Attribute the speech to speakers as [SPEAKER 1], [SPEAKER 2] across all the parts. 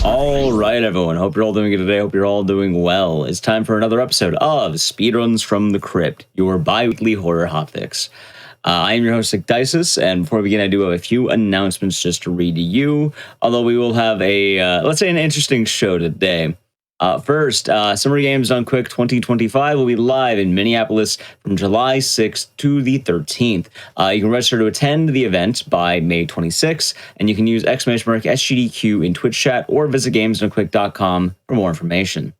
[SPEAKER 1] All right, everyone. Hope you're all doing good today. Hope you're all doing well. It's time for another episode of Speedruns From the Crypt, your bi-weekly horror hotfix. I am your host, Dices, and before we begin, I do have a few announcements just to read to you, although we will have a, let's say, an interesting show today. First, Summer Games Done Quick 2025 will be live in Minneapolis from July 6th to the 13th. You can register to attend the event by May 26th, and you can use !SGDQ in Twitch chat or visit gamesdonequick.com for more information.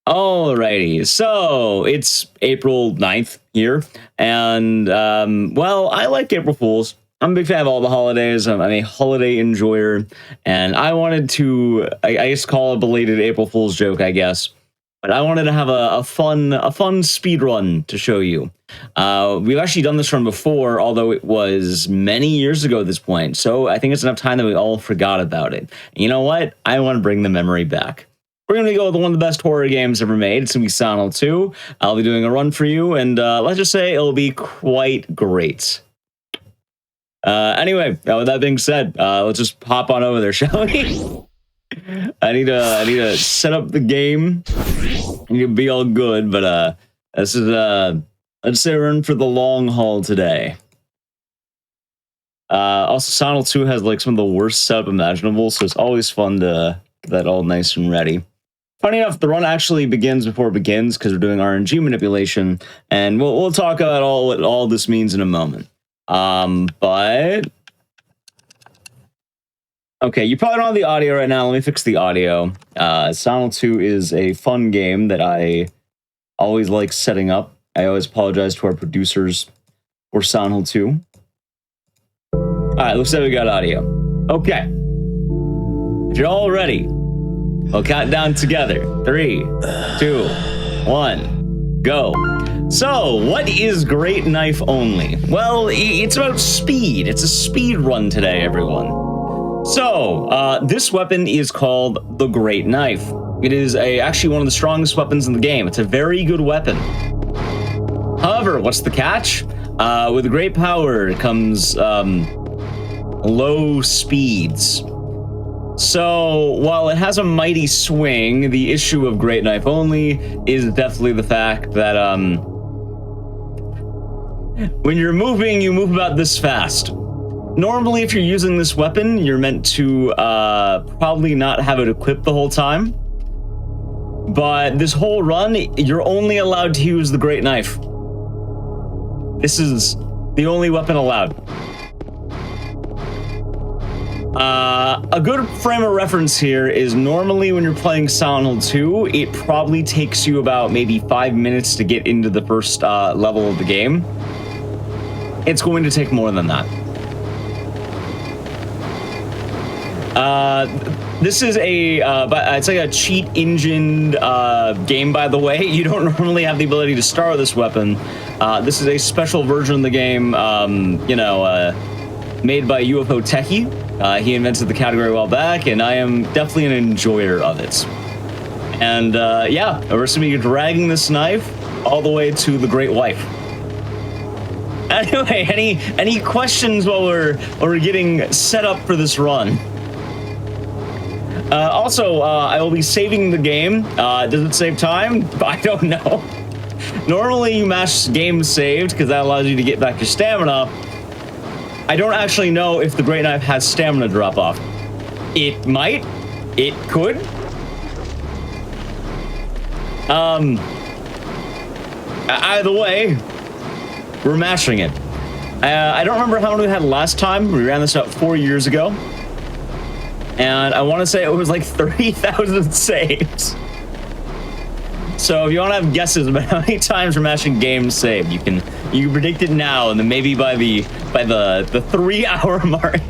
[SPEAKER 1] Alrighty, so it's April 9th here, and, well, I like April Fools. I'm a big fan of all the holidays. I'm a holiday enjoyer, and I wanted to, I guess, call a belated April Fool's joke, I guess. But I wanted to have a fun speed run to show you. We've actually done this run before, although it was many years ago at this point. So I think it's enough time that we all forgot about it. And you know what? I want to bring the memory back. We're going to go with one of the best horror games ever made. It's going to be Silent Hill 2. I'll be doing a run for you, and let's just say it'll be quite great. Anyway, with that being said, let's just hop on over there, shall we? I need to set up the game. I need to be all good, but this is let's say we're in for the long haul today. Also, Silent Hill 2 has like some of the worst setup imaginable, so it's always fun to get that all nice and ready. Funny enough, the run actually begins before it begins because we're doing RNG manipulation, and we'll talk about what all this means in a moment. But okay, you probably don't have the audio right now. Let me fix the audio. Silent Hill 2 is a fun game that I always like setting up. I always apologize to our producers for Silent Hill 2. Alright, looks like we got audio. Okay. If you're all ready, we'll count down together. 3, 2, 1, go. So, what is Great Knife Only? Well, it's about speed. It's a speed run today, everyone. So, this weapon is called the Great Knife. It is actually one of the strongest weapons in the game. It's a very good weapon. However, what's the catch? With great power comes low speeds. So, while it has a mighty swing, the issue of Great Knife Only is definitely the fact that, when you're moving, you move about this fast. Normally, if you're using this weapon, you're meant to probably not have it equipped the whole time. But this whole run, you're only allowed to use the Great Knife. This is the only weapon allowed. A good frame of reference here is normally when you're playing Silent Hill 2, it probably takes you about maybe 5 minutes to get into the first level of the game. It's going to take more than that. This is it's like a cheat engined game, by the way. You don't normally have the ability to start with this weapon. This is a special version of the game, made by UFO Techie. He invented the category a while back, and I am definitely an enjoyer of it. And yeah, we're going to be dragging this knife all the way to the Great Wife. Anyway, any questions while we're getting set up for this run? Also, I will be saving the game. Does it save time? I don't know. Normally, you mash game saved because that allows you to get back your stamina. I don't actually know if the Great Knife has stamina drop off. It might. It could. Either way, we're mashing it. I don't remember how many we had last time. We ran this out 4 years ago. And I want to say it was like 30,000 saves. So if you want to have guesses about how many times we're mashing games saved, you can predict it now, and then maybe by the 3-hour mark,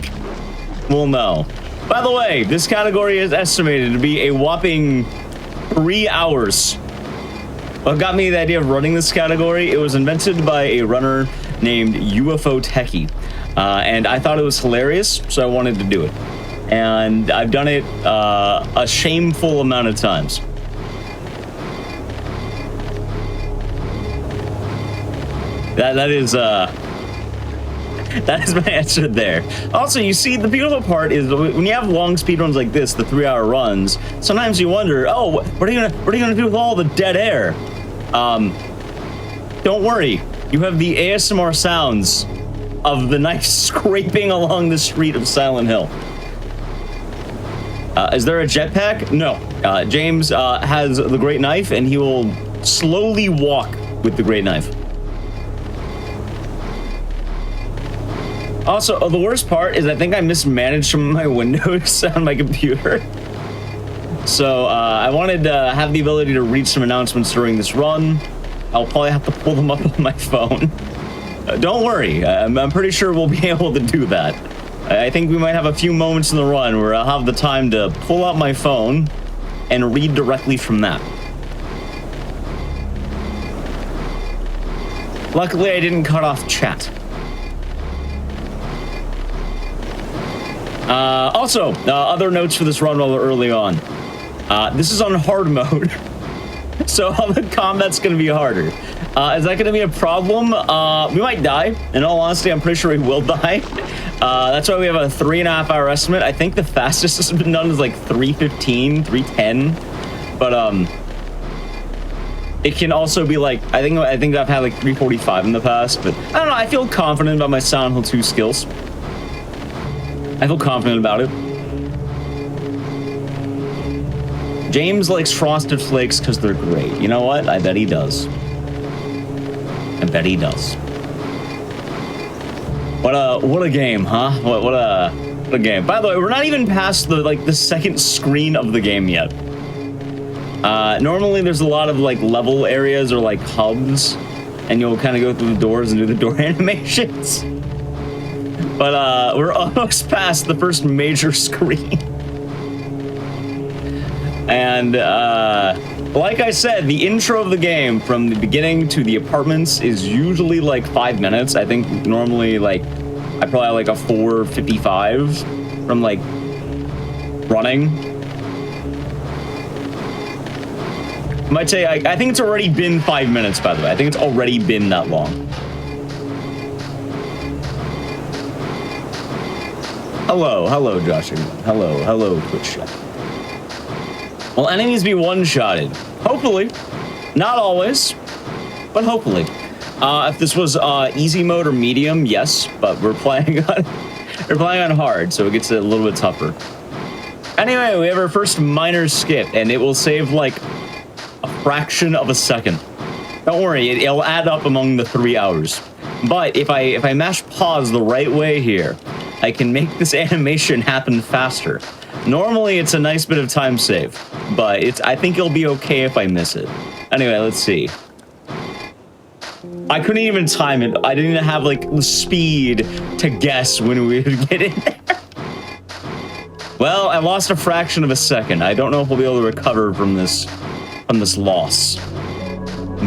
[SPEAKER 1] we'll know. By the way, this category is estimated to be a whopping 3 hours. What got me the idea of running this category, it was invented by a runner named UFO Techie. And I thought it was hilarious, so I wanted to do it. And I've done it a shameful amount of times. That is That is my answer there. Also, you see, the beautiful part is when you have long speed runs like this, the 3-hour runs, sometimes you wonder, oh, what are you gonna do with all the dead air? Don't worry. You have the ASMR sounds of the knife scraping along the street of Silent Hill. Is there a jetpack? No. James has the great knife, and he will slowly walk with the great knife. Also, the worst part is I think I mismanaged some of my windows on my computer. So I wanted to have the ability to read some announcements during this run. I'll probably have to pull them up on my phone. Don't worry, I'm pretty sure we'll be able to do that. I think we might have a few moments in the run where I'll have the time to pull out my phone and read directly from that. Luckily, I didn't cut off chat. Also, other notes for this run while we're early on. This is on hard mode, so the combat's gonna be harder. Is that gonna be a problem? We might die. In all honesty, I'm pretty sure we will die. That's why we have a 3.5 hour estimate. I think the fastest this has been done is like 3:15, 3:10. But it can also be like, I think I've had like 3:45 in the past, but I don't know, I feel confident about my Silent Hill 2 skills. I feel confident about it. James likes Frosted Flakes because they're great. You know what? I bet he does. I bet he does. What a game, huh? What a game. By the way, we're not even past the second screen of the game yet. Normally there's a lot of like level areas or like hubs, and you'll kind of go through the doors and do the door animations. But we're almost past the first major screen. And like I said, the intro of the game from the beginning to the apartments is usually like 5 minutes. I think normally like I probably have like a 4:55 from like running. I might say I think it's already been 5 minutes, by the way. I think it's already been that long. Hello, Josh. Hello, Twitch chat. Will enemies be one-shotted? Hopefully. Not always, but hopefully. If this was easy mode or medium, yes, but we're playing on hard, so it gets a little bit tougher. Anyway, we have our first minor skip, and it will save like a fraction of a second. Don't worry, it'll add up among the 3 hours. But if I mash pause the right way here, I can make this animation happen faster. Normally, it's a nice bit of time save, but I think it'll be okay if I miss it. Anyway, let's see. I couldn't even time it. I didn't even have like the speed to guess when we would get in there. Well, I lost a fraction of a second. I don't know if we'll be able to recover from this loss,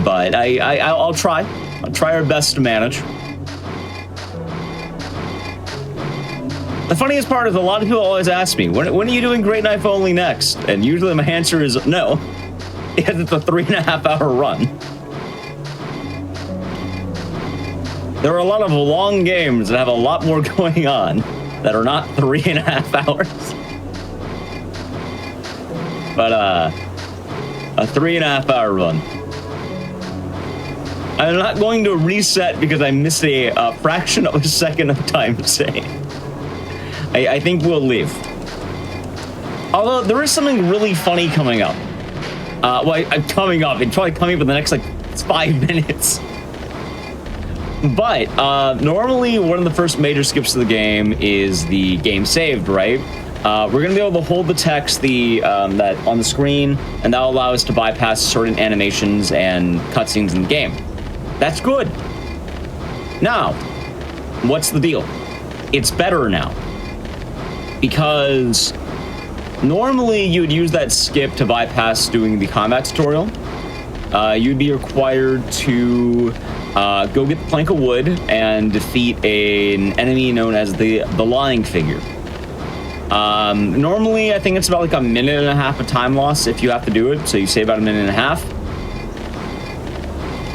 [SPEAKER 1] but I'll try. I'll try our best to manage. The funniest part is a lot of people always ask me, when are you doing Great Knife Only next? And usually my answer is no, because it's a 3.5 hour run. There are a lot of long games that have a lot more going on that are not 3.5 hours. But a 3.5 hour run. I'm not going to reset because I missed a fraction of a second of time save. I think we'll leave. Although there is something really funny coming up. Coming up. It's probably coming up in the next like 5 minutes. But normally one of the first major skips of the game is the game saved, right? We're gonna be able to hold the text that on the screen, and that'll allow us to bypass certain animations and cutscenes in the game. That's good. Now, what's the deal? It's better now. Because normally you would use that skip to bypass doing the combat tutorial. You'd be required to go get the plank of wood and defeat an enemy known as the lying figure. Normally, I think it's about like 1.5 minutes of time loss if you have to do it, so you save about 1.5 minutes.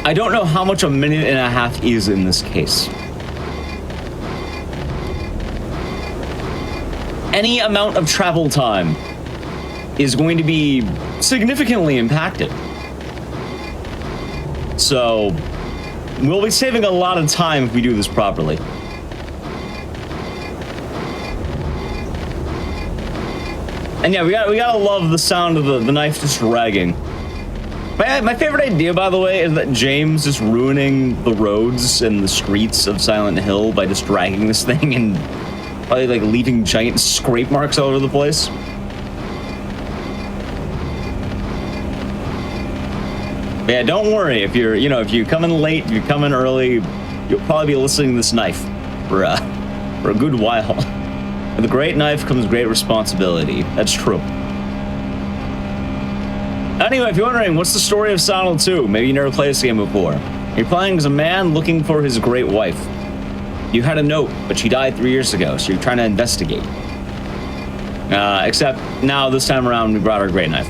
[SPEAKER 1] I don't know how much 1.5 minutes is in this case. any amount of travel time is going to be significantly impacted. So we'll be saving a lot of time if we do this properly. And yeah, we gotta love the sound of the knife just dragging. My favorite idea, by the way, is that James is ruining the roads and the streets of Silent Hill by just dragging this thing and probably like leaving giant scrape marks all over the place. But yeah, don't worry if you're, if you come in late, if you come in early, you'll probably be listening to this knife for a good while. With a great knife comes great responsibility. That's true. Anyway, if you're wondering, what's the story of Silent Hill 2? Maybe you never played this game before. You're playing as a man looking for his great wife. You had a note, but she died 3 years ago, so you're trying to investigate. Except now, this time around, we brought our great knife.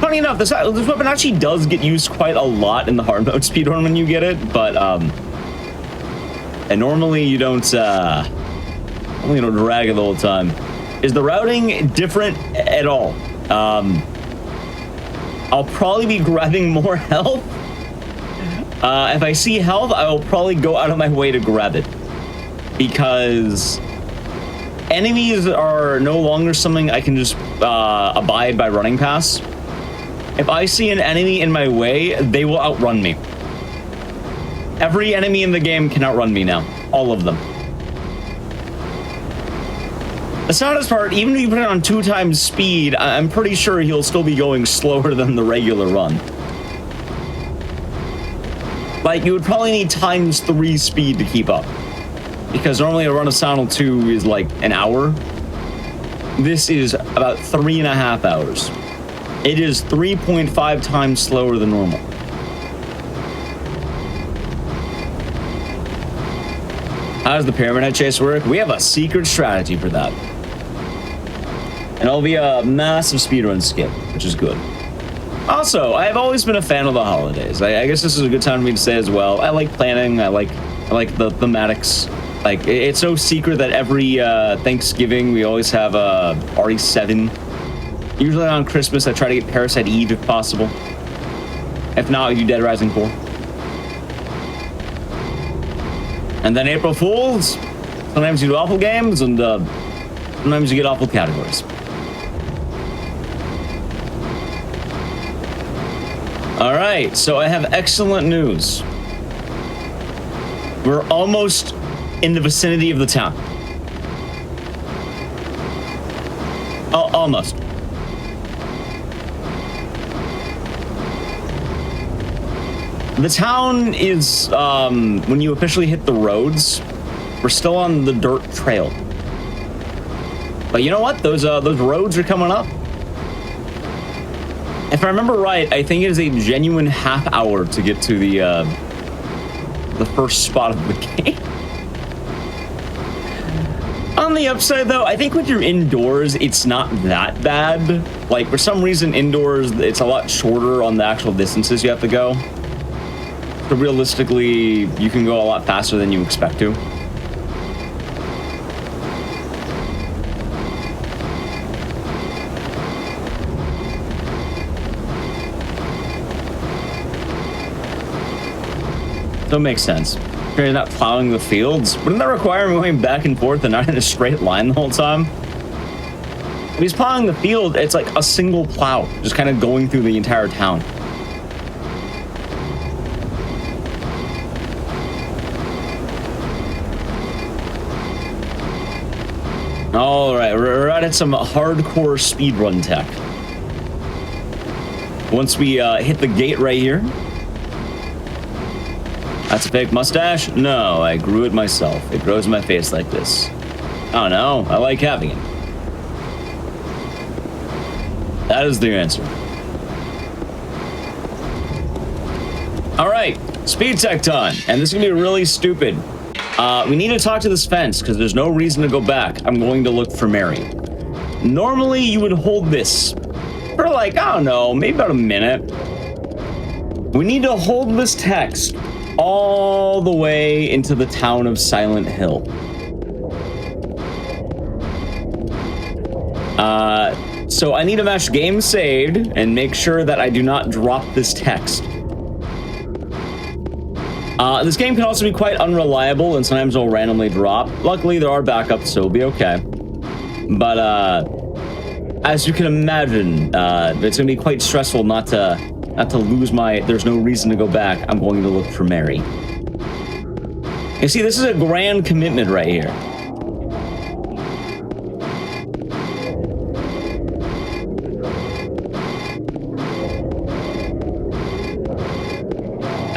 [SPEAKER 1] Funny enough, this weapon actually does get used quite a lot in the hard mode speedrun when you get it, but and normally you don't drag it the whole time. Is the routing different at all? I'll probably be grabbing more health. If I see health, I will probably go out of my way to grab it, because enemies are no longer something I can just abide by running past. If I see an enemy in my way, they will outrun me. Every enemy in the game can outrun me now. All of them. The saddest part, even if you put it on 2 times speed, I'm pretty sure he'll still be going slower than the regular run. Like, you would probably need ×3 speed to keep up. Because normally a run of Silent Hill 2 is like an hour. This is about 3.5 hours. It is 3.5 times slower than normal. How does the Pyramid Head chase work? We have a secret strategy for that. And it'll be a massive speedrun skip, which is good. Also, I've always been a fan of the holidays. I guess this is a good time for me to say as well. I like planning. I like the thematics. Like, it's no secret that every Thanksgiving we always have RE7. Usually on Christmas, I try to get Parasite Eve if possible. If not, I do Dead Rising 4. And then April Fools. Sometimes you do awful games, and sometimes you get awful categories. All right, so I have excellent news. We're almost in the vicinity of the town. Oh, almost. The town is, when you officially hit the roads, we're still on the dirt trail. But you know what? Those roads are coming up. If I remember right, I think it is a genuine half hour to get to the first spot of the game. On the upside, though, I think when you're indoors, it's not that bad. Like, for some reason, indoors, it's a lot shorter on the actual distances you have to go. So realistically, you can go a lot faster than you expect to. So it makes sense. If you're not plowing the fields, wouldn't that require me going back and forth and not in a straight line the whole time? If he's plowing the field, it's like a single plow, just kind of going through the entire town. All right, we're at some hardcore speedrun tech. Once we hit the gate right here. That's a fake mustache? No, I grew it myself. It grows my face like this. I don't know, I like having it. That is the answer. All right, speed tech time. And this is gonna be really stupid. We need to talk to this fence because there's no reason to go back. I'm going to look for Mary. Normally, you would hold this for like, I don't know, maybe about a minute. We need to hold this text all the way into the town of Silent Hill. So I need to mash game saved and make sure that I do not drop this text. This game can also be quite unreliable and sometimes it'll randomly drop. Luckily, there are backups, so it'll be okay. But as you can imagine, it's gonna be quite stressful not to lose my. There's no reason to go back. I'm going to look for Mary. You see, this is a grand commitment right here.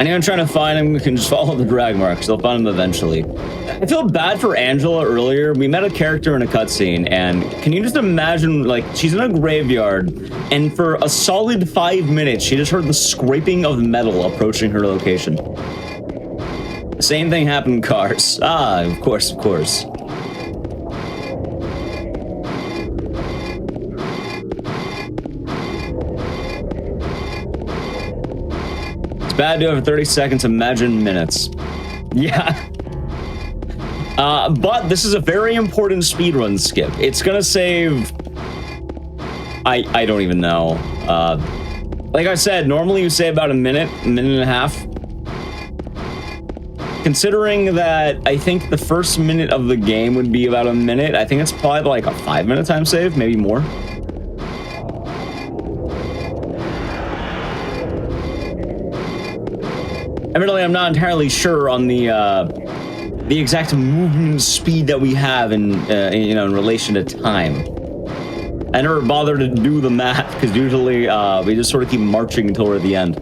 [SPEAKER 1] Anyone trying to find him can just follow the drag marks. They'll find him eventually. I feel bad for Angela earlier. We met a character in a cutscene, and can you just imagine, like, she's in a graveyard, and for a solid 5 minutes, she just heard the scraping of metal approaching her location. Same thing happened in Cars. Ah, of course, of course. Bad to have 30 seconds, imagine minutes. Yeah. But this is a very important speedrun skip. It's gonna save... I don't even know. Like I said, normally you say about a minute and a half. Considering that I think the first minute of the game would be about a minute, I think it's probably like a 5-minute time save, maybe more. Evidently, I'm not entirely sure on the exact movement speed that we have in in relation to time. I never bothered to do the math because usually we just sort of keep marching until we're at the end.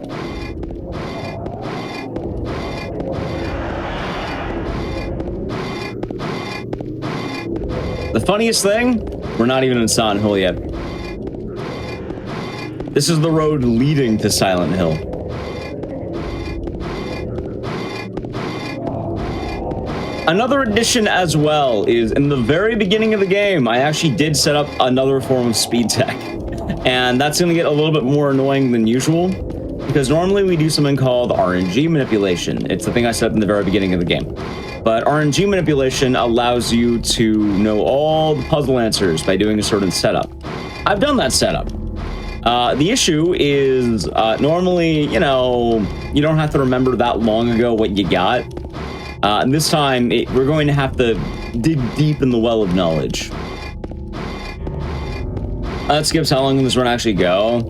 [SPEAKER 1] The funniest thing, we're not even in Silent Hill yet. This is the road leading to Silent Hill. Another addition as well is in the very beginning of the game, I actually did set up another form of speed tech. And that's going to get a little bit more annoying than usual, because normally we do something called RNG manipulation. It's the thing I set up in the very beginning of the game. But RNG manipulation allows you to know all the puzzle answers by doing a certain setup. I've done that setup. The issue is normally, you don't have to remember that long ago what you got. And this time, we're going to have to dig deep in the well of knowledge. That skips how long this run actually go.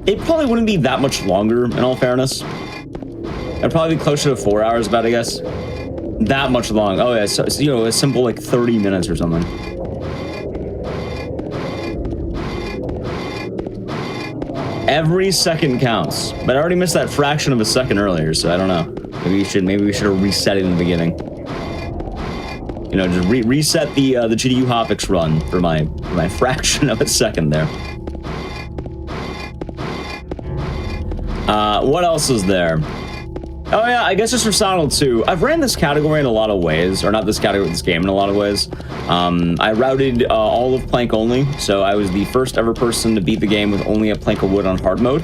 [SPEAKER 1] It probably wouldn't be that much longer, in all fairness. It'd probably be closer to 4 hours, about I guess. That much long. Oh yeah, so a simple like 30 minutes or something. Every second counts, but I already missed that fraction of a second earlier, so I don't know. Maybe we should have reset it in the beginning. Just reset the GDQ Hotfix run for my fraction of a second there. What else is there? Oh yeah, I guess just for Silent 2, I've ran this category in a lot of ways, or not this category, this game in a lot of ways. I routed all of plank only, so I was the first ever person to beat the game with only a plank of wood on hard mode.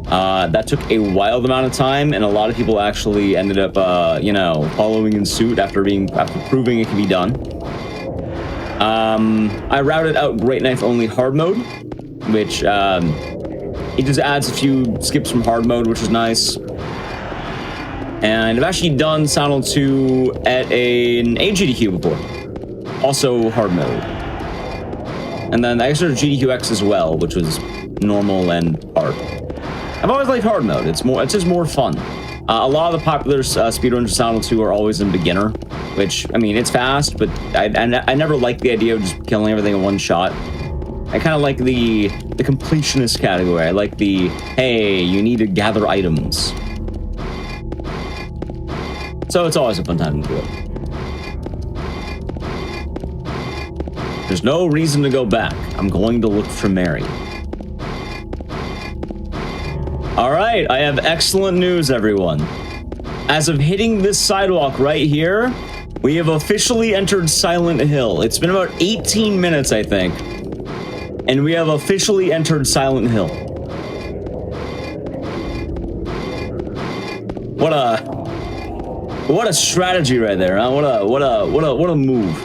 [SPEAKER 1] That took a wild amount of time, and a lot of people actually ended up, following in suit after proving it can be done. I routed out Great Knife only hard mode, which it just adds a few skips from hard mode, which is nice. And I've actually done Silent 2 at an GDQ before, also hard mode. And then I started GDQX as well, which was normal and hard. I've always liked hard mode. It's just more fun. A lot of the popular speedruns of Silent 2 are always in beginner, which, I mean, it's fast, but I never liked the idea of just killing everything in one shot. I kind of like the completionist category. I like the, hey, you need to gather items. So it's always a fun time to do it. There's no reason to go back. I'm going to look for Mary. All right, I have excellent news, everyone. As of hitting this sidewalk right here, we have officially entered Silent Hill. It's been about 18 minutes, I think, and we have officially entered Silent Hill. What a strategy right there, huh? What a move.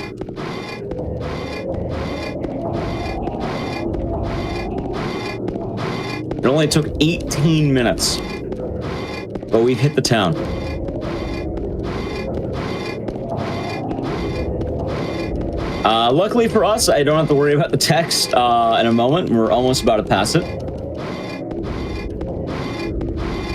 [SPEAKER 1] It only took 18 minutes, but we've hit the town. Luckily for us, I don't have to worry about the text in a moment. We're almost about to pass it.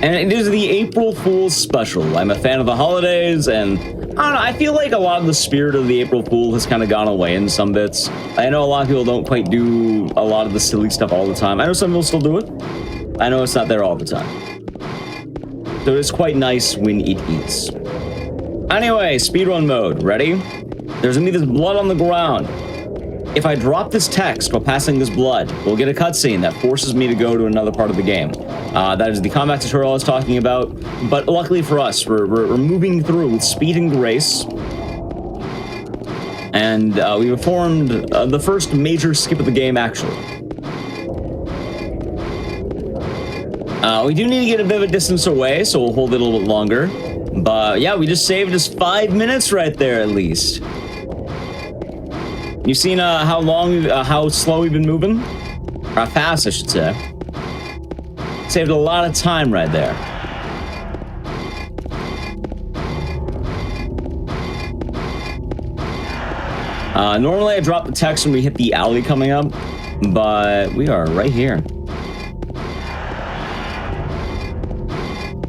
[SPEAKER 1] And it is the April Fool's special. I'm a fan of the holidays, and I don't know, I feel like a lot of the spirit of the April Fool has kind of gone away in some bits. I know a lot of people don't quite do a lot of the silly stuff all the time. I know some people still do it. I know it's not there all the time. So it's quite nice when it is. Anyway, speedrun mode. Ready? There's gonna be this blood on the ground. If I drop this text while passing this blood, we'll get a cutscene that forces me to go to another part of the game. That is the combat tutorial I was talking about. But luckily for us, we're moving through with speed and grace. And we performed the first major skip of the game, actually. We do need to get a bit of a distance away, so we'll hold it a little bit longer. But yeah, we just saved us 5 minutes right there, at least. You've seen how slow we've been moving? Or how fast, I should say. Saved a lot of time right there. Normally I drop the text when we hit the alley coming up, but we are right here.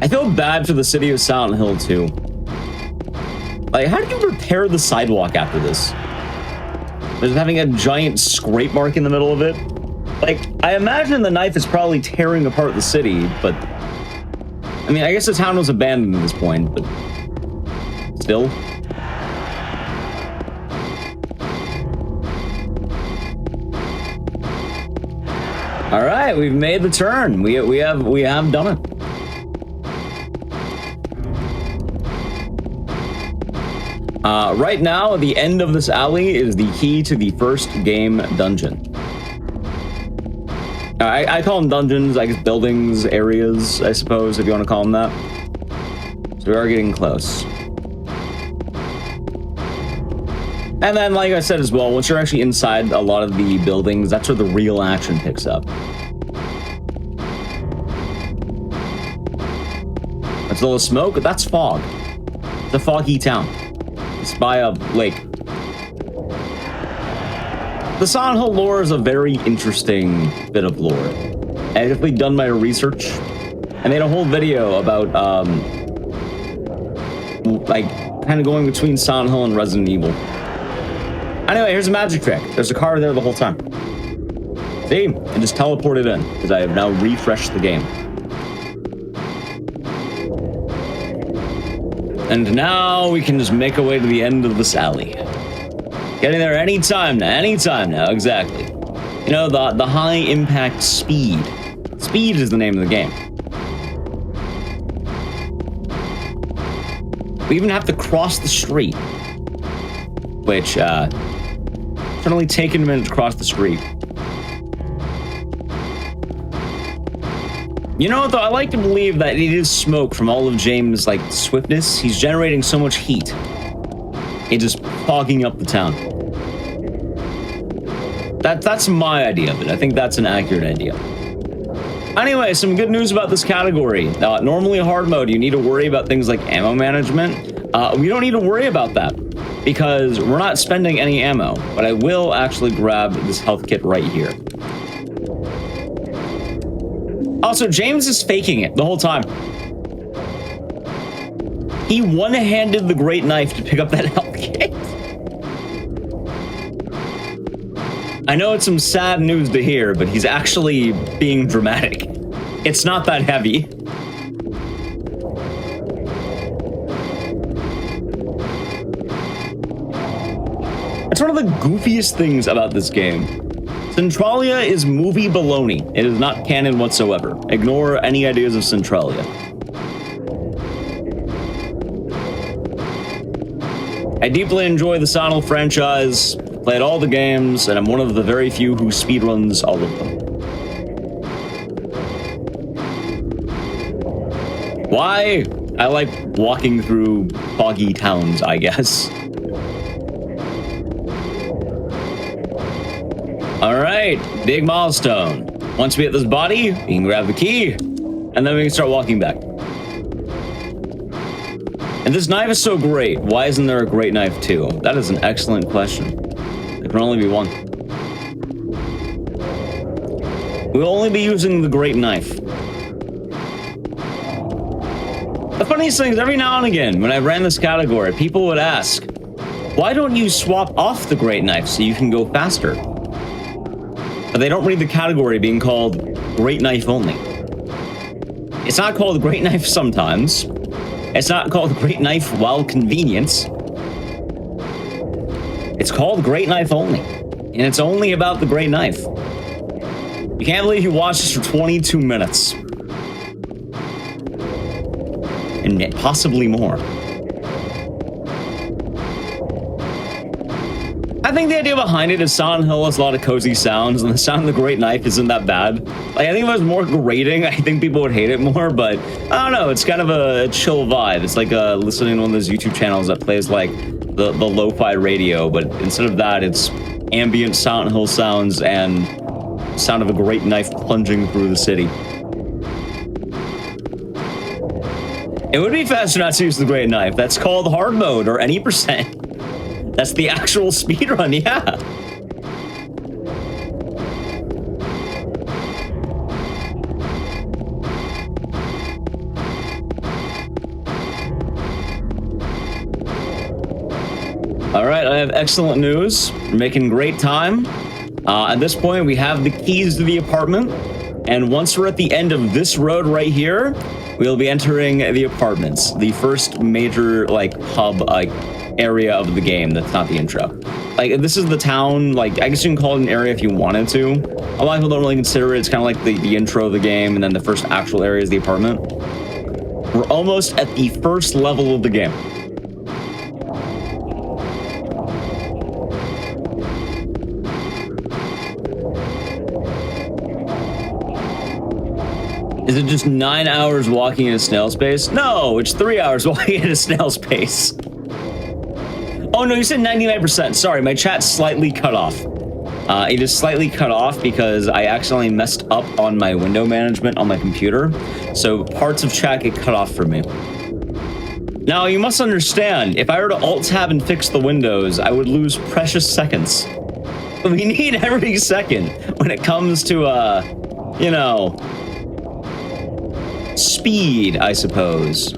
[SPEAKER 1] I feel bad for the city of Silent Hill, too. Like, how do you repair the sidewalk after this? There's having a giant scrape mark in the middle of it. Like, I imagine the knife is probably tearing apart the city, but... I mean, I guess the town was abandoned at this point, but... Still. Alright, we've made the turn. We have done it. Right now, the end of this alley is the key to the first game dungeon. I call them dungeons, I guess buildings, areas, I suppose, if you want to call them that. So we are getting close. And then, like I said as well, once you're actually inside a lot of the buildings, that's where the real action picks up. That's a little smoke, that's fog. It's a foggy town. It's by a lake. The Silent Hill lore is a very interesting bit of lore. I've definitely done my research. I made a whole video about, like, kind of going between Silent Hill and Resident Evil. Anyway, here's a magic trick. There's a car there the whole time. See? I just teleported in, because I have now refreshed the game. And now we can just make our way to the end of this alley. Getting there anytime now, exactly. You know, the high impact speed. Speed is the name of the game. We even have to cross the street. Which, it's only taken a minute to cross the street. You know what, though? I like to believe that it is smoke from all of James' like, swiftness. He's generating so much heat. It's just fogging up the town. That's my idea of it. I think that's an accurate idea. Anyway, some good news about this category. Normally hard mode, you need to worry about things like ammo management. We don't need to worry about that because we're not spending any ammo, but I will actually grab this health kit right here. Also, James is faking it the whole time. He one-handed the great knife to pick up that health kit. I know it's some sad news to hear, but he's actually being dramatic. It's not that heavy. It's one of the goofiest things about this game. Centralia is movie baloney. It is not canon whatsoever. Ignore any ideas of Centralia. I deeply enjoy the Silent Hill franchise, played all the games, and I'm one of the very few who speedruns all of them. Why? I like walking through foggy towns, I guess. All right, big milestone. Once we hit this body, we can grab the key, and then we can start walking back. And this knife is so great. Why isn't there a great knife too? That is an excellent question. There can only be one. We'll only be using the great knife. The funniest thing is, every now and again, when I ran this category, people would ask, why don't you swap off the great knife so you can go faster? But they don't read the category being called great knife only. It's not called great knife sometimes. It's not called great knife while convenience. It's called great knife only. And it's only about the great knife. You can't believe you watched this for 22 minutes. And possibly more. I think the idea behind it is Silent Hill has a lot of cozy sounds, and the sound of the great knife isn't that bad. Like, I think if it was more grating, I think people would hate it more, but I don't know, it's kind of a chill vibe. It's like listening to one of those YouTube channels that plays like the lo-fi radio, but instead of that, it's ambient Silent Hill sounds and sound of a great knife plunging through the city. It would be faster not to use the great knife. That's called hard mode, or any percent. That's the actual speedrun, yeah. All right, I have excellent news. We're making great time. At this point, we have the keys to the apartment. And once we're at the end of this road right here, we'll be entering the apartments, the first major hub area of the game. That's not the intro. Like, this is the town. Like, I guess you can call it an area if you wanted to. A lot of people don't really consider it. It's kind of like the intro of the game, and then the first actual area is the apartment. We're almost at the first level of the game. Is it just 9 hours walking in a snail's pace? No, it's 3 hours walking in a snail's pace. Oh no, you said 99%. Sorry, my chat slightly cut off. It is slightly cut off because I accidentally messed up on my window management on my computer. So parts of chat get cut off for me. Now, you must understand, if I were to Alt-Tab and fix the windows, I would lose precious seconds. We need every second when it comes to, you know, speed, I suppose.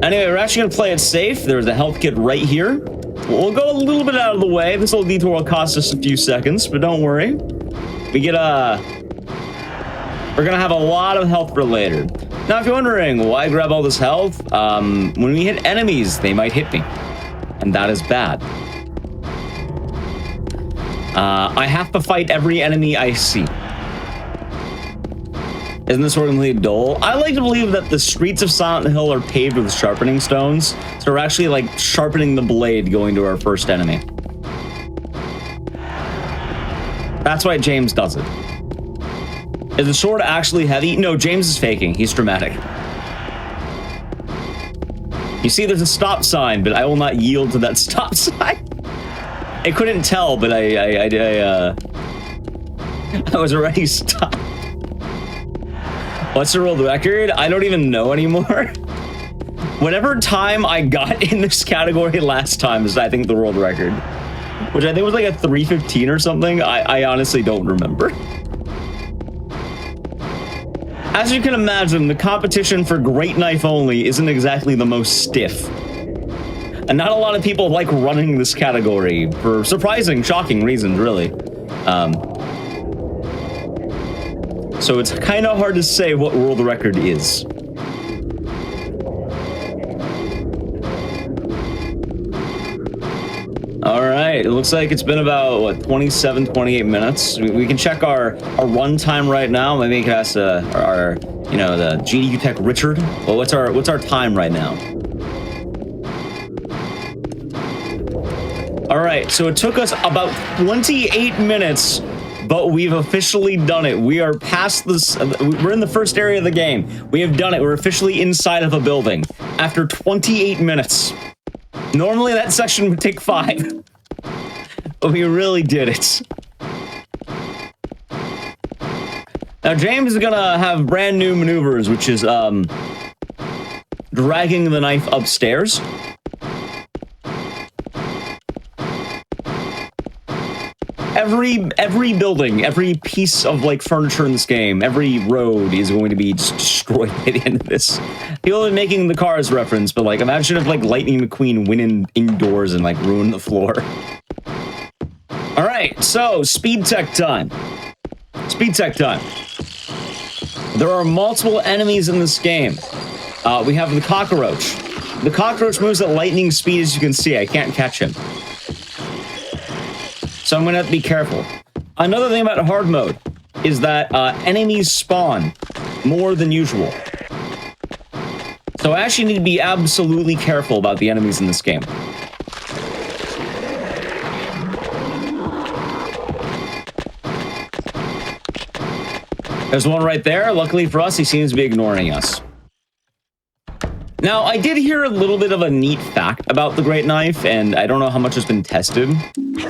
[SPEAKER 1] Anyway, we're actually gonna play it safe. There's a health kit right here. We'll go a little bit out of the way. This little detour will cost us a few seconds, but don't worry. We get we're gonna have a lot of health for later. Now, if you're wondering why grab all this health, when we hit enemies, they might hit me, and that is bad. I have to fight every enemy I see. Isn't this ordinarily dull? I like to believe that the streets of Silent Hill are paved with sharpening stones, so we're actually like sharpening the blade going to our first enemy. That's why James does it. Is the sword actually heavy? No, James is faking. He's dramatic. You see, there's a stop sign, but I will not yield to that stop sign. I couldn't tell, but I was already stopped. What's the world record? I don't even know anymore. Whatever time I got in this category last time is, I think, the world record. Which I think was like a 3:15 or something. I honestly don't remember. As you can imagine, the competition for Great Knife only isn't exactly the most stiff. And not a lot of people like running this category for surprising, shocking reasons, really. So it's kind of hard to say what world record is. All right, it looks like it's been about, what, 27, 28 minutes. We can check our runtime right now. Maybe we can ask our you know, the GDQ Tech Richard. Well, what's our time right now? All right, so it took us about 28 minutes but we've officially done it. We are past this. We're in the first area of the game. We have done it. We're officially inside of a building after 28 minutes. Normally that section would take 5. But we really did it. Now James is gonna have brand new maneuvers, which is dragging the knife upstairs. Every building, every piece of like furniture in this game, every road is going to be just destroyed by the end of this. People are making the Cars reference, but like imagine if like Lightning McQueen went indoors and like ruined the floor. All right, so speed tech time. Speed tech time. There are multiple enemies in this game. We have the cockroach. The cockroach moves at lightning speed, as you can see. I can't catch him. So I'm gonna have to be careful. Another thing about hard mode is that enemies spawn more than usual. So I actually need to be absolutely careful about the enemies in this game. There's one right there. Luckily for us, he seems to be ignoring us. Now, I did hear a little bit of a neat fact about the Great Knife, and I don't know how much has been tested,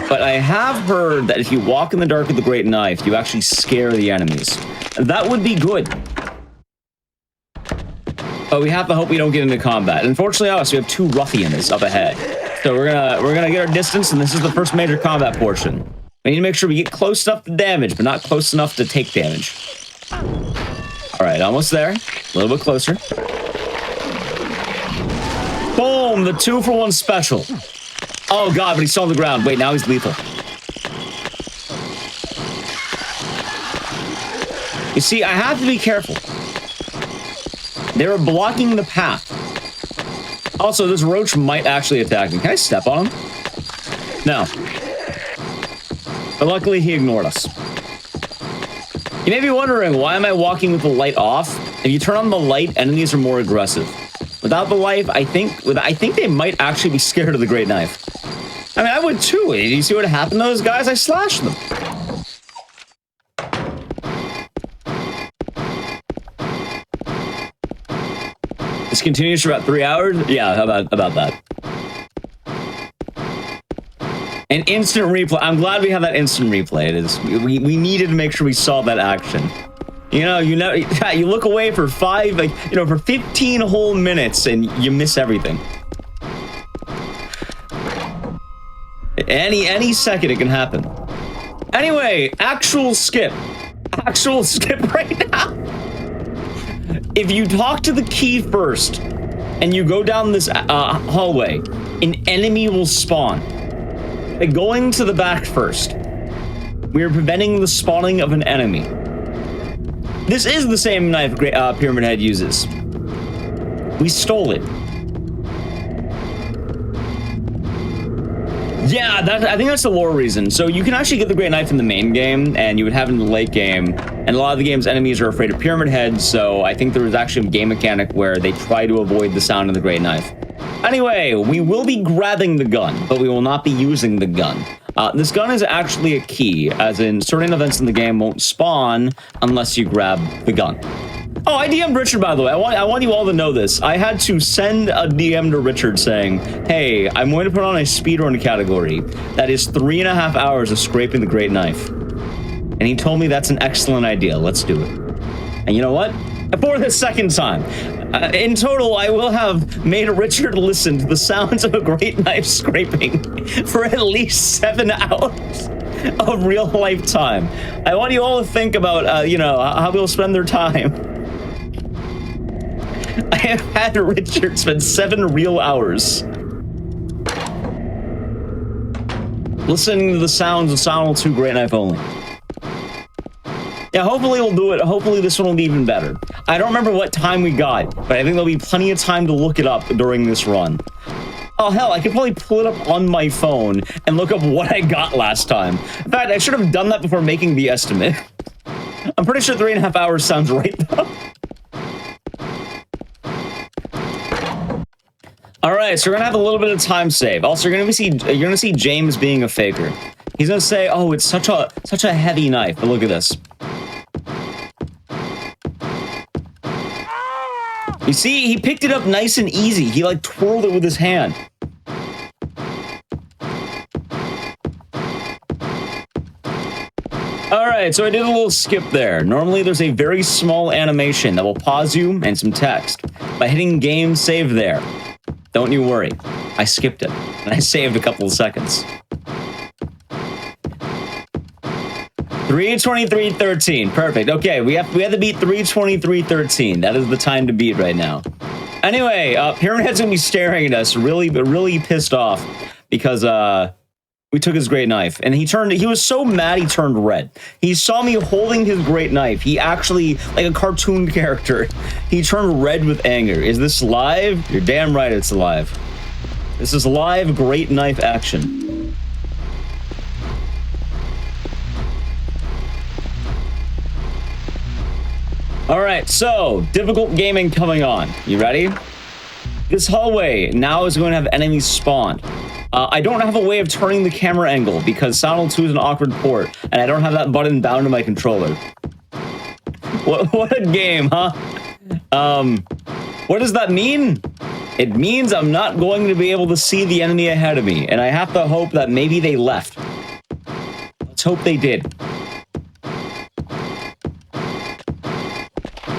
[SPEAKER 1] but I have heard that if you walk in the dark with the Great Knife, you actually scare the enemies. That would be good. But we have to hope we don't get into combat. Unfortunately, we have 2 ruffians up ahead. So we're gonna get our distance, and this is the first major combat portion. We need to make sure we get close enough to damage, but not close enough to take damage. All right, almost there. A little bit closer. Boom! The 2-for-1 special. Oh god, but he's still on the ground. Wait, now he's lethal. You see, I have to be careful. They're blocking the path. Also, this roach might actually attack me. Can I step on him? No. But luckily, he ignored us. You may be wondering, why am I walking with the light off? If you turn on the light, enemies are more aggressive. Without the light, I think they might actually be scared of the Great Knife. I mean, I would too. Did you see what happened to those guys? I slashed them. This continues for about 3 hours? Yeah, how about that? An instant replay. I'm glad we have that instant replay. It is. We needed to make sure we saw that action. You look away for 15 whole minutes and you miss everything. Any second it can happen. Anyway, actual skip right now. If you talk to the key first and you go down this hallway, an enemy will spawn. By going to the back first, we are preventing the spawning of an enemy. This is the same knife Pyramid Head uses. We stole it. Yeah, I think that's the lore reason. So you can actually get the Great Knife in the main game, and you would have it in the late game. And a lot of the game's enemies are afraid of Pyramid Head, so I think there was actually a game mechanic where they try to avoid the sound of the Great Knife. Anyway, we will be grabbing the gun, but we will not be using the gun. This gun is actually a key, as in certain events in the game won't spawn unless you grab the gun. Oh, I DM'd Richard, by the way. I want you all to know this. I had to send a DM to Richard saying, hey, I'm going to put on a speedrun category that is 3.5 hours of scraping the Great Knife. And he told me that's an excellent idea. Let's do it. And you know what? For the second time, in total, I will have made Richard listen to the sounds of a Great Knife scraping for at least 7 hours of real life time. I want you all to think about, how people spend their time. I have had Richard spend 7 real hours listening to the sounds of Silent 2 Great Knife only. Yeah, hopefully we'll do it. Hopefully this one will be even better. I don't remember what time we got, but I think there'll be plenty of time to look it up during this run. Oh, hell, I could probably pull it up on my phone and look up what I got last time. In fact, I should have done that before making the estimate. I'm pretty sure 3.5 hours sounds right, though. All right, so we're gonna have a little bit of time save. Also, you're gonna see James being a faker. He's gonna say, oh, it's such a heavy knife. But look at this. You see, he picked it up nice and easy. He like twirled it with his hand. All right, so I did a little skip there. Normally, there's a very small animation that will pause you and some text. By hitting game save there, don't you worry. I skipped it, and I saved a couple of seconds. 3:23:13, perfect. Okay, we have to beat 3:23:13. That is the time to beat right now. Anyway, Pyramid Head's gonna be staring at us, really pissed off because we took his great knife, and he was so mad he turned red. He saw me holding his great knife. He actually, like a cartoon character, he turned red with anger. Is this live? You're damn right it's live. This is live great knife action. All right, so difficult gaming coming on. You ready? This hallway now is going to have enemies spawned. I don't have a way of turning the camera angle because Silent 2 is an awkward port, and I don't have that button bound to my controller. What a game, huh? What does that mean? It means I'm not going to be able to see the enemy ahead of me, and I have to hope that maybe they left. Let's hope they did.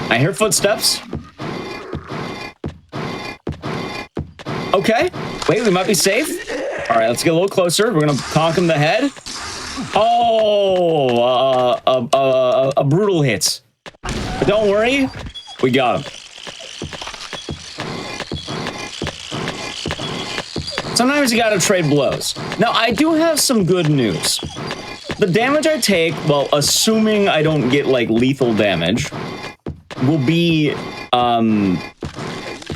[SPEAKER 1] I hear footsteps. Okay. Wait, we might be safe. All right, let's get a little closer. We're gonna conk him the head. Oh, a brutal hit. But don't worry, we got him. Sometimes you gotta trade blows. Now, I do have some good news. The damage I take, well, assuming I don't get, like, lethal damage, will be,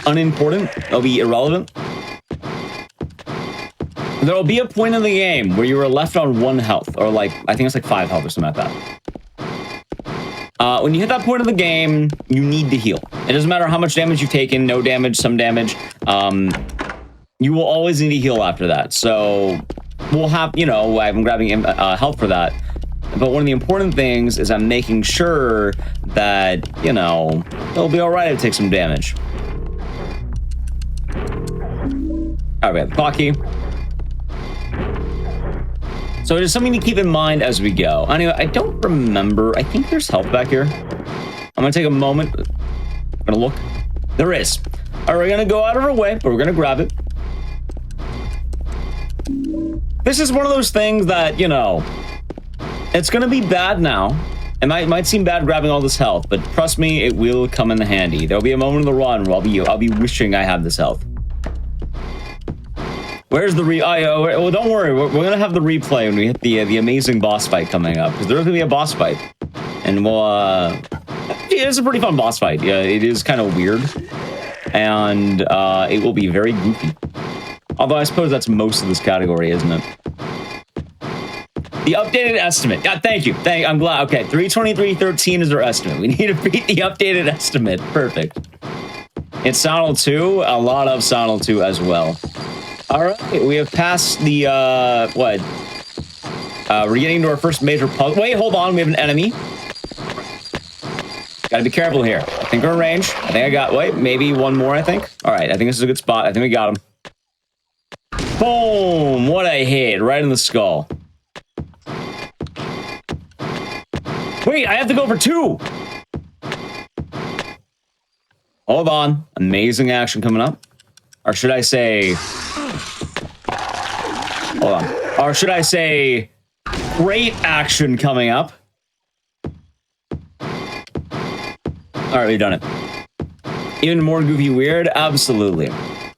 [SPEAKER 1] unimportant. It'll be irrelevant. There'll be a point in the game where you are left on 1 health, or like, I think it's like 5 health or something like that. When you hit that point of the game, you need to heal. It doesn't matter how much damage you've taken, no damage, some damage. You will always need to heal after that. So we'll have, you know, I'm grabbing health for that. But one of the important things is I'm making sure that, you know, it'll be all right to take some damage. All right, we have the clock key. So it is something to keep in mind as we go. Anyway, I don't remember. I think there's health back here. I'm gonna take a moment. I'm gonna look. There is. All right, we're gonna go out of our way, but we're gonna grab it. This is one of those things that, you know, it's gonna be bad now. It might seem bad grabbing all this health, but trust me, it will come in handy. There'll be a moment in the run where I'll be wishing I had this health. Where's the well, don't worry. We're gonna have the replay when we hit the amazing boss fight coming up, because there's gonna be a boss fight, and we'll yeah, it's a pretty fun boss fight. Yeah, it is kind of weird, and it will be very goofy. Although I suppose that's most of this category, isn't it? The updated estimate. Yeah, thank you. I'm glad. Okay, 3:23:13 is our estimate. We need to beat the updated estimate. Perfect. It's Silent 2. A lot of Silent 2 as well. All right, we have passed the, what? We're getting to our first major puzzle. Wait, hold on, we have an enemy. Gotta be careful here. I think we're in range. I think I got, wait, maybe one more, I think. All right, I think this is a good spot. I think we got him. Boom! What a hit, right in the skull. Wait, I have to go for 2! Hold on. Amazing action coming up. Or should I say... Hold on. Or should I say, great action coming up. All right, we've done it. Even more goofy weird? Absolutely.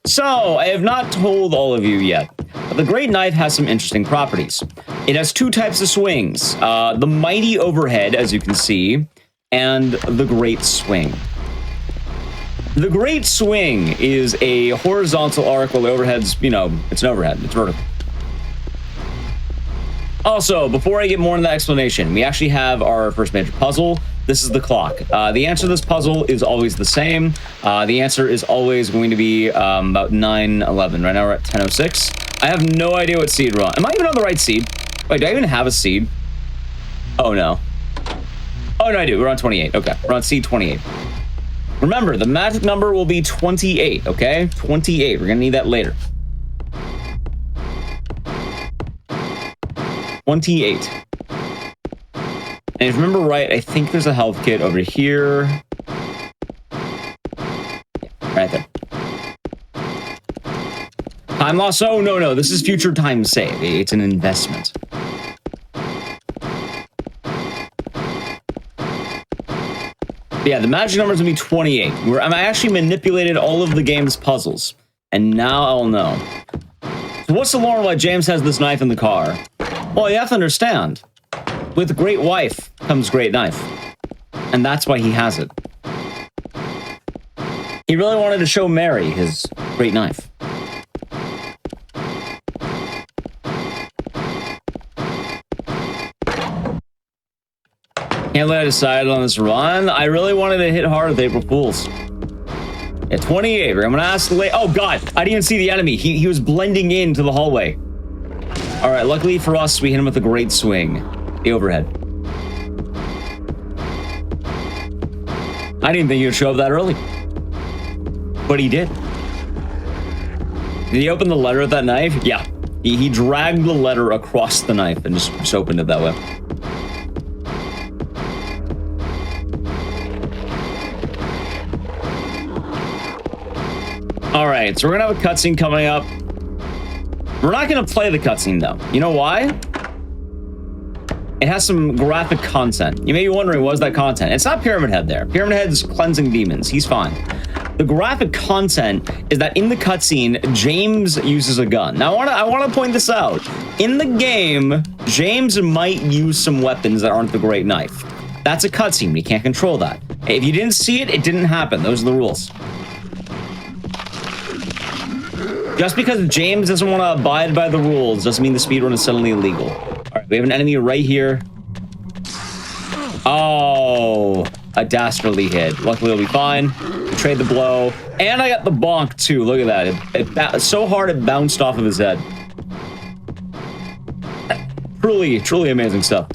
[SPEAKER 1] So, I have not told all of you yet, but the Great Knife has some interesting properties. It has 2 types of swings. The Mighty Overhead, as you can see, and the Great Swing. The Great Swing is a horizontal arc while the overhead's, you know, it's an overhead. It's vertical. Also, before I get more into that explanation, we actually have our first major puzzle. This is the clock. The answer to this puzzle is always the same. The answer is always going to be about 9:11. Right now we're at 10:06. I have no idea what seed we're on. Am I even on the right seed? Wait, do I even have a seed? Oh, no. Oh, no, I do. We're on 28. Okay, we're on seed 28. Remember, the magic number will be 28, okay? 28. We're gonna need that later. 28. And if I remember right, I think there's a health kit over here. Right there. Time loss? Oh, no. This is future time save. It's an investment. But yeah, the magic number is going to be 28. I actually manipulated all of the game's puzzles. And now I'll know. So what's the lore why James has this knife in the car? Well, you have to understand. With great wife comes great knife. And that's why he has it. He really wanted to show Mary his great knife. Can't let I decided on this run. I really wanted to hit hard with April Fools. At 28, I'm gonna ask the way. Oh god, I didn't even see the enemy. He was blending into the hallway. All right, luckily for us, we hit him with a great swing. The overhead. I didn't think he would show up that early. But he did. Did he open the letter with that knife? Yeah. He dragged the letter across the knife and just opened it that way. All right, so we're gonna have a cutscene coming up. We're not gonna play the cutscene though. You know why? It has some graphic content. You may be wondering, what is that content? It's not Pyramid Head there. Pyramid Head's cleansing demons. He's fine. The graphic content is that in the cutscene, James uses a gun. Now, I want to point this out. In the game, James might use some weapons that aren't the great knife. That's a cutscene. We can't control that. If you didn't see it, it didn't happen. Those are the rules. Just because James doesn't want to abide by the rules doesn't mean the speedrun is suddenly illegal. All right, we have an enemy right here. Oh, a dastardly hit. Luckily, it'll be fine. We trade the blow. And I got the bonk, too. Look at that. It so hard it bounced off of his head. Truly amazing stuff.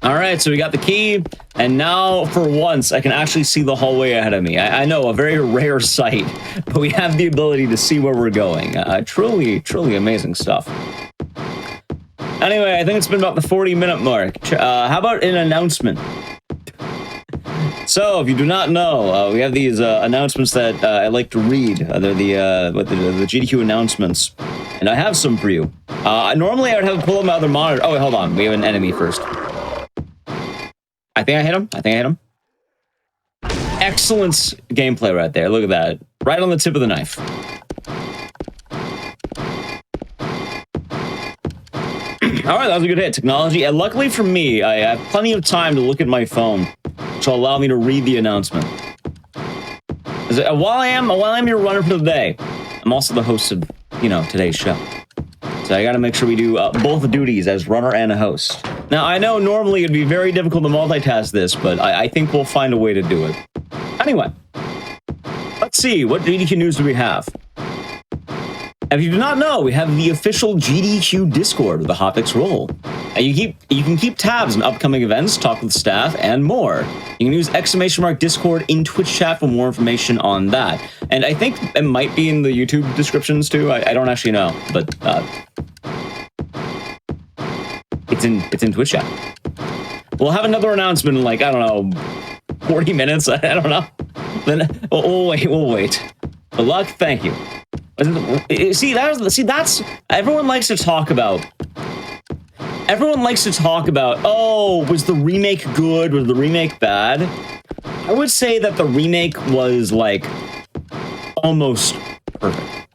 [SPEAKER 1] All right, so we got the key, and now, for once, I can actually see the hallway ahead of me. I know, a very rare sight, but we have the ability to see where we're going. Truly amazing stuff. Anyway, I think it's been about the 40-minute mark. How about an announcement? So, if you do not know, we have these announcements that I like to read. They're the GDQ announcements, and I have some for you. Normally, I would have to pull up my other monitor. Oh, wait, hold on. We have an enemy first. I think I hit him. Excellent gameplay right there. Look at that. Right on the tip of the knife. All right, that was a good hit. Technology. And luckily for me, I have plenty of time to look at my phone, which will allow me to read the announcement. While I am your runner for the day, I'm also the host of, today's show. So I got to make sure we do both duties as runner and a host. Now, I know normally it'd be very difficult to multitask this, but I think we'll find a way to do it. Anyway, let's see. What GDQ news do we have? If you do not know, we have the official GDQ Discord with the Hotfix role. You can keep tabs on upcoming events, talk with staff, and more. You can use !Discord in Twitch chat for more information on that. And I think it might be in the YouTube descriptions too. I don't actually know, but it's in Twitch chat. We'll have another announcement in like, I don't know, 40 minutes. I don't know. Then we'll wait. Good luck. Thank you. See, that's everyone likes to talk about. Oh, was the remake good? Was the remake bad? I would say that the remake was like almost perfect.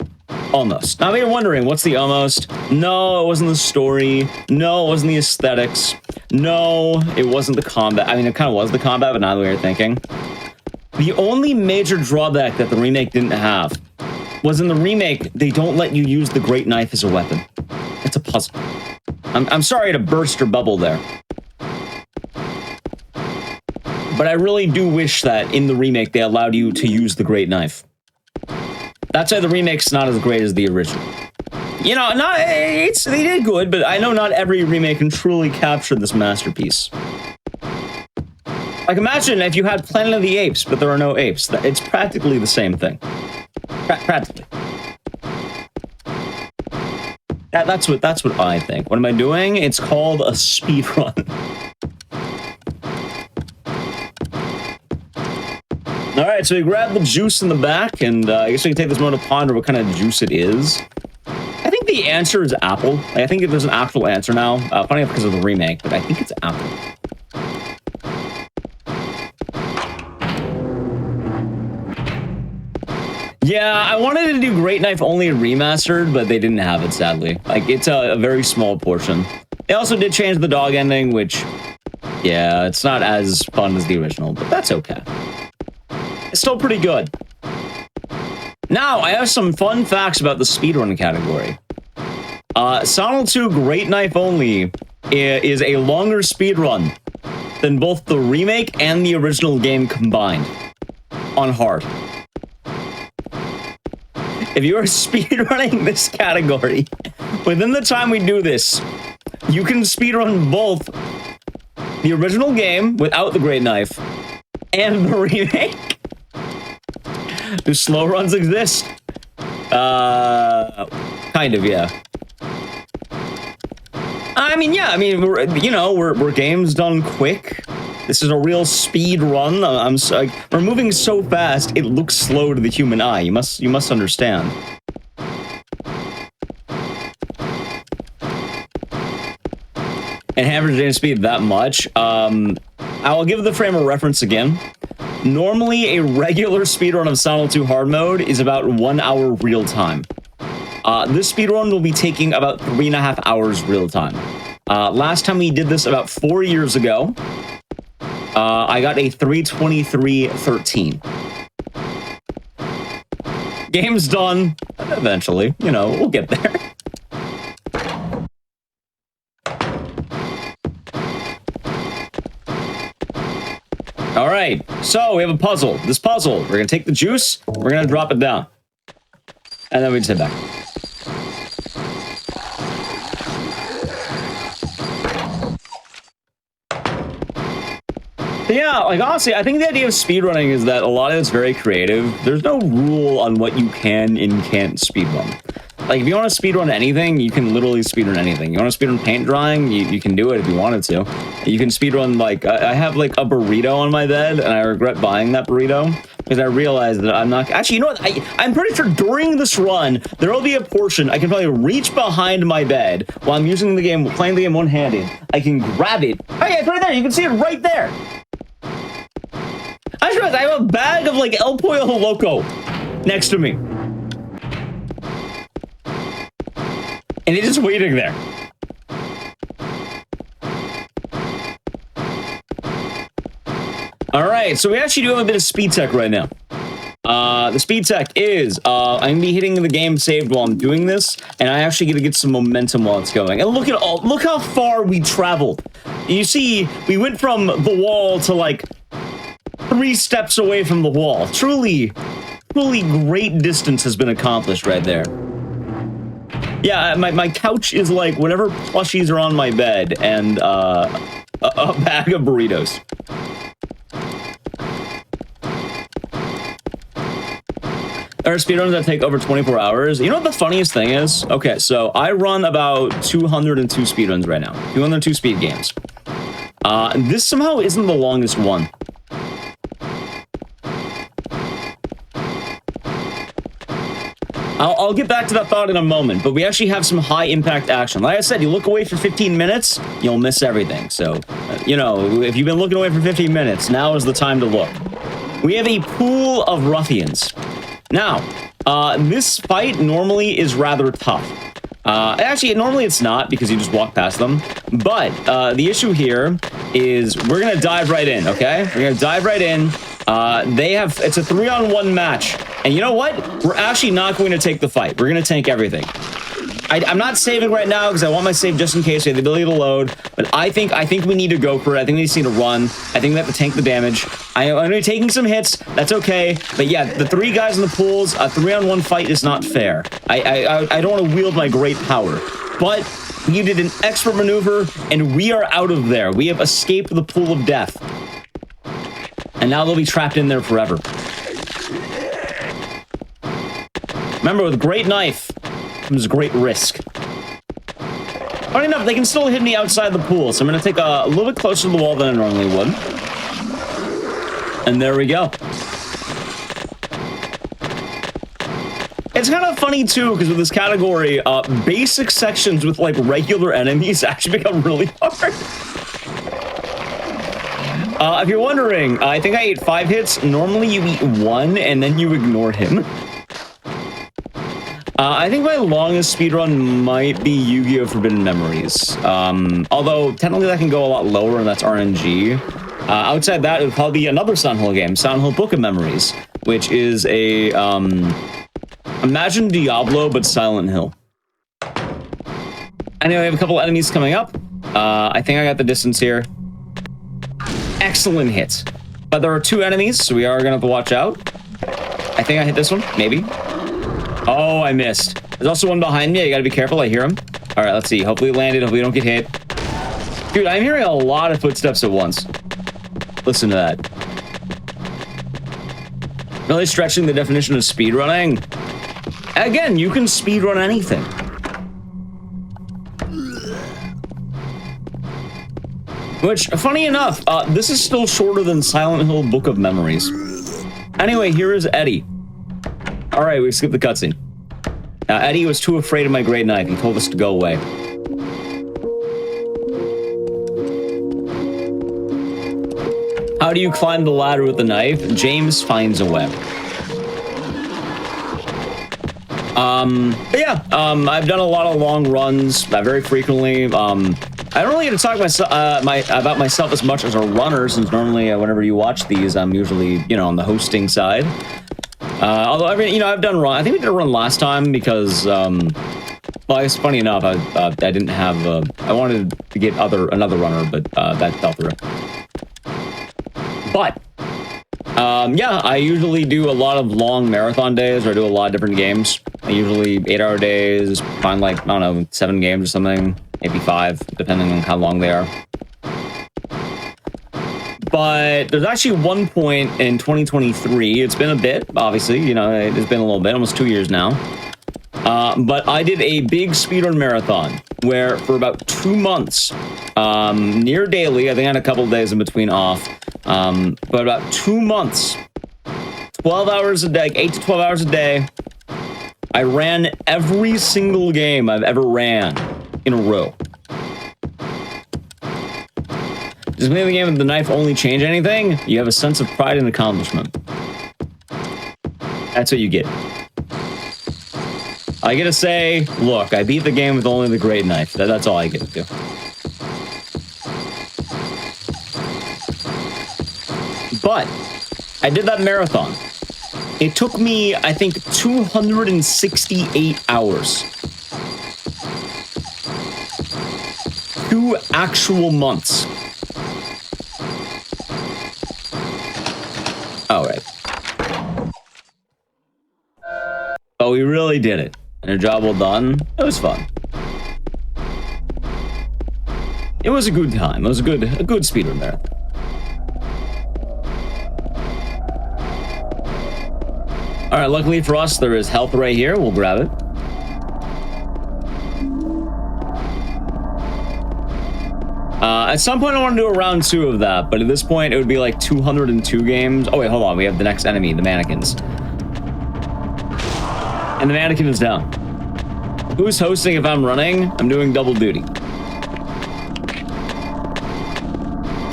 [SPEAKER 1] Almost. Now you're wondering, what's the almost? No, it wasn't the story. No, it wasn't the aesthetics. No, it wasn't the combat. I mean, it kind of was the combat, but not the way you're thinking. The only major drawback that the remake didn't have was in the remake, they don't let you use the great knife as a weapon. It's a puzzle. I'm sorry to burst your bubble there. But I really do wish that in the remake, they allowed you to use the great knife. That's why the remake's not as great as the original. You know, they did good, but I know not every remake can truly capture this masterpiece. Like, imagine if you had Planet of the Apes, but there are no apes. It's practically the same thing. Practically. That's what I think. What am I doing? It's called a speed run. All right, so we grab the juice in the back, and I guess we can take this moment to ponder what kind of juice it is. I think the answer is apple. I think there's an actual answer now. Funny enough because of the remake, but I think it's apple. Yeah, I wanted to do Great Knife only remastered, but they didn't have it, sadly. Like, it's a very small portion. They also did change the dog ending, which, yeah, it's not as fun as the original, but that's okay. It's still pretty good. Now, I have some fun facts about the speedrun category. Sonal 2 Great Knife Only is a longer speedrun than both the remake and the original game combined on hard. If you are speedrunning this category, within the time we do this, you can speedrun both the original game without the Great Knife and the remake. Do slow runs exist? Kind of, yeah. I mean, yeah, I mean, we're games done quick. This is a real speed run. We're moving so fast, it looks slow to the human eye. You must understand. And average game speed that much. I'll give the frame of reference again. Normally, a regular speedrun of Sonal 2 hard mode is about 1 hour real time. This speedrun will be taking about 3.5 hours real time. Last time we did this about 4 years ago. I got a 3:23:13. Game's done. Eventually, we'll get there. All right, so we have a puzzle. This puzzle, we're gonna take the juice, we're gonna drop it down, and then we just head back. Yeah, like, honestly, I think the idea of speedrunning is that a lot of it's very creative. There's no rule on what you can and can't speedrun. Like, if you want to speedrun anything, you can literally speedrun anything. You want to speedrun paint drying, you can do it if you wanted to. You can speedrun, like, I have, like, a burrito on my bed, and I regret buying that burrito, because I realized that I'm not... Actually, you know what? I'm pretty sure during this run, there will be a portion I can probably reach behind my bed while I'm using the game, playing the game one-handed. I can grab it. Oh, yeah, it's right there. You can see it right there. I just realized I have a bag of, like, El Pollo Loco next to me. And it's just waiting there. All right, so we actually do have a bit of speed tech right now. The speed tech is, I'm gonna be hitting the game saved while I'm doing this, and I actually get to get some momentum while it's going. And look how far we traveled. You see, we went from the wall to, like, 3 steps away from the wall. Truly great distance has been accomplished right there. Yeah, my couch is like whenever plushies are on my bed and a bag of burritos. There are speedruns that take over 24 hours. You know what the funniest thing is? Okay, so I run about 202 speedruns right now. 202 speed games. This somehow isn't the longest one. I'll get back to that thought in a moment, but we actually have some high-impact action. Like I said, you look away for 15 minutes, you'll miss everything. So, if you've been looking away for 15 minutes, now is the time to look. We have a pool of ruffians. Now, this fight normally is rather tough. Actually, normally it's not, because you just walk past them. But the issue here is we're going to dive right in, okay? We're going to dive right in. It's a 3-on-1 match. And you know what? We're actually not going to take the fight. We're going to tank everything. I'm not saving right now because I want my save just in case we have the ability to load. But I think we need to go for it. I think we just need to run. I think we have to tank the damage. I'm going to be taking some hits. That's okay. But yeah, the 3 guys in the pools, a 3-on-1 fight is not fair. I don't want to wield my great power. But we did an expert maneuver, and we are out of there. We have escaped the pool of death. And now they'll be trapped in there forever. Remember, with great knife comes great risk. Funny enough, they can still hit me outside the pool, so I'm going to take a little bit closer to the wall than I normally would. And there we go. It's kind of funny, too, because with this category, basic sections with, like, regular enemies actually become really hard. If you're wondering, I think I ate 5 hits. Normally, you eat 1, and then you ignore him. I think my longest speedrun might be Yu-Gi-Oh! Forbidden Memories. Although, technically, that can go a lot lower, and that's RNG. Outside that, it would probably be another Silent Hill game, Silent Hill Book of Memories, which is a, imagine Diablo, but Silent Hill. Anyway, I have a couple enemies coming up. I think I got the distance here. Excellent hit. But there are 2 enemies, so we are going to have to watch out. I think I hit this one, maybe. Oh, I missed. There's also one behind me. I gotta be careful. I hear him. All right, let's see. Hopefully it landed. Hopefully we don't get hit. Dude, I'm hearing a lot of footsteps at once. Listen to that. Really stretching the definition of speedrunning. Again, you can speedrun anything. Which, funny enough, this is still shorter than Silent Hill Book of Memories. Anyway, here is Eddie. All right, we skipped the cutscene. Eddie was too afraid of my great knife. He told us to go away. How do you climb the ladder with the knife? James finds a way. But yeah, I've done a lot of long runs very frequently. I don't really get to talk about myself as much as a runner, since normally whenever you watch these, I'm usually, on the hosting side. Although, I've done run. I think we did a run last time because, well, it's funny enough, I didn't have, I wanted to get another runner, but that fell through. But, yeah, I usually do a lot of long marathon days where I do a lot of different games. Usually 8-hour days, find like, I don't know, 7 games or something, maybe 5, depending on how long they are. But there's actually one point in 2023, it's been a bit, obviously, it's been a little bit, almost 2 years now. But I did a big speedrun marathon where for about 2 months, near daily, I think I had a couple of days in between off, but about 2 months, 12 hours a day, 8 to 12 hours a day, I ran every single game I've ever ran in a row. Does playing the game with the knife only change anything? You have a sense of pride and accomplishment. That's what you get. I get to say, look, I beat the game with only the great knife. That's all I get to do. But I did that marathon. It took me, I think, 268 hours. 2 actual months. All right. But we really did it. And a job well done. It was fun. It was a good time. It was a good speedrun marathon. All right, luckily for us, there is health right here. We'll grab it. At some point, I want to do a round 2 of that, but at this point, it would be like 202 games. Oh, wait, hold on. We have the next enemy, the mannequins. And the mannequin is down. Who's hosting if I'm running? I'm doing double duty.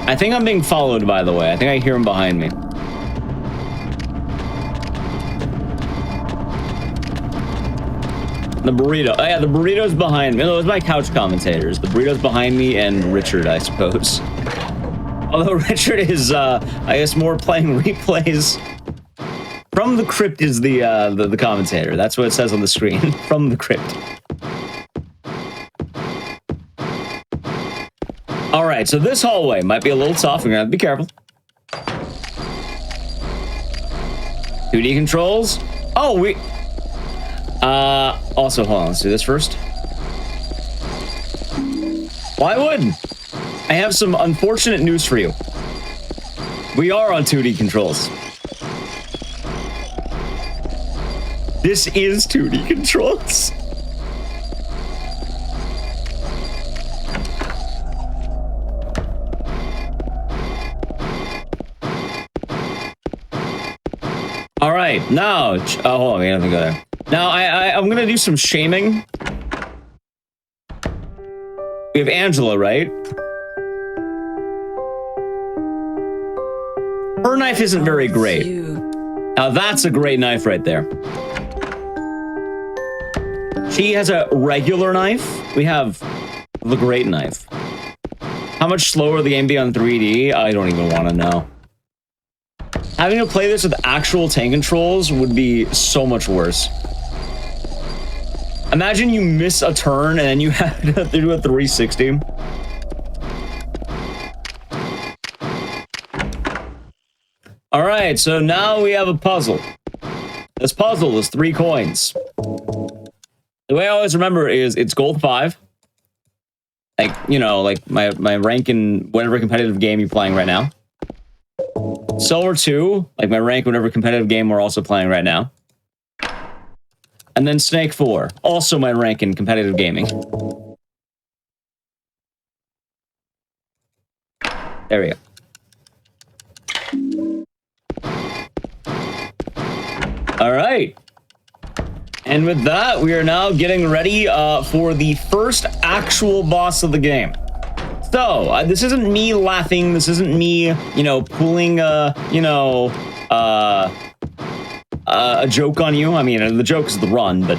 [SPEAKER 1] I think I'm being followed, by the way. I think I hear him behind me. The burrito. Oh, yeah, the burrito's behind me. No, it's my couch commentators. The burrito's behind me and Richard, I suppose. Although Richard is, I guess, more playing replays. From the Crypt is the commentator. That's what it says on the screen. From the Crypt. All right, so this hallway might be a little tough. We're gonna have to be careful. 2D controls. Oh, we... also, hold on. Let's do this first. Why wouldn't? I have some unfortunate news for you. We are on 2D controls. This is 2D controls. All right, now, hold on, we have to go there. Now, I'm gonna do some shaming. We have Angela, right? Her knife isn't very great. Now, that's a great knife right there. She has a regular knife. We have the great knife. How much slower the game be on 3D? I don't even want to know. Having to play this with actual tank controls would be so much worse. Imagine you miss a turn and then you have to do a 360. All right, so now we have a puzzle. This puzzle is 3 coins. The way I always remember is it's gold 5. Like, you know, like my rank in whatever competitive game you're playing right now. Silver 2, like my rank in whatever competitive game we're also playing right now. And then Snake 4, also my rank in competitive gaming. There we go. All right. And with that, we are now getting ready for the first actual boss of the game. So, this isn't me laughing. This isn't me, you know, pulling, a joke on you. I mean, the joke is the run, but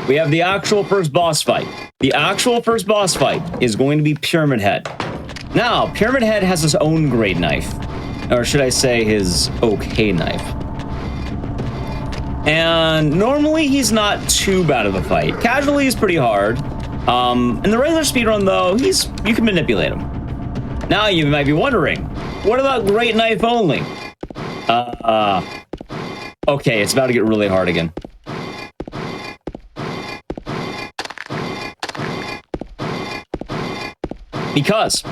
[SPEAKER 1] we have the actual first boss fight. The actual first boss fight is going to be Pyramid Head. Now, Pyramid Head has his own great knife. Or should I say his okay knife. And normally he's not too bad of a fight. Casually he's pretty hard. In the regular speedrun though, you can manipulate him. Now you might be wondering, what about great knife only? Okay, it's about to get really hard again. Because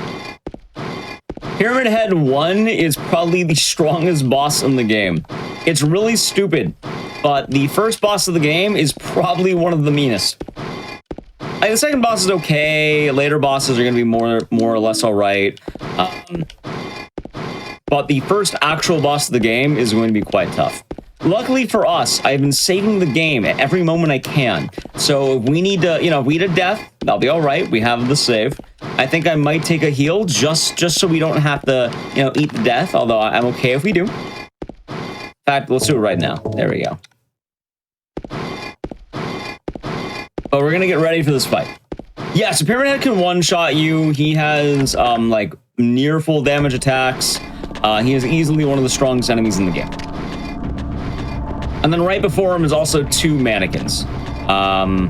[SPEAKER 1] Pyramid Head 1 is probably the strongest boss in the game. It's really stupid, but the first boss of the game is probably one of the meanest. Like, the second boss is okay. Later bosses are going to be more or less all right. But the first actual boss of the game is going to be quite tough. Luckily for us, I've been saving the game at every moment I can. So if we need to, you know, if we need a death, that'll be all right. We have the save. I think I might take a heal just so we don't have to, you know, eat the death. Although I'm okay if we do. In fact, let's do it right now. There we go. But we're gonna get ready for this fight. Yeah, so Pyramid Head can one-shot you. He has, like, near full damage attacks. He is easily one of the strongest enemies in the game. And then right before him is also 2 mannequins. All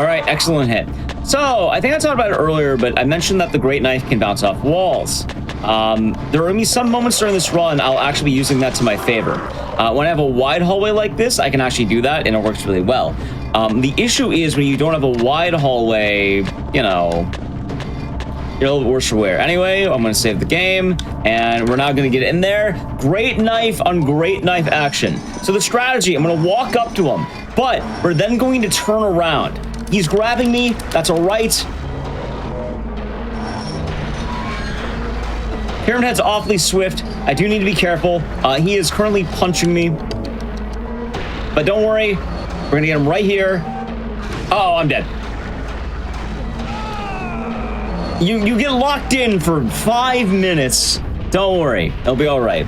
[SPEAKER 1] right, excellent hit. So, I think I talked about it earlier, but I mentioned that the Great Knife can bounce off walls. There are going to be some moments during this run I'll actually be using that to my favor. When I have a wide hallway like this, I can actually do that, and it works really well. The issue is when you don't have a wide hallway, you know, you're a little bit worse for wear. Anyway, I'm going to save the game, and we're now going to get in there. Great knife on great knife action. So the strategy, I'm going to walk up to him, but we're then going to turn around. He's grabbing me. That's all right. Pyramid Head's awfully swift. I do need to be careful. He is currently punching me. But don't worry. We're going to get him right here. Oh, I'm dead. You get locked in for 5 minutes. Don't worry. It'll be all right.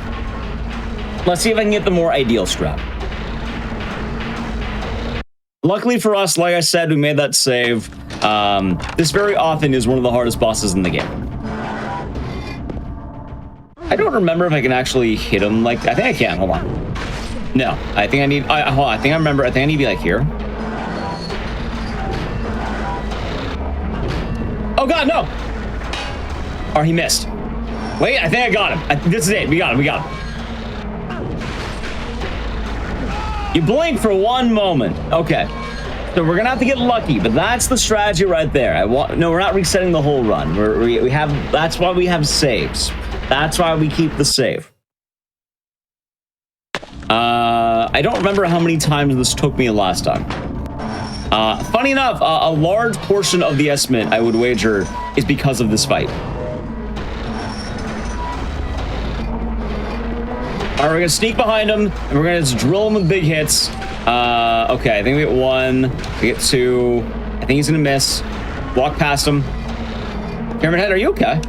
[SPEAKER 1] Let's see if I can get the more ideal strat. Luckily for us, like I said, we made that save. This very often is one of the hardest bosses in the game. I don't remember if I can actually hit him like... I think I can. Hold on. No. I think I need... hold on. I think I remember. I think I need to be like here. Oh god, no! Or he missed. Wait, I think I got him. This is it. We got him. You blink for one moment. Okay. So we're gonna have to get lucky, but that's the strategy right there. No, we're not resetting the whole run. We have. That's why we have saves. That's why we keep the save. I don't remember how many times this took me last time. Funny enough, a large portion of the estimate, I would wager, is because of this fight. All right, we're gonna sneak behind him, and we're gonna just drill him with big hits. Okay, I think we get 1, we get 2. I think he's gonna miss. Walk past him. Pyramid Head, are you okay?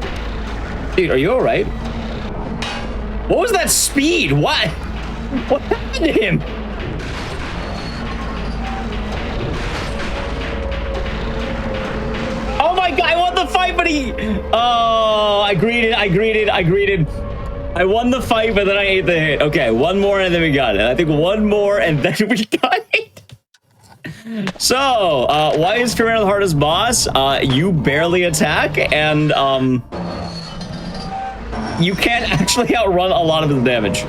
[SPEAKER 1] Dude, are you all right? What was that speed? What? What happened to him? Oh my god, I won the fight, but he... Oh, I greeted. I won the fight, but then I ate the hit. Okay, one more and then we got it. I think one more and then we got it. So, why is Pyramid the hardest boss? You barely attack, and you can't actually outrun a lot of his damage.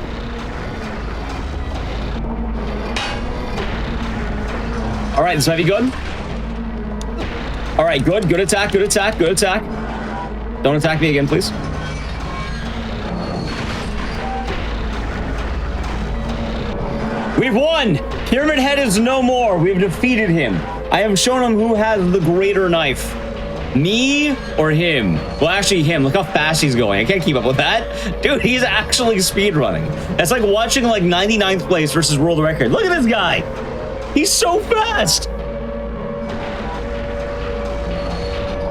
[SPEAKER 1] All right, so have you good? All right, good attack. Don't attack me again, please. We've won! Pyramid Head is no more. We've defeated him. I have shown him who has the greater knife. Me or him? Well, actually him. Look how fast he's going. I can't keep up with that. Dude, he's actually speedrunning. That's like watching like 99th place versus world record. Look at this guy. He's so fast.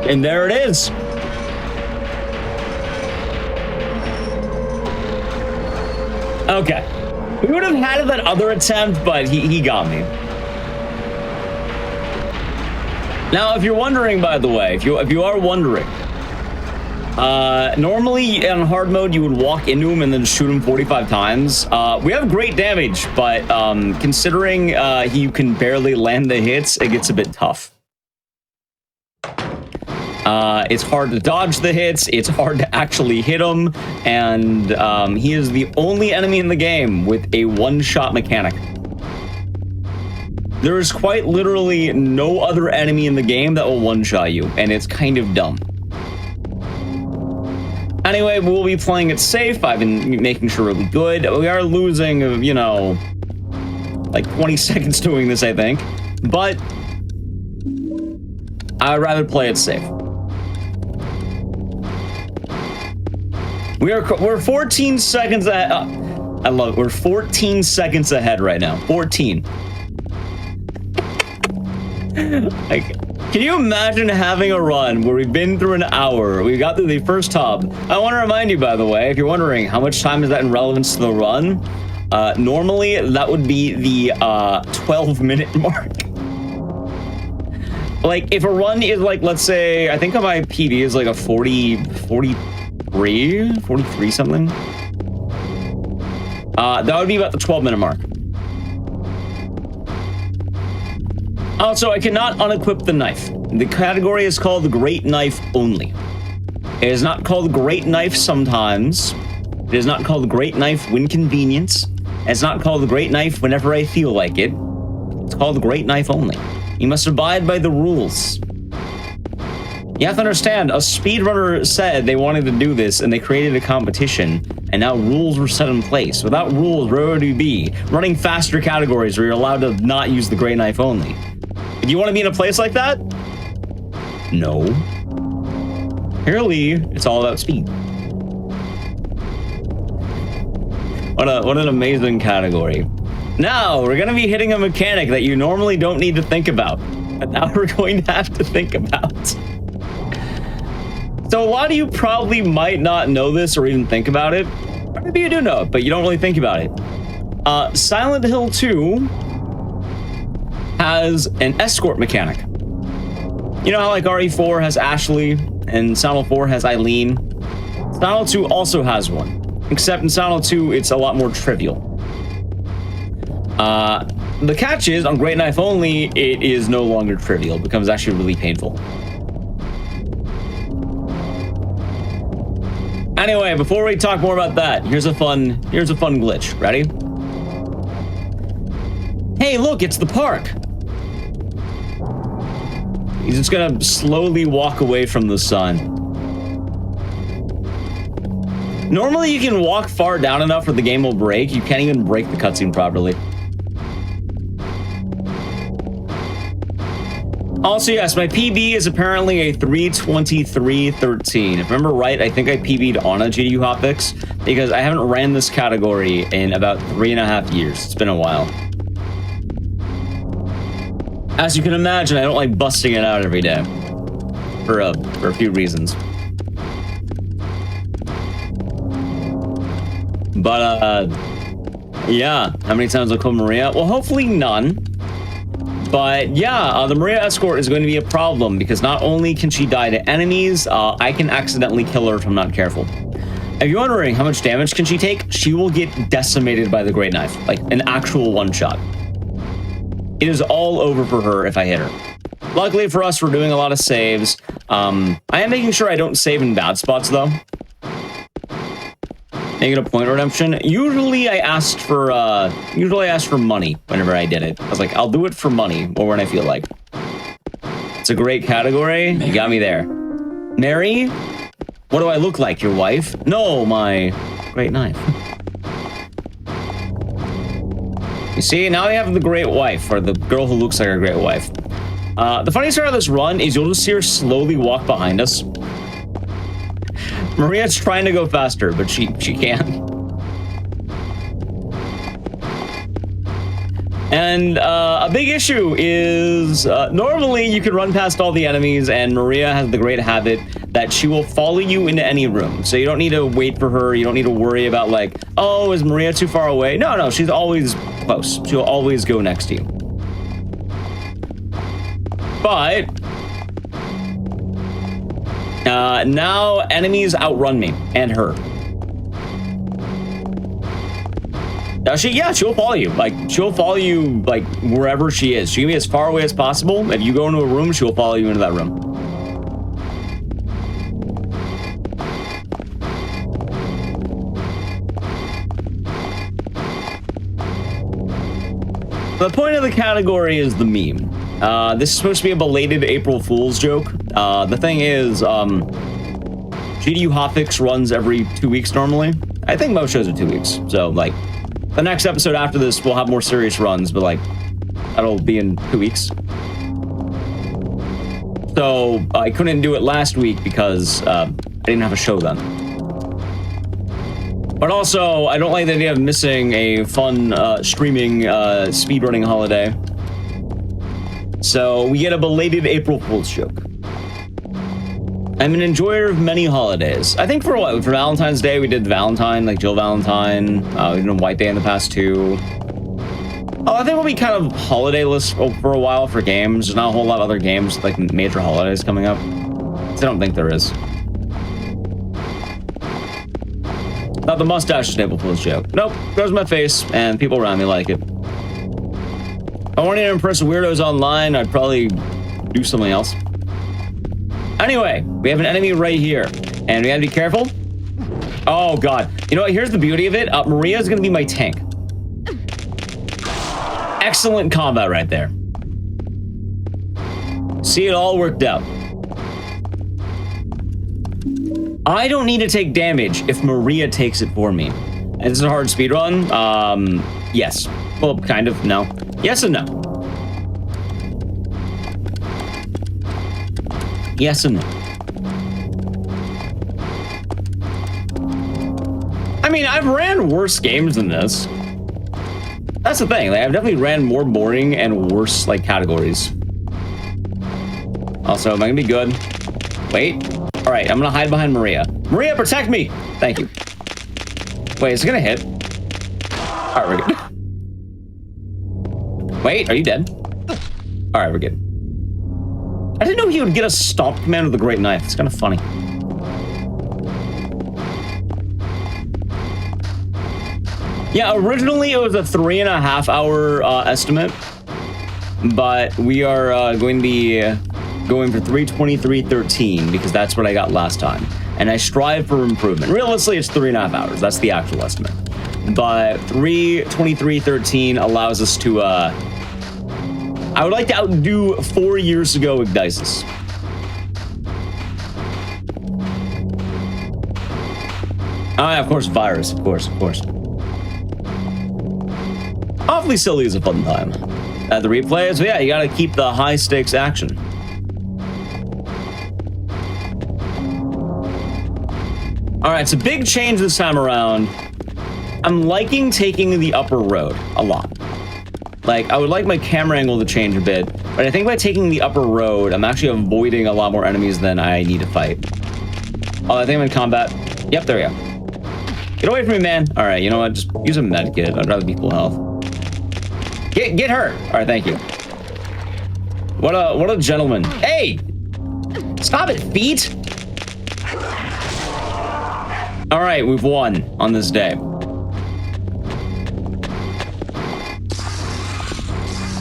[SPEAKER 1] And there it is. Okay. We would have had that other attempt, but he got me. Now, if you're wondering, by the way, if you are wondering, normally in hard mode you would walk into him and then shoot him 45 times. We have great damage, but considering you can barely land the hits, it gets a bit tough. It's hard to dodge the hits, it's hard to actually hit him, and he is the only enemy in the game with a one-shot mechanic. There is quite literally no other enemy in the game that will one-shot you, and it's kind of dumb. Anyway, we'll be playing it safe. I've been making sure we'll be good. We are losing, you know, like 20 seconds doing this, I think, but I'd rather play it safe. We're 14 seconds ahead. I love it. We're 14 seconds ahead right now. 14. Like, can you imagine having a run where we've been through an hour? We got through the first hub. I want to remind you, by the way, if you're wondering how much time is that in relevance to the run, normally that would be the 12-minute mark. Like, if a run is like, let's say, I think my PD is like a 43 something. That would be about the 12-minute mark. Also, I cannot unequip the knife. The category is called the Great Knife only. It is not called Great Knife sometimes. It is not called Great Knife when convenient. It's not called the Great Knife whenever I feel like it. It's called the Great Knife only. You must abide by the rules. You have to understand, a speedrunner said they wanted to do this and they created a competition, and now rules were set in place. Without rules, where would we be? Running faster categories where you're allowed to not use the Great Knife only. Do you want to be in a place like that? No. Apparently, it's all about speed. What an amazing category. Now, we're going to be hitting a mechanic that you normally don't need to think about, but now we're going to have to think about. So a lot of you probably might not know this or even think about it. Or maybe you do know it, but you don't really think about it. Silent Hill 2 has an escort mechanic. You know how like RE4 has Ashley and Silent Hill 4 has Eileen? Silent Hill 2 also has one, except in Silent Hill 2 it's a lot more trivial. The catch is, on Great Knife only, it is no longer trivial. It becomes actually really painful. Anyway, before we talk more about that, here's a fun glitch. Ready? Hey, look, it's the park. He's just gonna slowly walk away from the sun. Normally, you can walk far down enough where the game will break. You can't even break the cutscene properly. Also, yes, my PB is apparently a 3:23:13. If I remember right, I think I PB'd on a GDQ Hotfix because I haven't ran this category in about 3.5 years. It's been a while. As you can imagine, I don't like busting it out every day for a few reasons. But, yeah, how many times I'll kill Maria? Well, hopefully none. But yeah, the Maria escort is going to be a problem because not only can she die to enemies, I can accidentally kill her if I'm not careful. If you're wondering how much damage can she take, she will get decimated by the Great Knife, like an actual one-shot. It is all over for her if I hit her. Luckily for us, we're doing a lot of saves. I am making sure I don't save in bad spots though. Make it a point redemption. Usually I asked for money whenever I did it. I was like, I'll do it for money or when I feel like. It's a great category. You got me there. Mary? What do I look like, your wife? No, my great knife. You see, now we have the great wife, or the girl who looks like her great wife. The funny part of this run is you'll just see her slowly walk behind us. Maria's trying to go faster, but she can't. And a big issue is normally you can run past all the enemies, and Maria has the great habit that she will follow you into any room. So you don't need to wait for her. You don't need to worry about like, oh, is Maria too far away? No, she's always close. She'll always go next to you. But now enemies outrun me and her. Now she'll follow you. Like, she'll follow you, like, wherever she is. She can be as far away as possible. If you go into a room, she'll follow you into that room. The point of the category is the meme. This is supposed to be a belated April Fool's joke. The thing is, GDQ Hotfix runs every 2 weeks normally. I think most shows are 2 weeks. So, like, the next episode after this will have more serious runs, but, like, that'll be in 2 weeks. So, I couldn't do it last week because I didn't have a show then. But also, I don't like the idea of missing a fun streaming speedrunning holiday. So we get a belated April Fool's joke. I'm an enjoyer of many holidays. I think for what? For Valentine's Day, we did Valentine, like Jill Valentine. We did a White Day in the past too. Oh, I think we'll be kind of holiday-less for a while for games. There's not a whole lot of other games, like major holidays coming up. So I don't think there is. Not the mustache is an April Fool's joke. Nope, grows my face, and people around me like it. If I wanted to impress weirdos online, I'd probably do something else. Anyway, we have an enemy right here, and we gotta be careful. Oh god, you know what? Here's the beauty of it. Maria's gonna be my tank. Excellent combat right there. See, it all worked out. I don't need to take damage if Maria takes it for me. And this is a hard speedrun. Yes. Well, kind of, no. Yes and no. Yes and no. I mean, I've ran worse games than this. That's the thing. Like, I've definitely ran more boring and worse, like, categories. Also, am I gonna be good? Wait. All right, I'm gonna hide behind Maria. Maria, protect me! Thank you. Wait, is it gonna hit? All right, we're good. Wait, are you dead? All right, we're good. I didn't know he would get a stomp command with a great knife. It's kind of funny. Yeah, originally it was a 3.5 hour estimate, but we are going to be going for 3:23:13 because that's what I got last time. and I strive for improvement. Realistically, it's 3.5 hours. That's the actual estimate. But 3:23:13 allows us to, I would like to outdo 4 years ago Ignisis. Of course, Virus, of course. Awfully Silly is a fun time. At the replays, so yeah, you gotta keep the high stakes action. All right, it's a big change this time around. I'm liking taking the upper road a lot. Like, I would like my camera angle to change a bit, but I think by taking the upper road, I'm actually avoiding a lot more enemies than I need to fight. Oh, I think I'm in combat. Yep, there we go. Get away from me, man. All right, you know what? Just use a med kit. I'd rather be full health. Get hurt. All right, thank you. What a gentleman. Hey! Stop it, feet! All right, we've won on this day.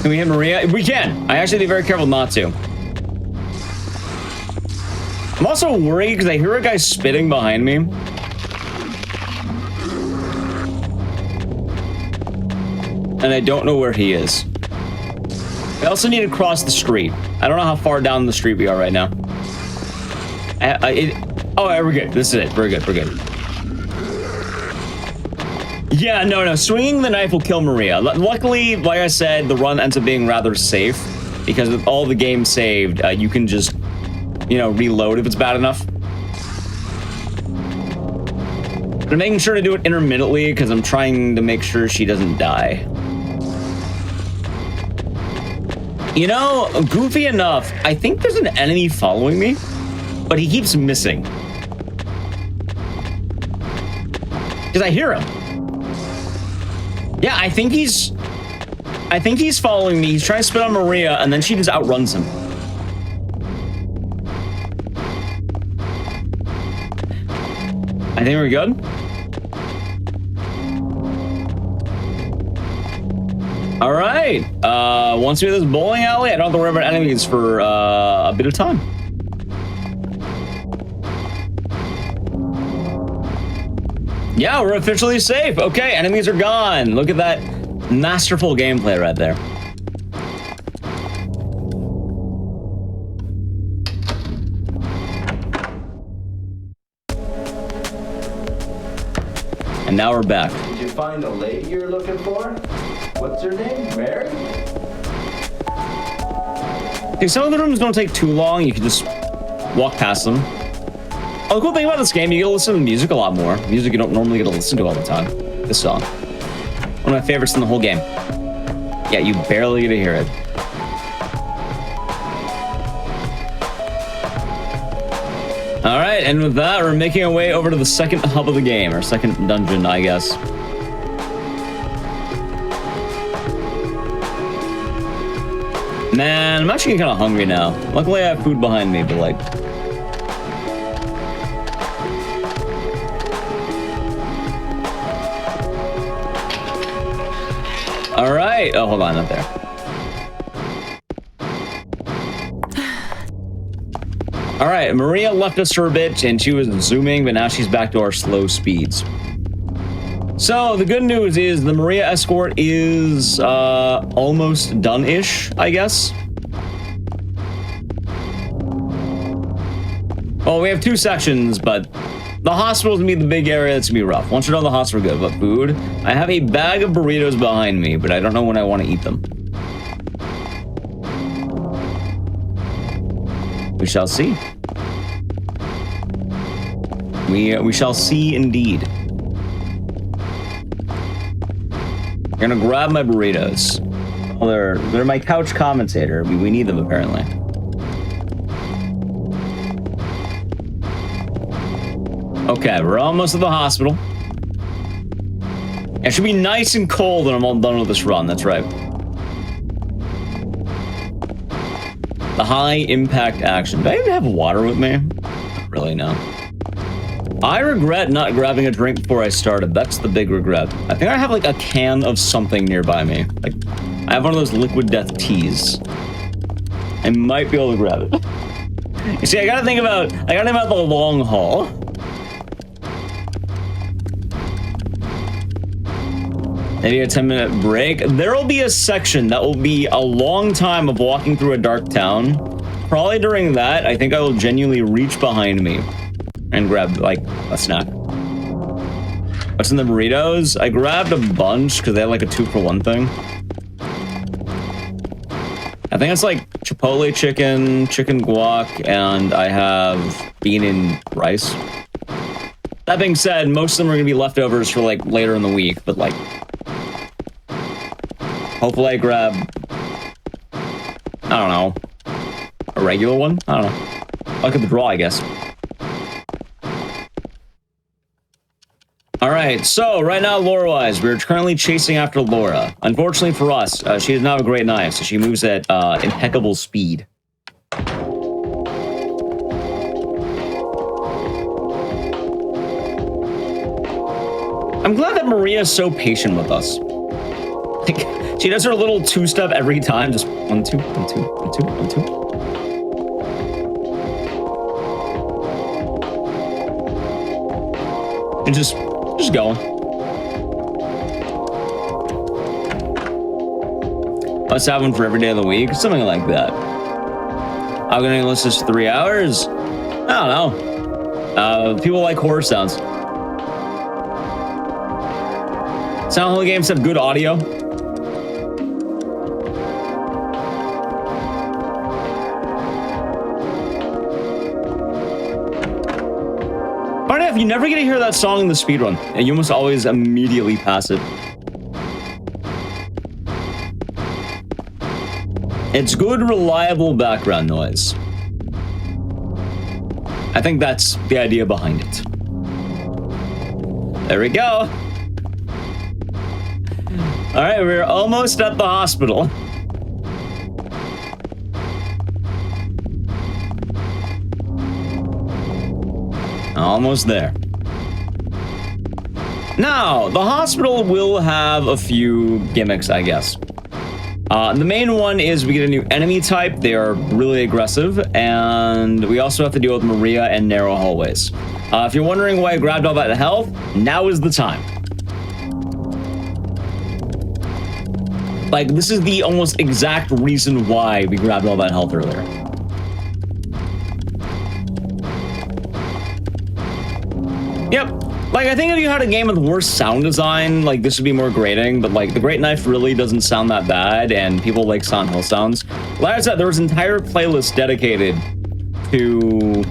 [SPEAKER 1] Can we hit Maria? We can. I actually be very careful not to. I'm also worried because I hear a guy spitting behind me. And I don't know where he is. I also need to cross the street. I don't know how far down the street we are right now. Oh, we're good. This is it. We're good. Yeah, no. Swinging the knife will kill Maria. Luckily, like I said, the run ends up being rather safe because with all the game saved, you can just, reload if it's bad enough. But I'm making sure to do it intermittently because I'm trying to make sure she doesn't die. Goofy enough, I think there's an enemy following me, but he keeps missing. Because I hear him. Yeah, I think he's following me. He's trying to spit on Maria, and then she just outruns him. I think we're good. All right. Once we're in this bowling alley, I don't have to worry about enemies for a bit of time. Yeah, we're officially safe. Okay, enemies are gone. Look at that masterful gameplay right there. And now we're back.
[SPEAKER 2] Did you find the lady you're looking for? What's her name? Mary?
[SPEAKER 1] Okay, some of the rooms don't take too long. You can just walk past them. Oh, the cool thing about this game, you get to listen to music a lot more. Music you don't normally get to listen to all the time. This song. One of my favorites in the whole game. Yeah, you barely get to hear it. All right, and with that, we're making our way over to the second hub of the game, or second dungeon, I guess. Man, I'm actually kind of hungry now. Luckily, I have food behind me, but like... All right. Oh, hold on, up there. All right, Maria left us for a bit, and she was zooming, but now she's back to our slow speeds. So the good news is the Maria escort is almost done-ish, I guess. Well, we have 2 sections, but the hospital's gonna be the big area that's gonna be rough. Once you're done the hospital, good. But food, I have a bag of burritos behind me, but I don't know when I want to eat them. We shall see. We shall see indeed. I'm gonna grab my burritos. Oh, they're my couch commentator. We need them apparently. Okay, we're almost at the hospital. It should be nice and cold when I'm all done with this run. That's right. The high impact action. Do I even have water with me? Not really, no. I regret not grabbing a drink before I started. That's the big regret. I think I have like a can of something nearby me. Like, I have one of those liquid death teas. I might be able to grab it. You see, I gotta think about the long haul. Maybe a 10-minute break. There will be a section that will be a long time of walking through a dark town. Probably during that, I think I will genuinely reach behind me and grab, like, a snack. What's in the burritos? I grabbed a bunch because they have, like, a 2-for-1 thing. I think it's, like, chipotle chicken, chicken guac, and I have bean and rice. That being said, most of them are going to be leftovers for, like, later in the week, but, like... Hopefully I grab, I don't know, a regular one? I don't know. Luck of the draw, I guess. All right, so right now, lore-wise, we're currently chasing after Laura. Unfortunately for us, she does not have a great knife, so she moves at impeccable speed. I'm glad that Maria's so patient with us. Like, she does her little two-step every time, just 1, 2, 1, 2, 1, 2, 1, 2. And just going. Let's have one for every day of the week, something like that. I'm gonna list this 3 hours. I don't know. People like horror sounds. Sound Hole games have good audio. Funny enough, you never get to hear that song in the speedrun, and you almost always immediately pass it. It's good, reliable background noise. I think that's the idea behind it. There we go. All right, we're almost at the hospital. Almost there. Now, the hospital will have a few gimmicks, I guess. The main one is we get a new enemy type. They are really aggressive, and we also have to deal with Maria and narrow hallways. If you're wondering why I grabbed all that health, now is the time. Like, this is the almost exact reason why we grabbed all that health earlier. Yep. Like, I think if you had a game with worse sound design, like, this would be more grating, but, like, the Great Knife really doesn't sound that bad, and people like Silent Hill sounds. Like I said, there was an entire playlist dedicated to...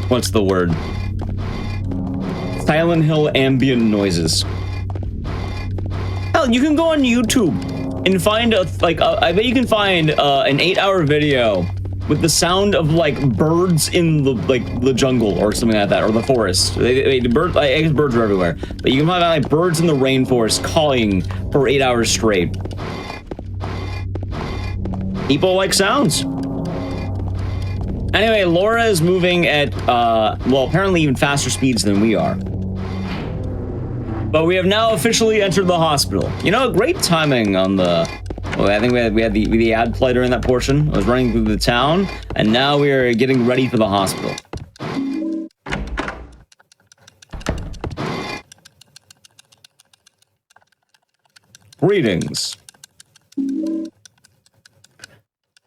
[SPEAKER 1] What's the word? Silent Hill ambient noises. Hell, you can go on YouTube and find a, like, I bet you can find an 8-hour video with the sound of, like, birds in the, like, the jungle or something like that, or the forest. The birds, I guess birds are everywhere, but you can find, like, birds in the rainforest calling for 8 hours straight. People like sounds. Anyway, Laura is moving at, well, apparently even faster speeds than we are. But we have now officially entered the hospital. You know, great timing on the... Well, I think we had the ad play during that portion. I was running through the town, and now we are getting ready for the hospital. Greetings.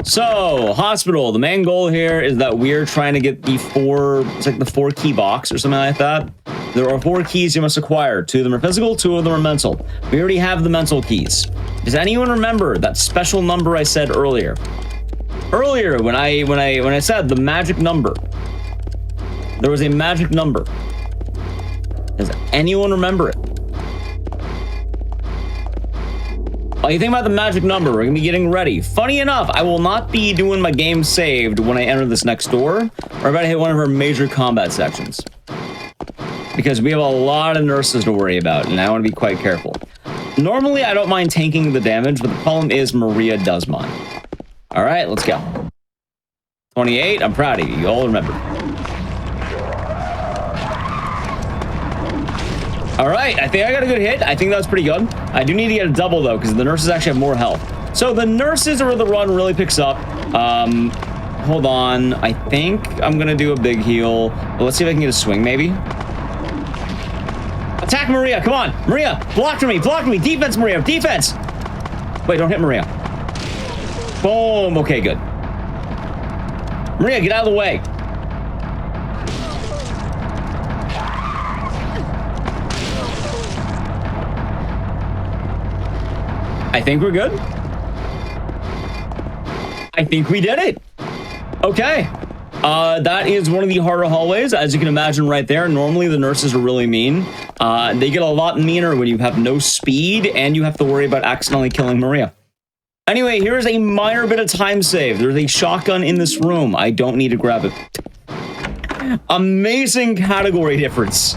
[SPEAKER 1] So, hospital. The main goal here is that we're trying to get the 4... It's like the 4-key box or something like that. There are 4 keys you must acquire. 2 of them are physical, 2 of them are mental. We already have the mental keys. Does anyone remember that special number I said earlier? Earlier, when I said the magic number, there was a magic number. Does anyone remember it? While you think about the magic number, we're gonna be getting ready. Funny enough, I will not be doing my game saved when I enter this next door. We're about to hit one of our major combat sections. Because we have a lot of nurses to worry about, and I want to be quite careful. Normally, I don't mind tanking the damage, but the problem is Maria does mind. All right, let's go. 28, I'm proud of you. You all remember. All right, I think I got a good hit. I think that was pretty good. I do need to get a double, though, because the nurses actually have more health. So the nurses are where the run really picks up. Hold on. I think I'm going to do a big heal. But let's see if I can get a swing, maybe. Attack! Attack Maria, come on. Maria, block me. Defense, Maria, defense. Wait, don't hit Maria. Boom, okay, good. Maria, get out of the way. I think we're good. I think we did it. Okay. That is one of the harder hallways, as you can imagine right there. Normally, the nurses are really mean. They get a lot meaner when you have no speed and you have to worry about accidentally killing Maria. Anyway, here's a minor bit of time save. There's a shotgun in this room. I don't need to grab it. Amazing category difference.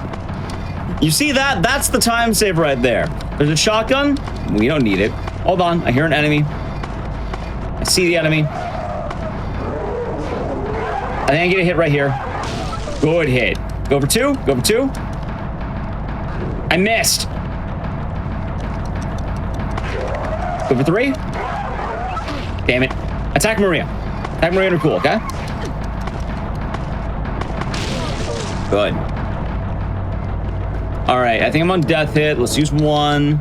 [SPEAKER 1] You see that? That's the time save right there. There's a shotgun. We don't need it. Hold on. I hear an enemy. I see the enemy. I think I get a hit right here. Good hit. Go for two. Go for two. I missed. Go for three. Damn it. Attack Maria. Attack Maria and her cool, okay? Good. All right, I think I'm on death hit. Let's use one.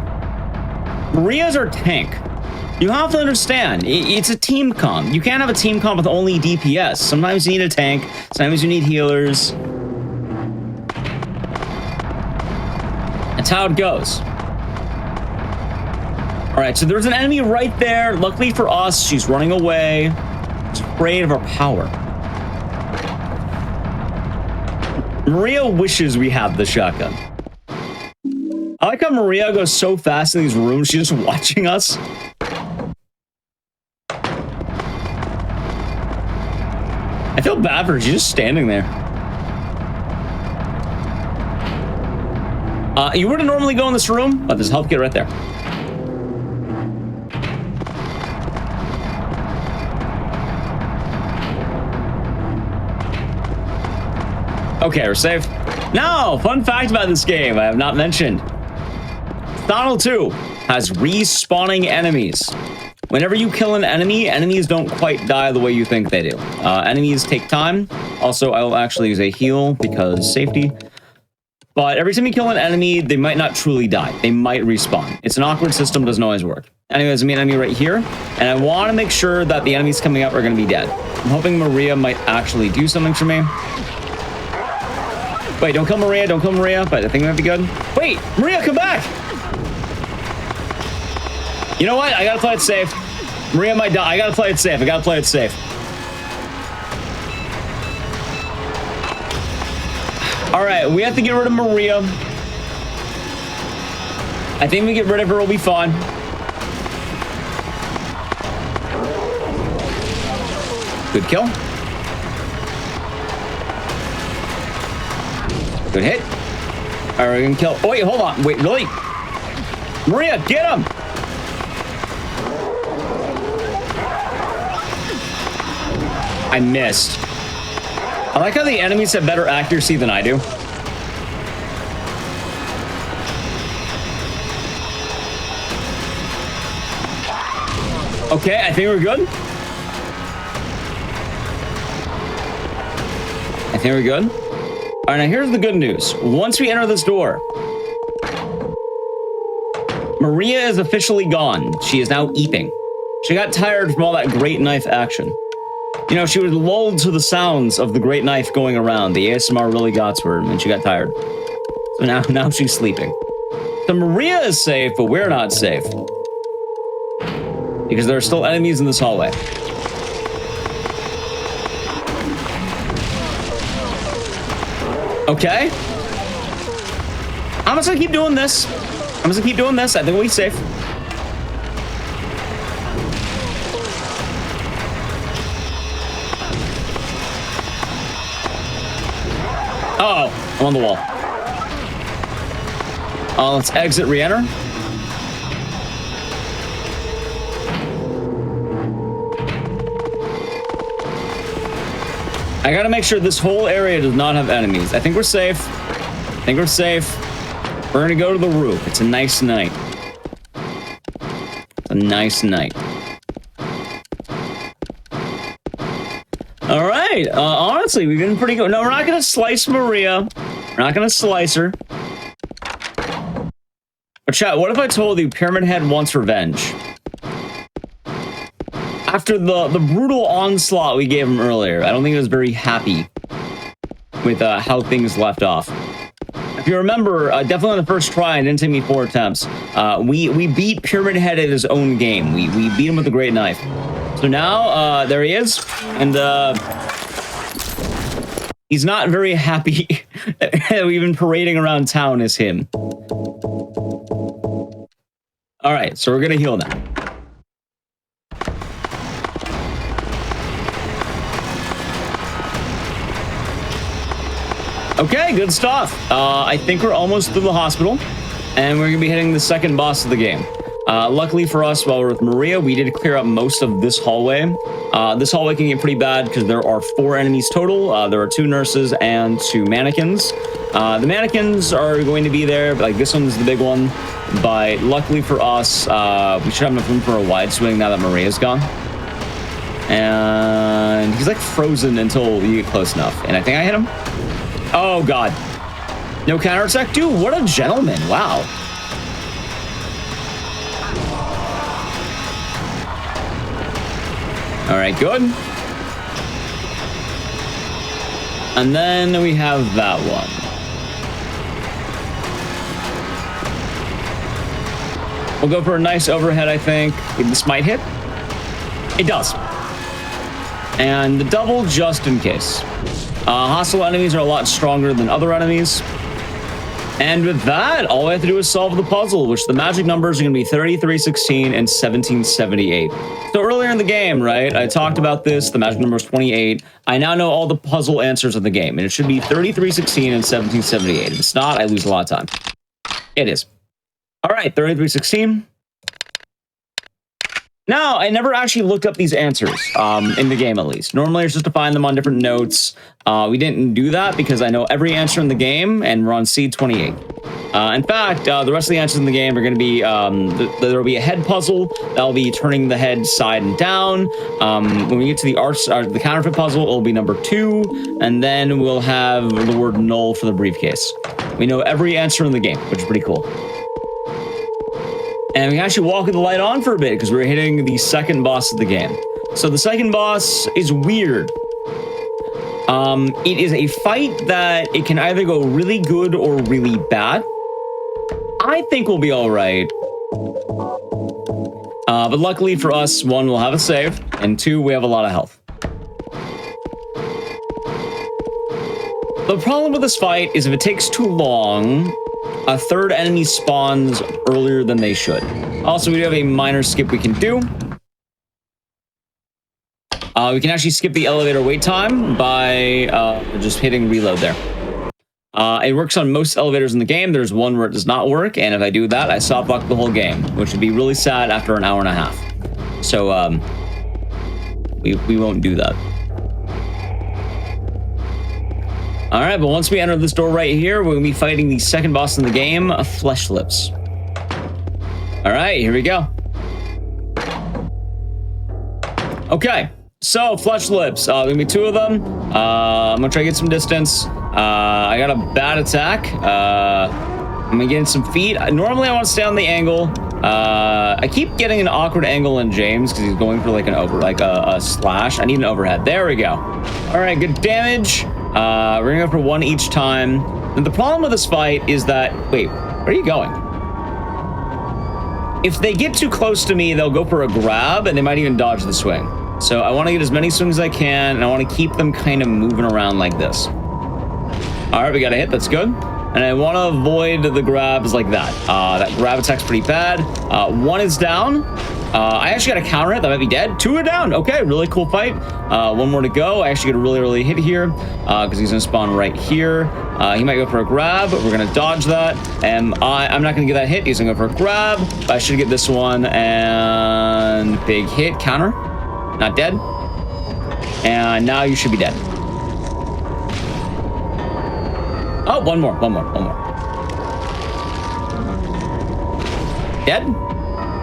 [SPEAKER 1] Maria's our tank. You have to understand, it's a team comp. You can't have a team comp with only DPS. Sometimes you need a tank. Sometimes you need healers. That's how it goes. All right, so there's an enemy right there. Luckily for us, she's running away. She's afraid of our power. Maria wishes we had the shotgun. I like how Maria goes so fast in these rooms. She's just watching us. I feel bad for her. She's just standing there. You wouldn't normally go in this room, but there's a health kit right there. Okay, we're safe. Now, fun fact about this game I have not mentioned. Donald 2 has respawning enemies. Whenever you kill an enemy, enemies don't quite die the way you think they do. Enemies take time. Also, I will actually use a heal because safety. But every time you kill an enemy, they might not truly die. They might respawn. It's an awkward system, doesn't always work. Anyways, I mean enemy right here. And I want to make sure that the enemies coming up are going to be dead. I'm hoping Maria might actually do something for me. Wait, don't kill Maria, don't kill Maria, but I think it might be good. Wait, Maria, come back! You know what? I gotta play it safe. Maria might die. I gotta play it safe. I gotta play it safe. All right, we have to get rid of Maria. I think we get rid of her, we'll be fine. Good kill. Good hit. All right, we're gonna kill. Oh, wait, hold on. Wait, really? Maria, get him! I missed. I like how the enemies have better accuracy than I do. Okay, I think we're good. I think we're good. All right, now here's the good news. Once we enter this door, Maria is officially gone. She is now eeping. She got tired from all that great knife action. You know, she was lulled to the sounds of the great knife going around. The ASMR really got to her, and she got tired. So now she's sleeping. So Maria is safe, but we're not safe. Because there are still enemies in this hallway. Okay. I'm just gonna keep doing this. I think we'll be safe. Uh-oh, I'm on the wall. Let's exit, re-enter. I gotta make sure this whole area does not have enemies. I think we're safe. We're gonna go to the roof. It's a nice night. All right. Honestly, we've been pretty good. No, we're not gonna slice Maria. We're not gonna slice her. But chat, what if I told you Pyramid Head wants revenge? After the brutal onslaught we gave him earlier, I don't think he was very happy with how things left off. If you remember, definitely on the first try, and it didn't take me 4 attempts, we beat Pyramid Head at his own game. We beat him with a great knife. So now, there he is, and he's not very happy that we've been parading around town as him. Alright, so we're gonna heal now. Okay, good stuff. I think we're almost through the hospital, and we're gonna be hitting the second boss of the game. Luckily for us, while we're with Maria, we did clear up most of this hallway. This hallway can get pretty bad because there are 4 enemies total. There are 2 nurses and 2 mannequins. The mannequins are going to be there, like this one's the big one, but luckily for us, we should have enough room for a wide swing now that Maria's gone. And he's like frozen until you get close enough, and I think I hit him. Oh god. No counterattack? Dude, what a gentleman. Wow. Alright, good. And then we have that one. We'll go for a nice overhead, I think. This might hit. It does. And the double just in case. Hostile enemies are a lot stronger than other enemies. And with that, all we have to do is solve the puzzle, which the magic numbers are going to be 3316 and 1778. So earlier in the game, right, I talked about this, the magic number is 28. I now know all the puzzle answers of the game, and it should be 3316 and 1778. If it's not, I lose a lot of time. It is. All right, 3316. Now, I never actually looked up these answers, in the game at least. Normally, it's just to find them on different notes. We didn't do that because I know every answer in the game, and we're on seed 28. In fact, the rest of the answers in the game are going to be, there will be a head puzzle that'll be turning the head side and down. When we get to the counterfeit puzzle, it'll be number 2, and then we'll have the word null for the briefcase. We know every answer in the game, which is pretty cool. And we can actually walk with the light on for a bit because we're hitting the second boss of the game. So the second boss is weird. It is a fight that it can either go really good or really bad. I think we'll be all right. But luckily for us, 1, we'll have a save, and 2, we have a lot of health. The problem with this fight is if it takes too long, a third enemy spawns earlier than they should. Also, we do have a minor skip we can do. We can actually skip the elevator wait time by just hitting reload there. It works on most elevators in the game. There's one where it does not work, and if I do that, I soft lock the whole game, which would be really sad after an hour and a half. So, we won't do that. All right, but once we enter this door right here, we're gonna be fighting the second boss in the game, Flesh Lips. All right, here we go. Okay, so Flesh Lips, there's gonna be 2 of them. I'm gonna try to get some distance. I got a bad attack. I'm gonna get in some feet. Normally I want to stay on the angle. I keep getting an awkward angle on James because he's going for like a slash. I need an overhead. There we go. All right, good damage. We're gonna go for 1 each time. And the problem with this fight is that, wait, where are you going? If they get too close to me, they'll go for a grab and they might even dodge the swing. So I want to get as many swings as I can, and I want to keep them kind of moving around like this. All right, we got a hit, that's good. And I want to avoid the grabs like that. That grab attack's pretty bad. 1 is down. I actually got a counter hit, that might be dead. 2 are down, okay, really cool fight. 1 more to go. I actually get a really early hit here, because he's gonna spawn right here. He might go for a grab, but we're gonna dodge that. And I'm not gonna get that hit, he's gonna go for a grab. I should get this one, and big hit, counter. Not dead. And now you should be dead. Oh, one more. Dead?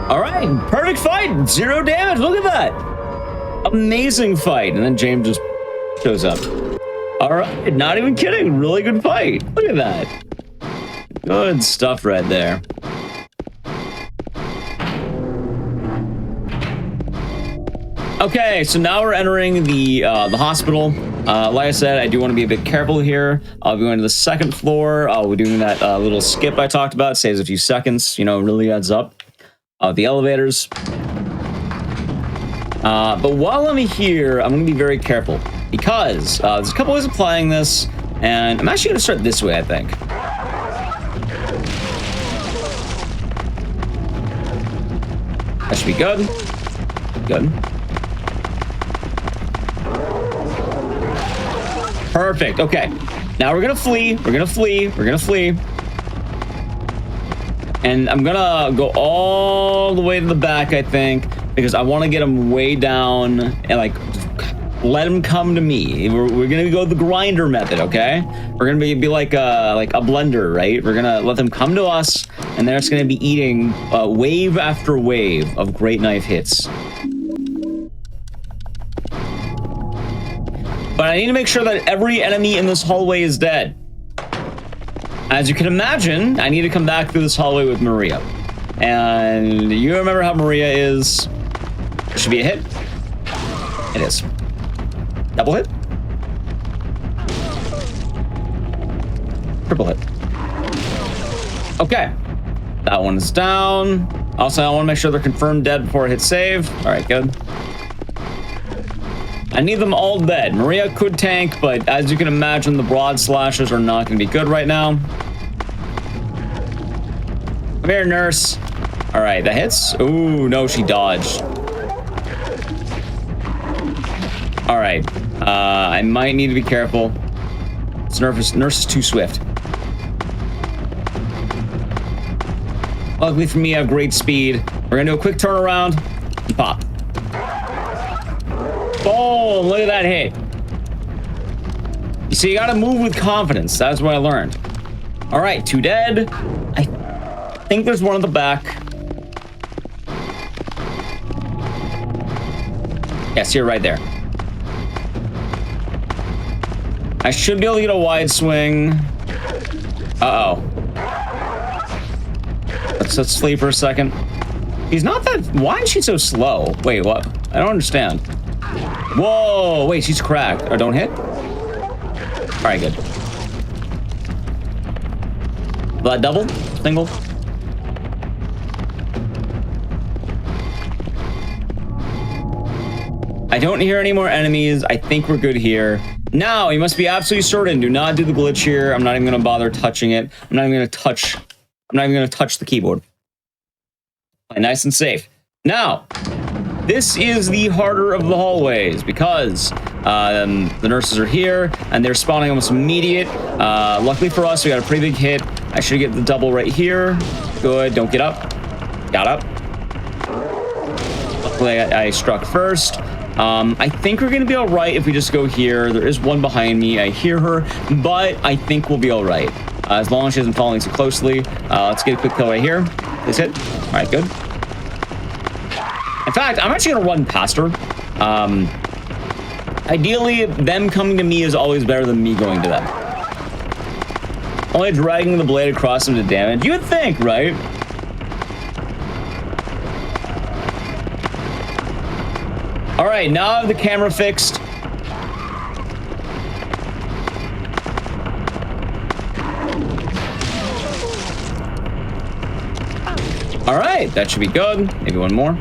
[SPEAKER 1] All right, perfect fight, 0 damage, look at that. Amazing fight, and then James just shows up. All right, not even kidding, really good fight. Look at that. Good stuff right there. Okay, so now we're entering the hospital. Like I said, I do want to be a bit careful here. I'll be going to the second floor. We're doing that little skip I talked about. Saves a few seconds, you know, really adds up. The elevators. But while I'm here, I'm going to be very careful because there's a couple ways of playing this, and I'm actually going to start this way, I think. That should be good. Good. Perfect. Okay. Now we're gonna flee. We're gonna flee. We're gonna flee. And I'm gonna go all the way to the back, I think, because I want to get him way down and like let him come to me. We're gonna go the grinder method, okay? We're gonna be like a blender, right? We're gonna let them come to us, and they're just gonna be eating wave after wave of great knife hits. But I need to make sure that every enemy in this hallway is dead. As you can imagine, I need to come back through this hallway with Maria. And you remember how Maria is. It should be a hit. It is. Double hit. Triple hit. Okay. That one is down. Also, I want to make sure they're confirmed dead before I hit save. All right, good. I need them all dead. Maria could tank, but as you can imagine, the broad slashers are not going to be good right now. Come here, nurse. All right, that hits. Ooh, no, she dodged. All right. I might need to be careful. This nurse is too swift. Luckily for me, I have great speed. We're going to do a quick turnaround and pop. Boom! Look at that hit. You see, you gotta move with confidence. That's what I learned. All right, 2 dead. I think there's one at the back. Yes, you're right there. I should be able to get a wide swing. Uh-oh. Let's flee for a second. He's not that... Why is she so slow? Wait, what? I don't understand. Whoa, wait, she's cracked. Or don't hit? All right, good. Double? Single? I don't hear any more enemies. I think we're good here. Now, you must be absolutely certain. Do not do the glitch here. I'm not even going to bother touching it. I'm not even going to touch the keyboard. Play nice and safe. Now, this is the harder of the hallways because the nurses are here and they're spawning almost immediate. Luckily for us, we got a pretty big hit. I should get the double right here. Good. Don't get up. Got up. Luckily, I struck first. I think we're going to be all right if we just go here. There is one behind me. I hear her, but I think we'll be all right. As long as she isn't following too closely. Let's get a quick kill right here. This hit. All right, good. In fact, I'm actually going to run past her. Ideally, them coming to me is always better than me going to them. Only dragging the blade across them to damage. You would think, right? All right, now I have the camera fixed. All right, that should be good. Maybe one more.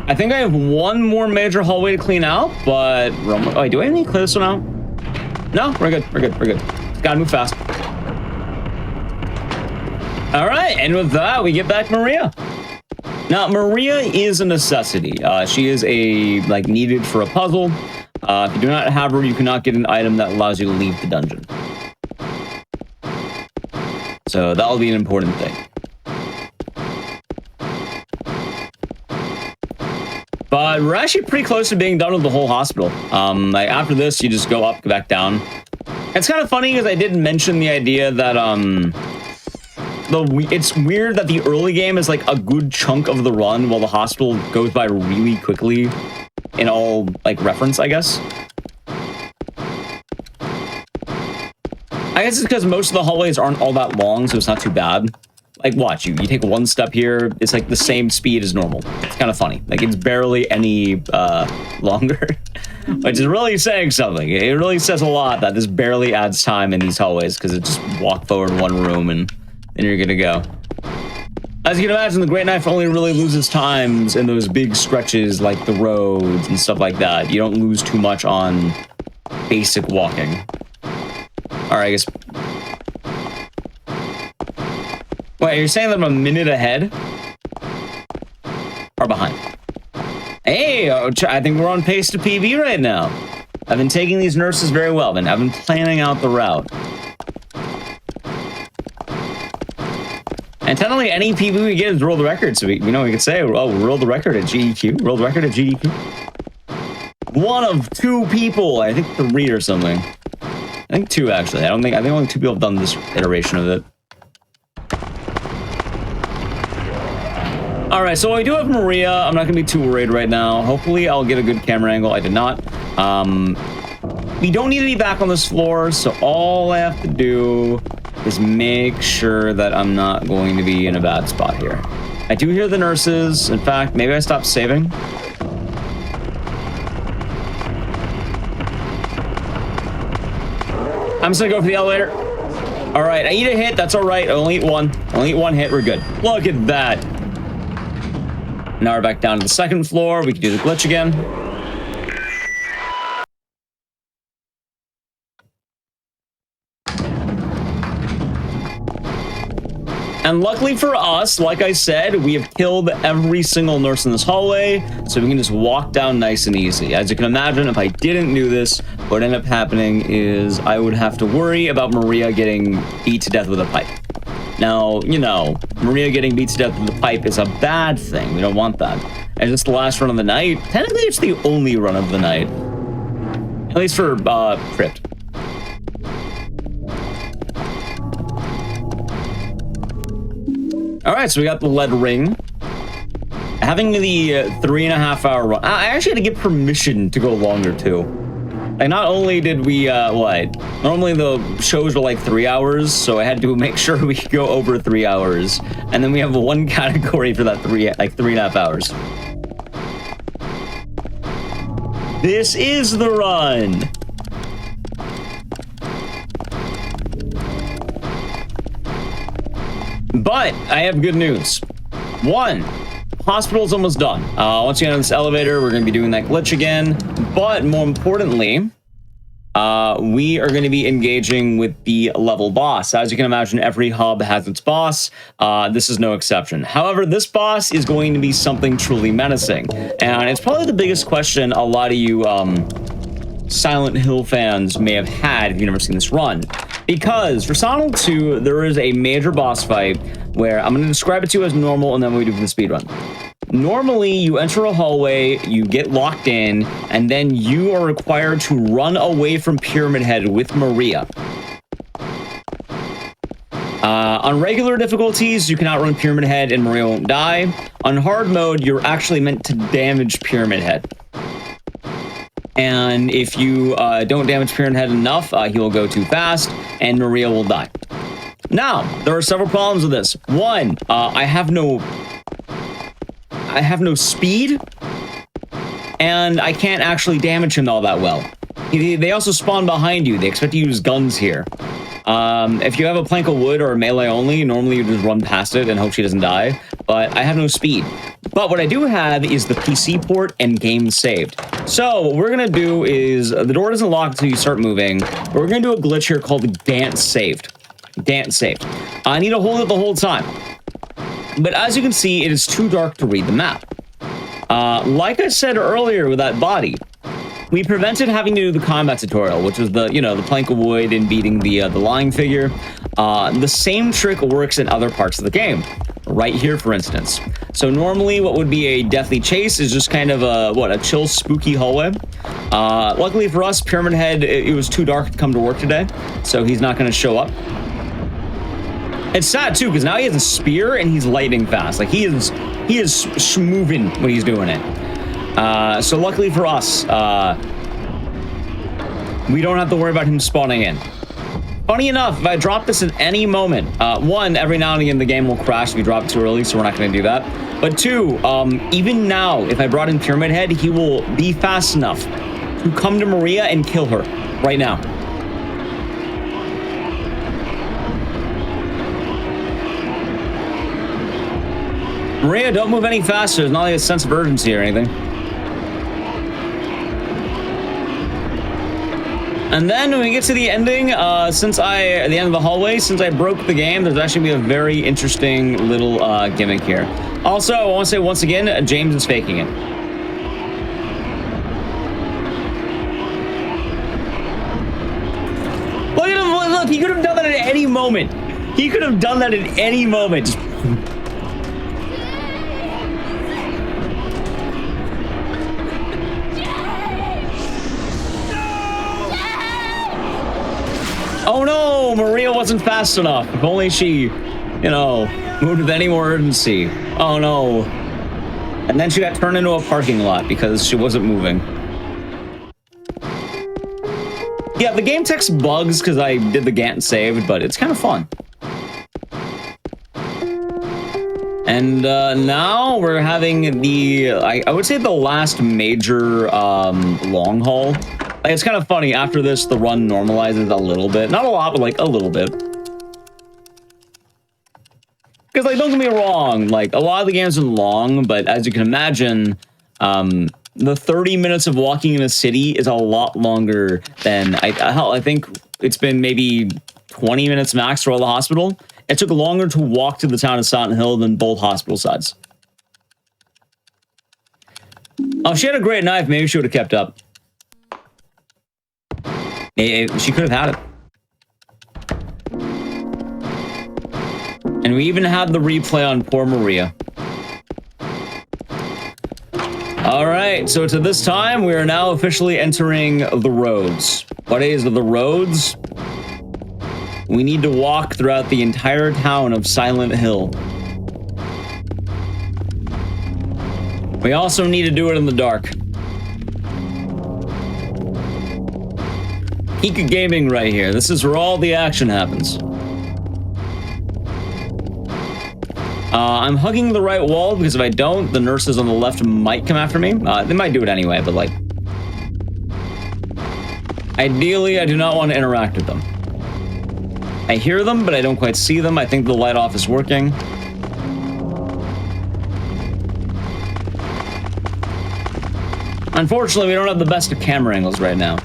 [SPEAKER 1] I think I have one more major hallway to clean out, but... Oh, wait, do I need to clear this one out? No, we're good. We're good. We're good. Gotta move fast. All right, and with that, we get back Maria. Now, Maria is a necessity. She is needed for a puzzle. If you do not have her, you cannot get an item that allows you to leave the dungeon. So that'll be an important thing. But we're actually pretty close to being done with the whole hospital. After this, you just go up, go back down. It's kind of funny because I did mention the idea that it's weird that the early game is like a good chunk of the run while the hospital goes by really quickly in all reference, I guess. I guess it's because most of the hallways aren't all that long, so it's not too bad. Like, watch, you take one step here, it's like the same speed as normal. It's kind of funny. Like, it's barely any longer, which is really saying something. It really says a lot that this barely adds time in these hallways, because it just walk forward one room and then you're good to go. As you can imagine, the Great Knife only really loses times in those big stretches like the roads and stuff like that. You don't lose too much on basic walking. Alright, I guess... Wait, you're saying that I'm a minute ahead? Or behind? Hey, I think we're on pace to PB right now. I've been taking these nurses very well, and I've been planning out the route. And technically, any PB we get is world record, so we could say, oh, world record at GDQ, world record at GDQ. One of 2 people, I think 3 or something. I think 2 actually. I think only 2 people have done this iteration of it. All right, so I do have Maria. I'm not gonna be too worried right now. Hopefully, I'll get a good camera angle. I did not. We don't need to be back on this floor, so all I have to do is make sure that I'm not going to be in a bad spot here. I do hear the nurses. In fact, maybe I stopped saving. I'm just gonna go for the elevator. All right, I eat a hit. That's all right. I only eat one. Only eat one hit. We're good. Look at that. Now we're back down to the 2nd floor. We can do the glitch again. And luckily for us, like I said, we have killed every single nurse in this hallway, so we can just walk down nice and easy. As you can imagine, if I didn't do this, what would end up happening is I would have to worry about Maria getting beat to death with a pipe. Now, you know, Maria getting beat to death with a pipe is a bad thing. We don't want that. And it's the last run of the night. Technically, it's the only run of the night. At least for Crypt. All right, so we got the lead ring. Having the 3.5 hour run. I actually had to get permission to go longer, too. Like, not only did we, normally the shows were like 3 hours, so I had to make sure we could go over 3 hours. And then we have one category for that 3.5 hours. This is the run. But I have good news. 1, hospital's almost done. Once you get on this elevator, we're going to be doing that glitch again. But more importantly, we are going to be engaging with the level boss. As you can imagine, every hub has its boss. This is no exception. However, this boss is going to be something truly menacing. And it's probably the biggest question a lot of you Silent Hill fans may have had if you've never seen this run. Because for Silent 2, there is a major boss fight where I'm going to describe it to you as normal, and then we do the speedrun. Normally, you enter a hallway, you get locked in, and then you are required to run away from Pyramid Head with Maria. On regular difficulties, you can outrun Pyramid Head and Maria won't die. On hard mode, you're actually meant to damage Pyramid Head. And if you don't damage Pyramid Head enough, he will go too fast, and Maria will die. Now, there are several problems with this. 1, I have no speed, and I can't actually damage him all that well. They also spawn behind you. They expect to use guns here. If you have a plank of wood or a melee only, normally you just run past it and hope she doesn't die. But I have no speed. But what I do have is the PC port and game saved. So what we're going to do is, the door doesn't lock until you start moving. But we're going to do a glitch here called Dance Saved. Dance Saved. I need to hold it the whole time. But as you can see, it is too dark to read the map. Like I said earlier with that body, we prevented having to do the combat tutorial, which was the plank of wood and beating the lying figure. The same trick works in other parts of the game. Right here, for instance. So normally what would be a deathly chase is just kind of a chill, spooky hallway. Luckily for us, Pyramid Head, it was too dark to come to work today, so he's not going to show up. It's sad too, because now he has a spear and he's lightning fast. Like he is moving when he's doing it. So luckily for us, we don't have to worry about him spawning in. Funny enough, if I drop this at any moment, one, every now and again the game will crash if you drop it too early, so we're not going to do that. But two, even now, if I brought in Pyramid Head, he will be fast enough to come to Maria and kill her right now. Maria, don't move any faster. There's not like a sense of urgency or anything. And then when we get to the ending, at the end of the hallway, since I broke the game, there's actually a very interesting little gimmick here. Also, I want to say once again, James is faking it. Look at him! Look, he could have done that at any moment. He could have done that at any moment. Just... Oh no, Maria wasn't fast enough. If only she, you know, moved with any more urgency. Oh no. And then she got turned into a parking lot because she wasn't moving. Yeah, the game text bugs because I did the Gantt save, but it's kind of fun. And now we're having the, I would say the last major long haul. Like, it's kind of funny, after this, the run normalizes a little bit. Not a lot, but like a little bit. Because, like, don't get me wrong, like, a lot of the games are long, but as you can imagine, the 30 minutes of walking in a city is a lot longer than, I think it's been maybe 20 minutes max for all the hospital. It took longer to walk to the town of Silent Hill than both hospital sides. Oh, she had a great knife. Maybe she would have kept up. She could have had it. And we even had the replay on poor Maria. Alright, so to this time, we are now officially entering the roads. What is the roads? We need to walk throughout the entire town of Silent Hill. We also need to do it in the dark. Peak of gaming right here. This is where all the action happens. I'm hugging the right wall because if I don't, the nurses on the left might come after me. They might do it anyway, but like... Ideally, I do not want to interact with them. I hear them, but I don't quite see them. I think the light off is working. Unfortunately, we don't have the best of camera angles right now.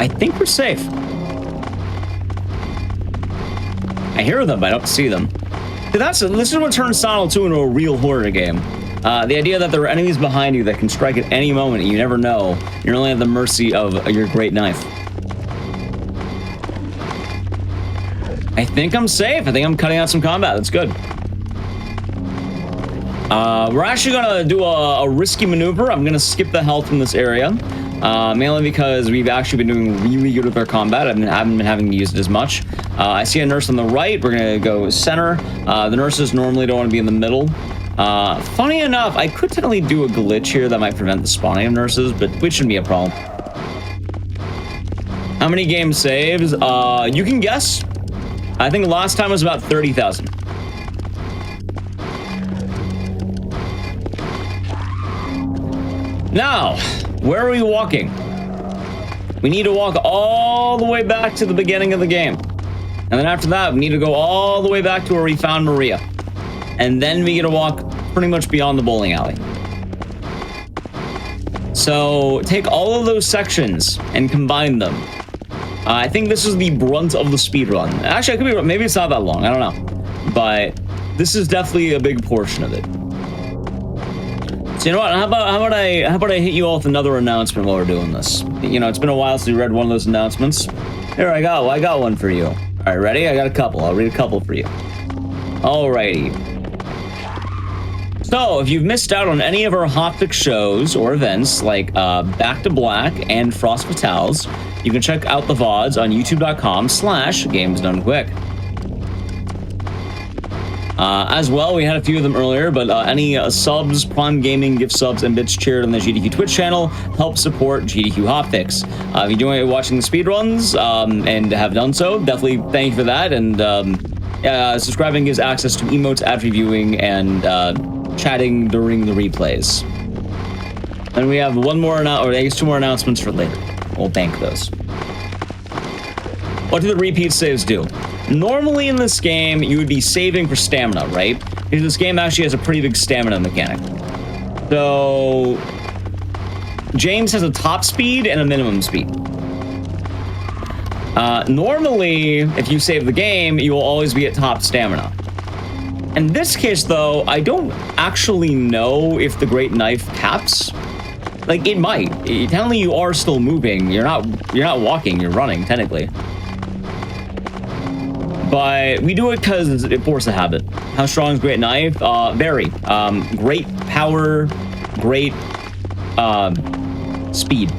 [SPEAKER 1] I think we're safe. I hear them, but I don't see them. This is what turns Silent 2 into a real horror game. The idea that there are enemies behind you that can strike at any moment, and you never know. You're only at the mercy of your great knife. I think I'm safe. I think I'm cutting out some combat. That's good. We're actually gonna do a risky maneuver. I'm gonna skip the health in this area. Mainly because we've actually been doing really good with our combat. I haven't been having to use it as much. I see a nurse on the right. We're gonna go center. The nurses normally don't want to be in the middle. Funny enough, I could technically do a glitch here that might prevent the spawning of nurses, but which shouldn't be a problem. How many game saves? You can guess. I think last time was about 30,000. Now, where are we walking? We need to walk all the way back to the beginning of the game. And then after that, we need to go all the way back to where we found Maria. And then we get to walk pretty much beyond the bowling alley. So take all of those sections and combine them. I think this is the brunt of the speedrun. Actually, I could be, maybe it's not that long. I don't know. But this is definitely a big portion of it. So you know what? How about I hit you all with another announcement while we're doing this? You know, it's been a while since we read one of those announcements. Here I got one for you. All right, ready? I got a couple. I'll read a couple for you. Alrighty. So, if you've missed out on any of our Hotfix shows or events like Back to Black and Frost Fatales, you can check out the VODs on youtube.com/gamesdonequick. As well, we had a few of them earlier, but any subs, Prime Gaming, gift subs, and bits shared on the GDQ Twitch channel help support GDQ Hotfix. If you enjoy watching the speedruns and have done so, definitely thank you for that. And subscribing gives access to emotes, ad-free viewing, and chatting during the replays. And we have one more, or I guess 2 more announcements for later. We'll bank those. What do the repeat saves do? Normally in this game, you would be saving for stamina, right? Because this game actually has a pretty big stamina mechanic. So, James has a top speed and a minimum speed. Normally, if you save the game, you will always be at top stamina. In this case, though, I don't actually know if the Great Knife caps. Like, it might. Technically, you are still moving. You're not walking, you're running, technically. But we do it because it forces a habit. How strong is Great Knife? Very. Great power, great speed.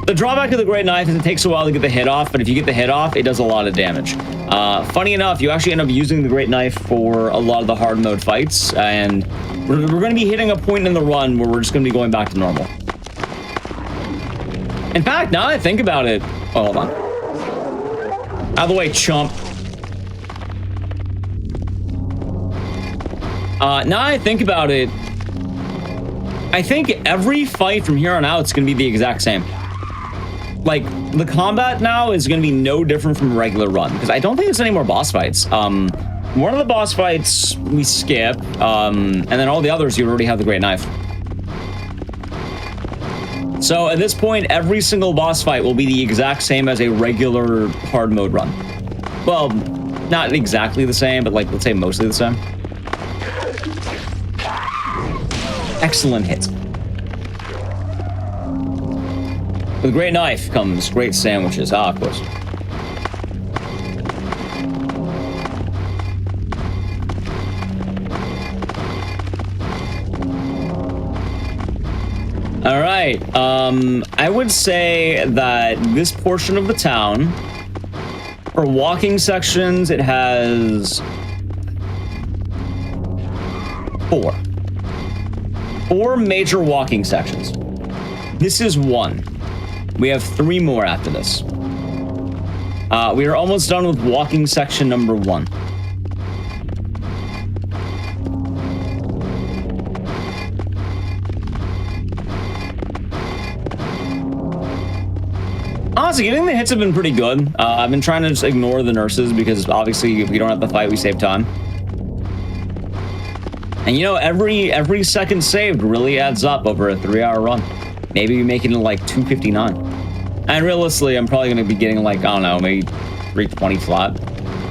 [SPEAKER 1] The drawback of the Great Knife is it takes a while to get the hit off, but if you get the hit off, it does a lot of damage. Funny enough, you actually end up using the Great Knife for a lot of the hard mode fights, and we're going to be hitting a point in the run where we're just going to be going back to normal. In fact, now that I think about it... Oh, hold on. Out of the way, chump. Now I think about it, I think every fight from here on out is going to be the exact same. Like, the combat now is going to be no different from a regular run, because I don't think there's any more boss fights. One of the boss fights we skip, and then all the others you already have the Great Knife. So at this point, every single boss fight will be the exact same as a regular hard mode run. Well, not exactly the same, but like, let's say mostly the same. Excellent hit. With a Great Knife comes great sandwiches. Ah, of course. All right. I would say that this portion of the town, for walking sections, it has 4 major walking sections. This is 1. We have 3 more after this. We are almost done with walking section number 1. Honestly, getting the hits have been pretty good. I've been trying to just ignore the nurses because obviously if we don't have to fight, we save time. And you know, every second saved really adds up over a 3-hour run. Maybe we make it in like 259. And realistically, I'm probably going to be getting like, I don't know, maybe 320 flat.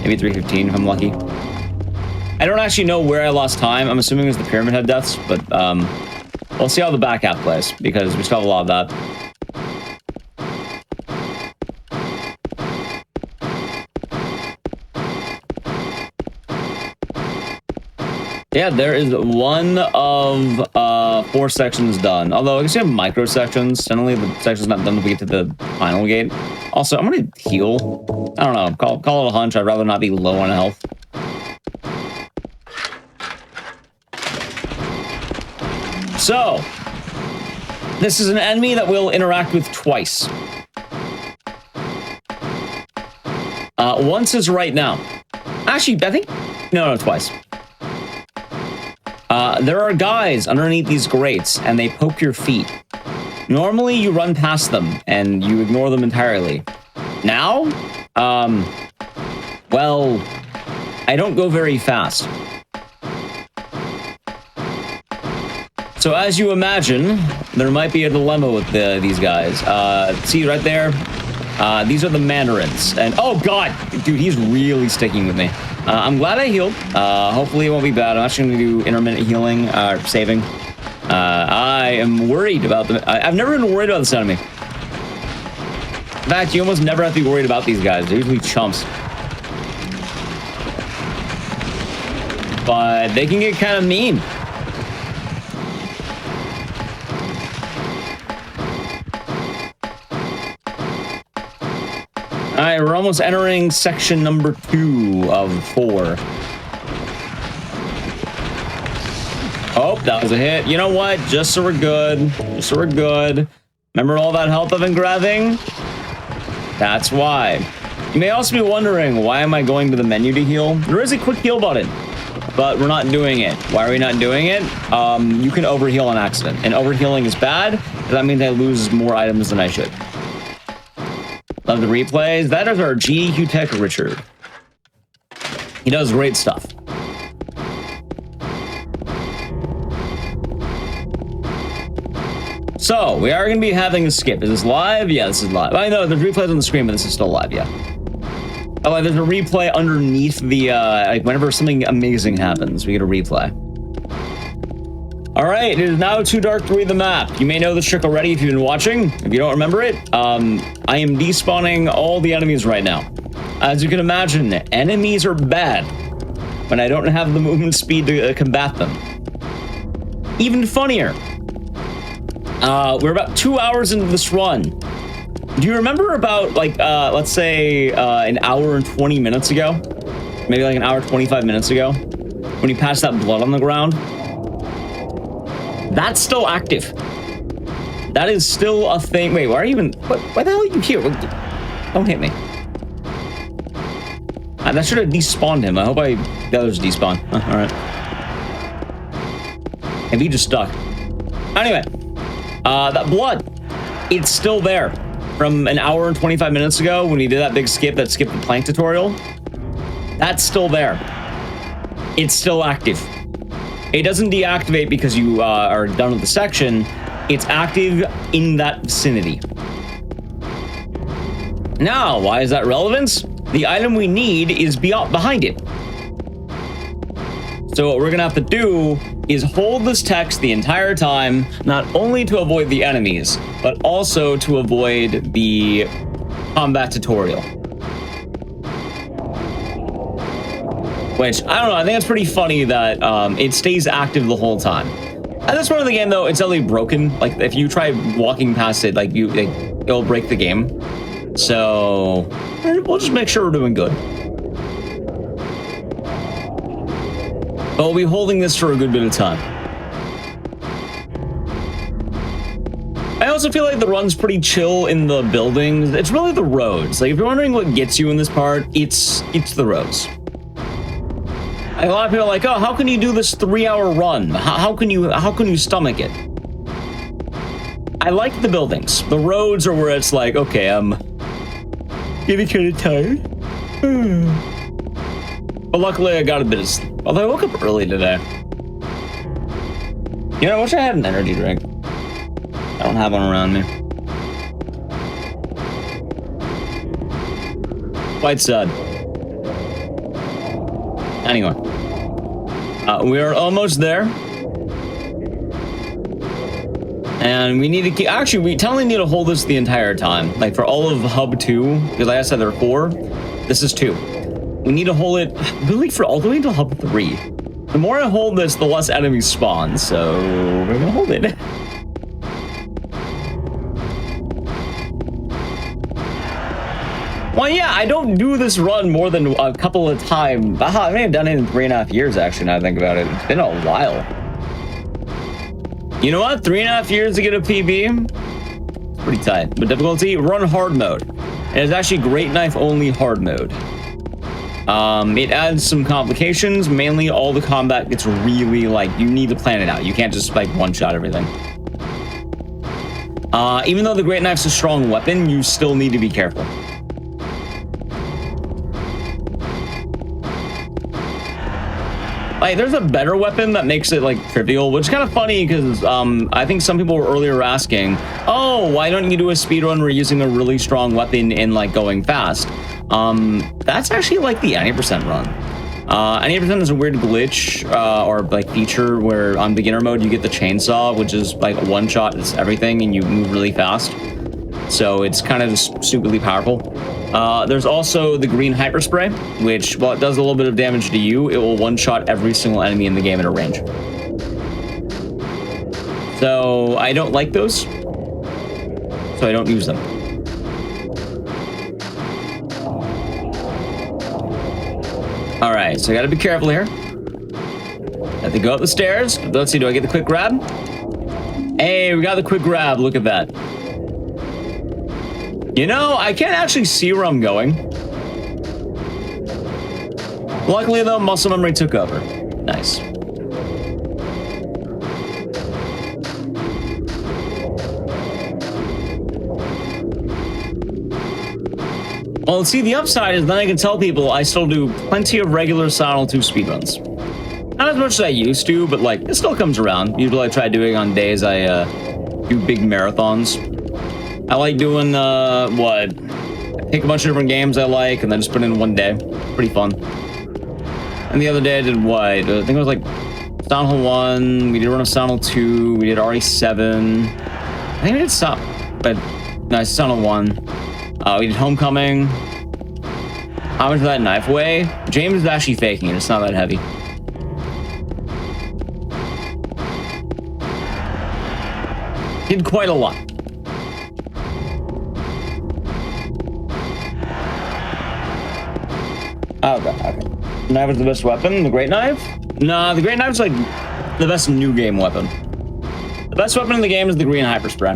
[SPEAKER 1] Maybe 315 if I'm lucky. I don't actually know where I lost time. I'm assuming it was the Pyramid Head deaths, but we'll see how the back half plays because we still have a lot of that. Yeah, there is 1 of 4 sections done. Although I guess you have micro sections. Generally, the section's not done until we get to the final gate. Also, I'm gonna heal. I don't know. Call it a hunch. I'd rather not be low on health. So, this is an enemy that we'll interact with twice. Once is right now. Actually, I think... No, twice. There are guys underneath these grates, and they poke your feet. Normally, you run past them, and you ignore them entirely. Now, well, I don't go very fast. So as you imagine, there might be a dilemma with these guys. See right there? These are the Mandarins. And, oh god! Dude, he's really sticking with me. I'm glad I healed. Hopefully it won't be bad. I'm actually going to do intermittent healing, saving. I am worried about them. I've never been worried about this enemy. In fact, you almost never have to be worried about these guys. They're usually chumps. But they can get kind of mean. All right, we're almost entering section number 2 of 4. Oh, that was a hit. You know what? Just so we're good. Just so we're good. Remember all that health I've been grabbing? That's why. You may also be wondering, why am I going to the menu to heal? There is a quick heal button, but we're not doing it. Why are we not doing it? You can overheal on accident, and overhealing is bad, because that means I lose more items than I should. Love the replays. That is our GDQ Tech Richard. He does great stuff. So, we are going to be having a skip. Is this live? Yeah, this is live. I know, there's replays on the screen, but this is still live, yeah. Oh, there's a replay underneath the, like, whenever something amazing happens, we get a replay. All right, it is now too dark to read the map. You may know this trick already if you've been watching. If you don't remember it, I am despawning all the enemies right now. As you can imagine, enemies are bad when I don't have the movement speed to combat them. Even funnier, we're about 2 hours into this run. Do you remember about, like, let's say, an hour and 20 minutes ago? Maybe like an hour, 25 minutes ago? When you passed that blood on the ground? That's still active. That is still a thing. Wait, why are you even... Why the hell are you here? Don't hit me. That should have despawned him. I hope the others despawn. All right. Maybe he just stuck. Anyway. That blood. It's still there. From an hour and 25 minutes ago when we did that big skip that skipped the plank tutorial. That's still there. It's still active. It doesn't deactivate because you are done with the section. It's active in that vicinity. Now, why is that relevant? The item we need is behind it. So what we're gonna have to do is hold this text the entire time, not only to avoid the enemies, but also to avoid the combat tutorial. Which, I don't know, I think it's pretty funny that it stays active the whole time. At this point of the game, though, it's totally broken. Like, if you try walking past it, like, it'll break the game. So, we'll just make sure we're doing good. But we'll be holding this for a good bit of time. I also feel like the run's pretty chill in the buildings. It's really the roads. Like, if you're wondering what gets you in this part, it's the roads. A lot of people are like, oh, how can you do this 3-hour run? How can you stomach it? I like the buildings. The roads are where it's like, okay, I'm getting kind of tired. But luckily, I got a bit of sleep. Although I woke up early today. You know, I wish I had an energy drink. I don't have one around me. Quite sad. Anyway. We are almost there. And we need to keep... Actually, we totally need to hold this the entire time. Like, for all of Hub 2, because like I said, there are 4. This is 2. We need to hold it really for all the way to Hub 3. The more I hold this, the less enemies spawn, so we're gonna hold it. Well, yeah, I don't do this run more than a couple of times. I may have done it in 3.5 years, actually, now I think about it. It's been a while. You know what? 3.5 years to get a PB? It's pretty tight. But difficulty, run hard mode. And it's actually Great Knife only hard mode. It adds some complications. Mainly, all the combat gets really, like, you need to plan it out. You can't just, like, one-shot everything. Even though the Great Knife's a strong weapon, you still need to be careful. Like, there's a better weapon that makes it, like, trivial, which is kind of funny because, I think some people were earlier asking, oh, why don't you do a speedrun where you're using a really strong weapon and, like, going fast? That's actually, like, the 90% run. 90% is a weird glitch, or, like, feature where on beginner mode you get the chainsaw, which is, like, a one-shot, it's everything, and you move really fast. So it's kind of just stupidly powerful. There's also the green hyper spray, which, while it does a little bit of damage to you, it will one-shot every single enemy in the game at a range. So I don't like those, so I don't use them. All right, so I gotta be careful here. have to go up the stairs. Let's see, do I get the quick grab? Hey, we got the quick grab. Look at that. You know, I can't actually see where I'm going. Luckily, though, muscle memory took over. Nice. Well, see, the upside is then I can tell people I still do plenty of regular Silent 2 speedruns. Not as much as I used to, but like, it still comes around. Usually I try doing on days I do big marathons. I like doing, I pick a bunch of different games I like and then just put in one day. Pretty fun. And the other day I did what? I think it was like Silent Hill 1, we did a run of Silent Hill 2, we did RE7. I think we did Silent Hill 1. We did Homecoming. How much did that knife weigh? James is actually faking it. It's not that heavy. Did quite a lot. Okay. Knife is the best weapon. The great knife? Nah, the great knife's like the best new game weapon. The best weapon in the game is the green hyper spray.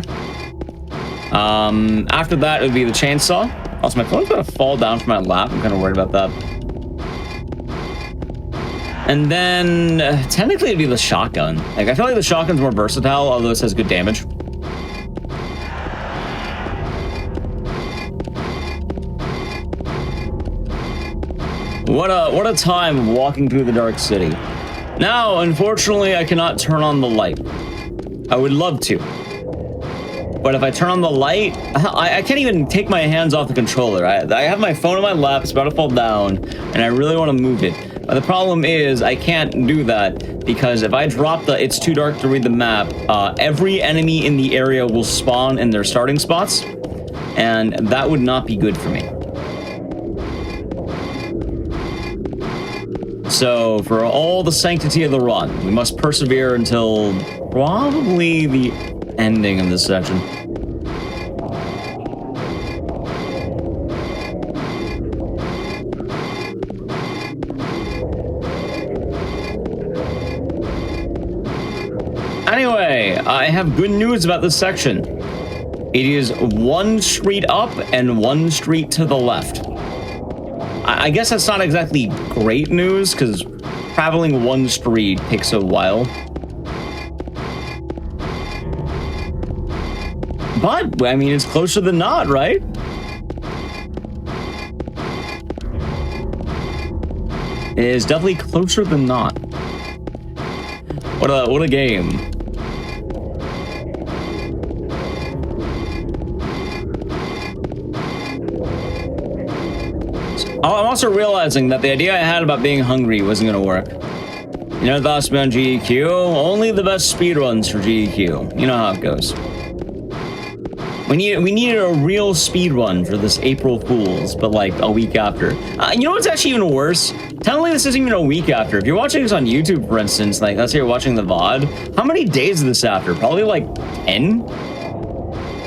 [SPEAKER 1] After that, it would be the chainsaw. Also, my phone's gonna fall down from my lap. I'm kind of worried about that. And then, technically, it'd be the shotgun. Like, I feel like the shotgun's more versatile, although it has good damage. What a time walking through the dark city. Now, unfortunately, I cannot turn on the light. I would love to. But if I turn on the light, I can't even take my hands off the controller. I have my phone on my lap, it's about to fall down, and I really want to move it. But the problem is, I can't do that, because if I drop the it's too dark to read the map, every enemy in the area will spawn in their starting spots, and that would not be good for me. So, for all the sanctity of the run, we must persevere until probably the ending of this section. Anyway, I have good news about this section. It is one street up and one street to the left. I guess that's not exactly great news, because traveling one street takes a while. But, I mean, it's closer than not, right? It is definitely closer than not. What a game. I'm also realizing that the idea I had about being hungry wasn't going to work. You know, thoughts about GDQ? Only the best speedruns for GDQ. You know how it goes. We needed a real speedrun for this April Fool's, but like a week after. You know what's actually even worse? Technically, this isn't even a week after. If you're watching this on YouTube, for instance, like let's say you're watching the VOD, how many days is this after? Probably like 10?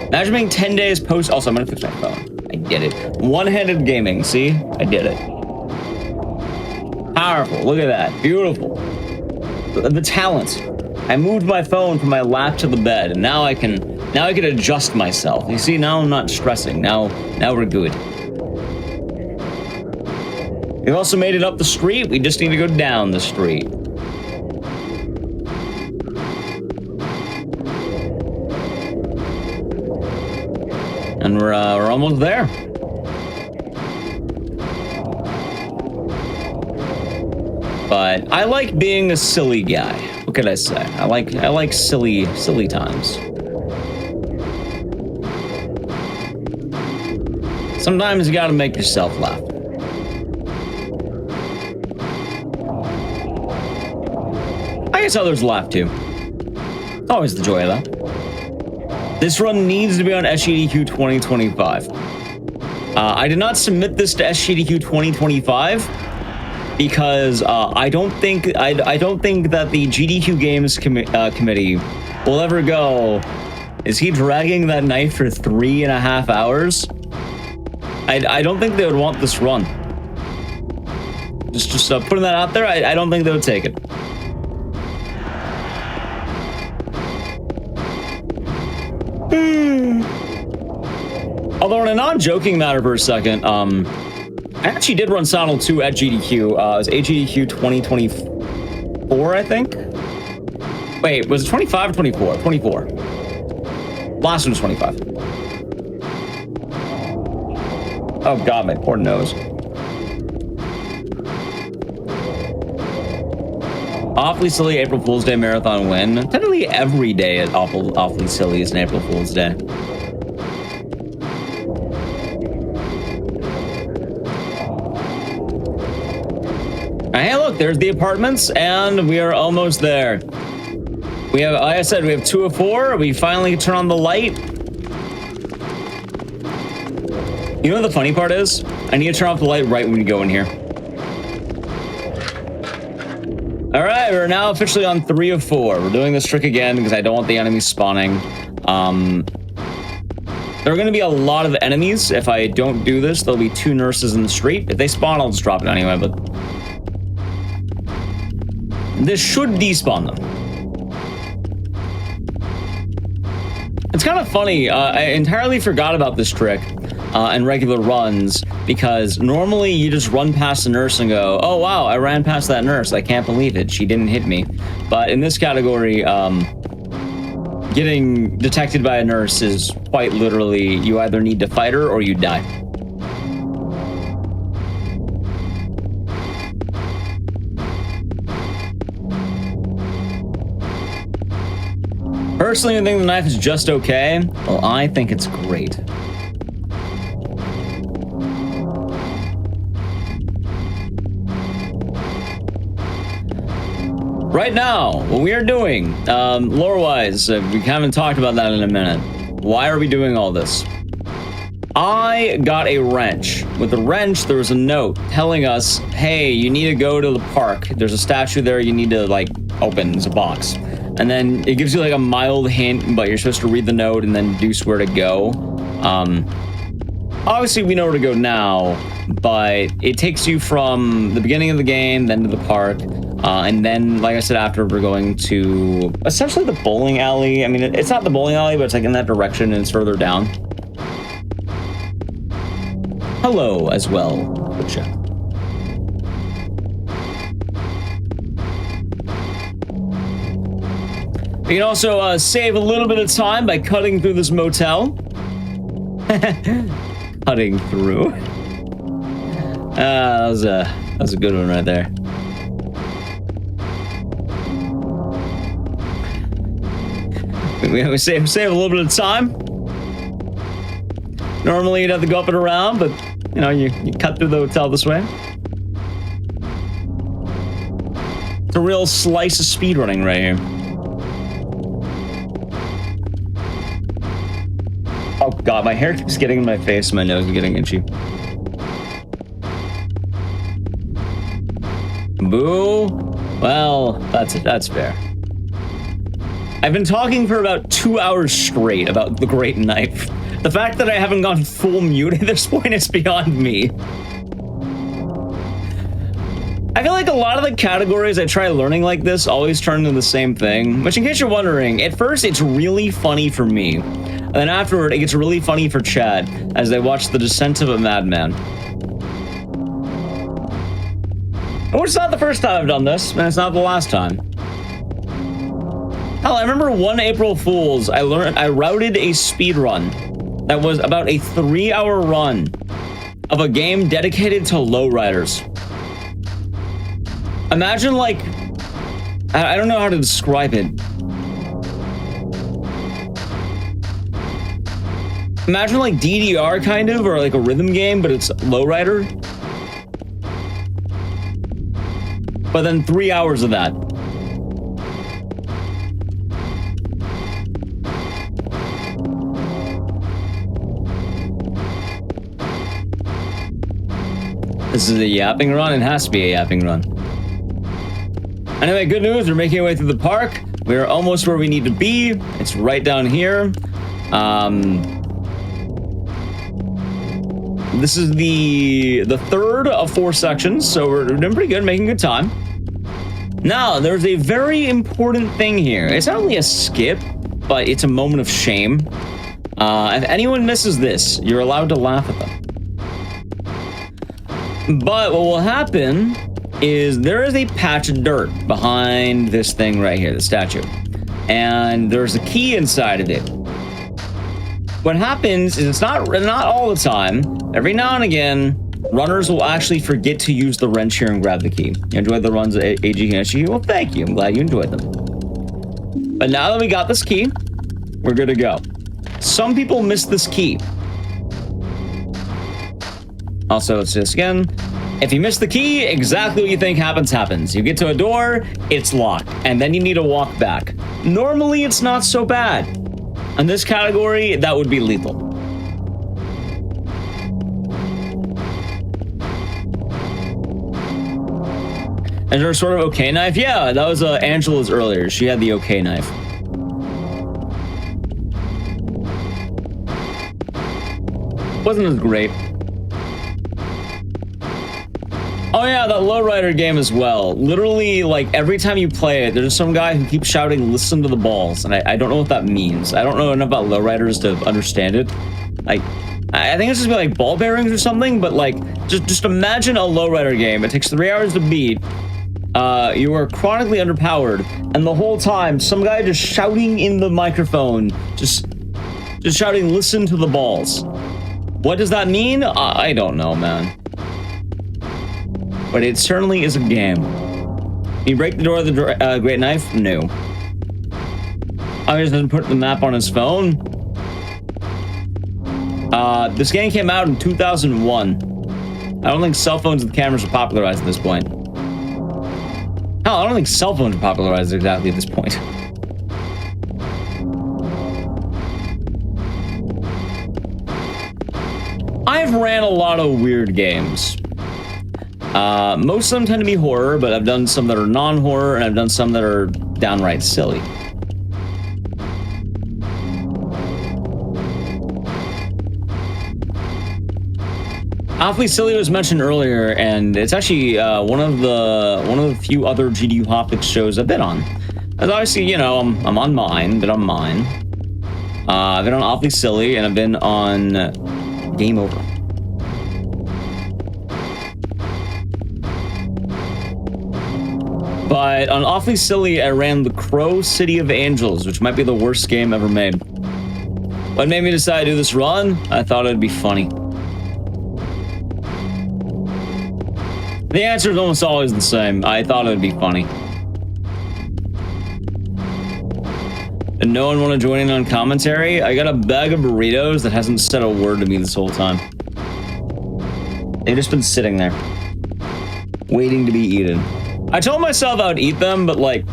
[SPEAKER 1] Imagine being 10 days post. Also, I'm gonna fix my phone. I did it. One-handed gaming, see? I did it. Powerful, look at that, beautiful. The talent. I moved my phone from my lap to the bed, and now I can adjust myself. You see, now I'm not stressing. Now we're good. We've also made it up the street. We just need to go down the street. And we're almost there. But I like being a silly guy. What could I say? I like silly times. Sometimes you gotta make yourself laugh. I guess others laugh too. It's always the joy of that. This run needs to be on SGDQ 2025. I did not submit this to SGDQ 2025 because I don't think that the GDQ Games committee will ever go. Is he dragging that knife for 3.5 hours? I don't think they would want this run. Just putting that out there. I don't think they would take it. Although, in a non-joking matter for a second, I actually did run Silent 2 at GDQ. It was GDQ 2024, I think. Wait, was it 25 or 24? 24. Last one was 25. Oh god, my poor nose. Awfully silly April Fool's Day marathon win. Technically every day at awfully silly is an April Fool's Day. Hey, look, there's the apartments, and we are almost there. We have, like I said, we have 2 of 4. We finally turn on the light. You know what the funny part is? I need to turn off the light right when we go in here. All right, we're now officially on 3 of 4. We're doing this trick again because I don't want the enemies spawning. There are going to be a lot of enemies. If I don't do this, there'll be 2 nurses in the street. If they spawn, I'll just drop it anyway, but this should despawn them. It's kind of funny. I entirely forgot about this trick in regular runs because normally you just run past the nurse and go, oh wow, I ran past that nurse. I can't believe it. She didn't hit me. But in this category, getting detected by a nurse is quite literally you either need to fight her or you die. Personally, I think the knife is just okay. Well, I think it's great. Right now, what we are doing, lore-wise, we haven't talked about that in a minute. Why are we doing all this? I got a wrench. With the wrench, there was a note telling us, hey, you need to go to the park. There's a statue there you need to, like, open. It's a box. And then it gives you like a mild hint, but you're supposed to read the note and then deduce where to go. Obviously, we know where to go now, but it takes you from the beginning of the game, then to the park, and then, like I said, after we're going to essentially the bowling alley. I mean, it's not the bowling alley, but it's like in that direction and it's further down. Hello as well, Butcher. You can also save a little bit of time by cutting through this motel. Cutting through. That was a good one right there. We save a little bit of time. Normally you'd have to go up and around, but you know, you cut through the hotel this way. It's a real slice of speedrunning right here. Oh god, my hair keeps getting in my face, my nose is getting itchy. Boo. Well, that's fair. I've been talking for about 2 hours straight about the great knife. The fact that I haven't gone full mute at this point is beyond me. I feel like a lot of the categories I try learning like this always turn into the same thing, which in case you're wondering, at first it's really funny for me. And then afterward, it gets really funny for Chad as they watch The Descent of a Madman. Which is not the first time I've done this, and it's not the last time. Hell, I remember one April Fool's, I routed a speedrun that was about a 3-hour run of a game dedicated to lowriders. Imagine, like, I don't know how to describe it. Imagine like DDR kind of, or like a rhythm game, but it's lowrider. But then 3 hours of that. This is a yapping run? It has to be a yapping run. Anyway, good news, we're making our way through the park. We're almost where we need to be. It's right down here. This is the third of 4 sections, so we're doing pretty good, making good time. Now, there's a very important thing here. It's not only a skip, but it's a moment of shame. If anyone misses this, you're allowed to laugh at them. But what will happen is there is a patch of dirt behind this thing right here, the statue. And there's a key inside of it. What happens is it's not all the time. Every now and again, runners will actually forget to use the wrench here and grab the key. You enjoyed the runs at AG? Well, thank you. I'm glad you enjoyed them. But now that we got this key, we're good to go. Some people miss this key. Also, let's do this again. If you miss the key, exactly what you think happens. You get to a door, it's locked, and then you need to walk back. Normally, it's not so bad. In this category, that would be lethal. Is there a sort of okay knife? Yeah, that was Angela's earlier. She had the okay knife. Wasn't as great. Oh yeah, that lowrider game as well. Literally, like, every time you play it, there's some guy who keeps shouting, "Listen to the balls," and I don't know what that means. I don't know enough about lowriders to understand it. I think it's just like ball bearings or something, but like, just imagine a lowrider game. It takes 3 hours to beat. You are chronically underpowered, and the whole time, some guy just shouting in the microphone, just shouting, "Listen to the balls." What does that mean? I don't know, man. But it certainly is a game. You break the door of the great knife? No. I just didn't put the map on his phone. This game came out in 2001. I don't think cell phones with cameras are popularized at this point. Hell, I don't think cell phones are popularized exactly at this point. I've ran a lot of weird games. Most of them tend to be horror, but I've done some that are non-horror, and I've done some that are downright silly. Awfully Silly was mentioned earlier, and it's actually one of the few other GDQ Hotfix shows I've been on. As obviously, you know, I'm on mine, been on mine. I've been on Awfully Silly, and I've been on Game Over. But on Awfully Silly, I ran the Crow City of Angels, which might be the worst game ever made. What made me decide to do this run? I thought it'd be funny. The answer is almost always the same. I thought it would be funny. And no one want to join in on commentary? I got a bag of burritos that hasn't said a word to me this whole time. They've just been sitting there, waiting to be eaten. I told myself I would eat them, but like,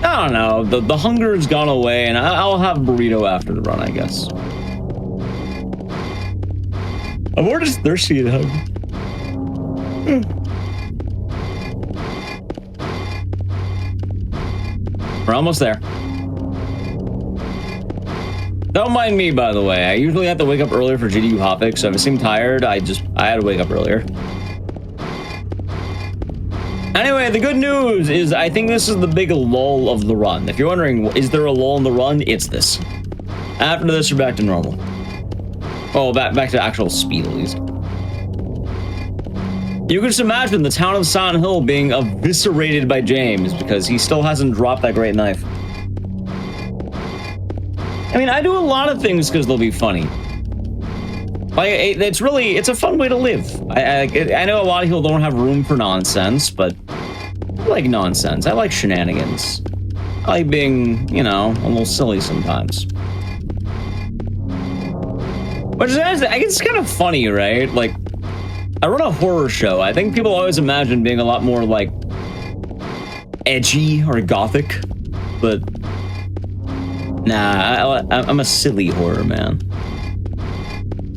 [SPEAKER 1] I don't know. The hunger's gone away, and I'll have a burrito after the run, I guess. I'm more just thirsty and hungry. We're almost there. Don't mind me, by the way. I usually have to wake up earlier for GDQ Hotfix, so if I seem tired, I had to wake up earlier. Anyway, the good news is I think this is the big lull of the run. If you're wondering, is there a lull in the run? It's this. After this, you're back to normal. Oh, back to actual speed, at least. You can just imagine the town of Silent Hill being eviscerated by James because he still hasn't dropped that great knife. I mean, I do a lot of things because they'll be funny. Like, it's a fun way to live. I know a lot of people don't have room for nonsense, but I like nonsense. I like shenanigans. I like being, you know, a little silly sometimes. Which is, I guess it's kind of funny, right? Like, I run a horror show. I think people always imagine being a lot more, like, edgy or gothic, but nah, I'm a silly horror man.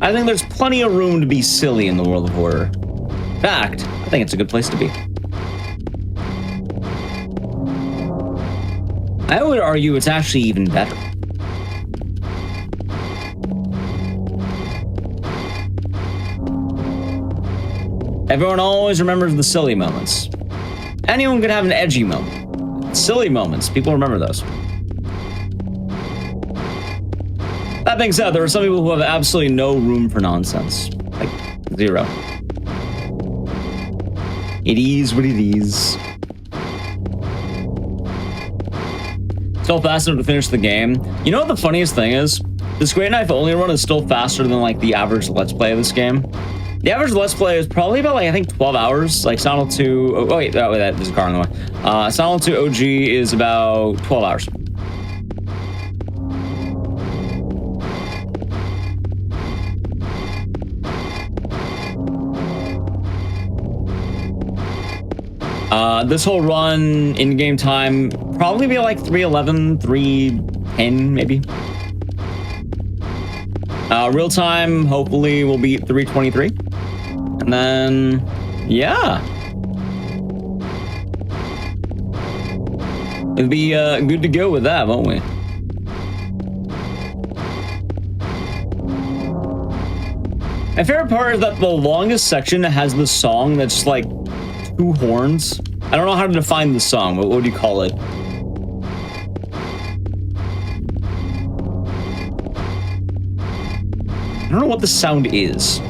[SPEAKER 1] I think there's plenty of room to be silly in the world of horror. In fact, I think it's a good place to be. I would argue it's actually even better. Everyone always remembers the silly moments. Anyone could have an edgy moment. Silly moments, people remember those. That That being said, there are some people who have absolutely no room for nonsense. Like, zero. It is what it is. Still fast enough to finish the game. You know what the funniest thing is? This Great Knife Only run is still faster than, like, the average Let's Play of this game. The average Let's Play is probably about, like, I think 12 hours. Like, Silent 2... Oh, wait, there's a car on the way. Silent 2 OG is about 12 hours. This whole run, in-game time, probably be like 3:11, 3:10, maybe. Real time, hopefully, will be 3:23. And then, yeah. It'll be good to go with that, won't we? My favorite part is that the longest section has the song that's like 2 horns. I don't know how to define the song, but what do you call it? I don't know what the sound is.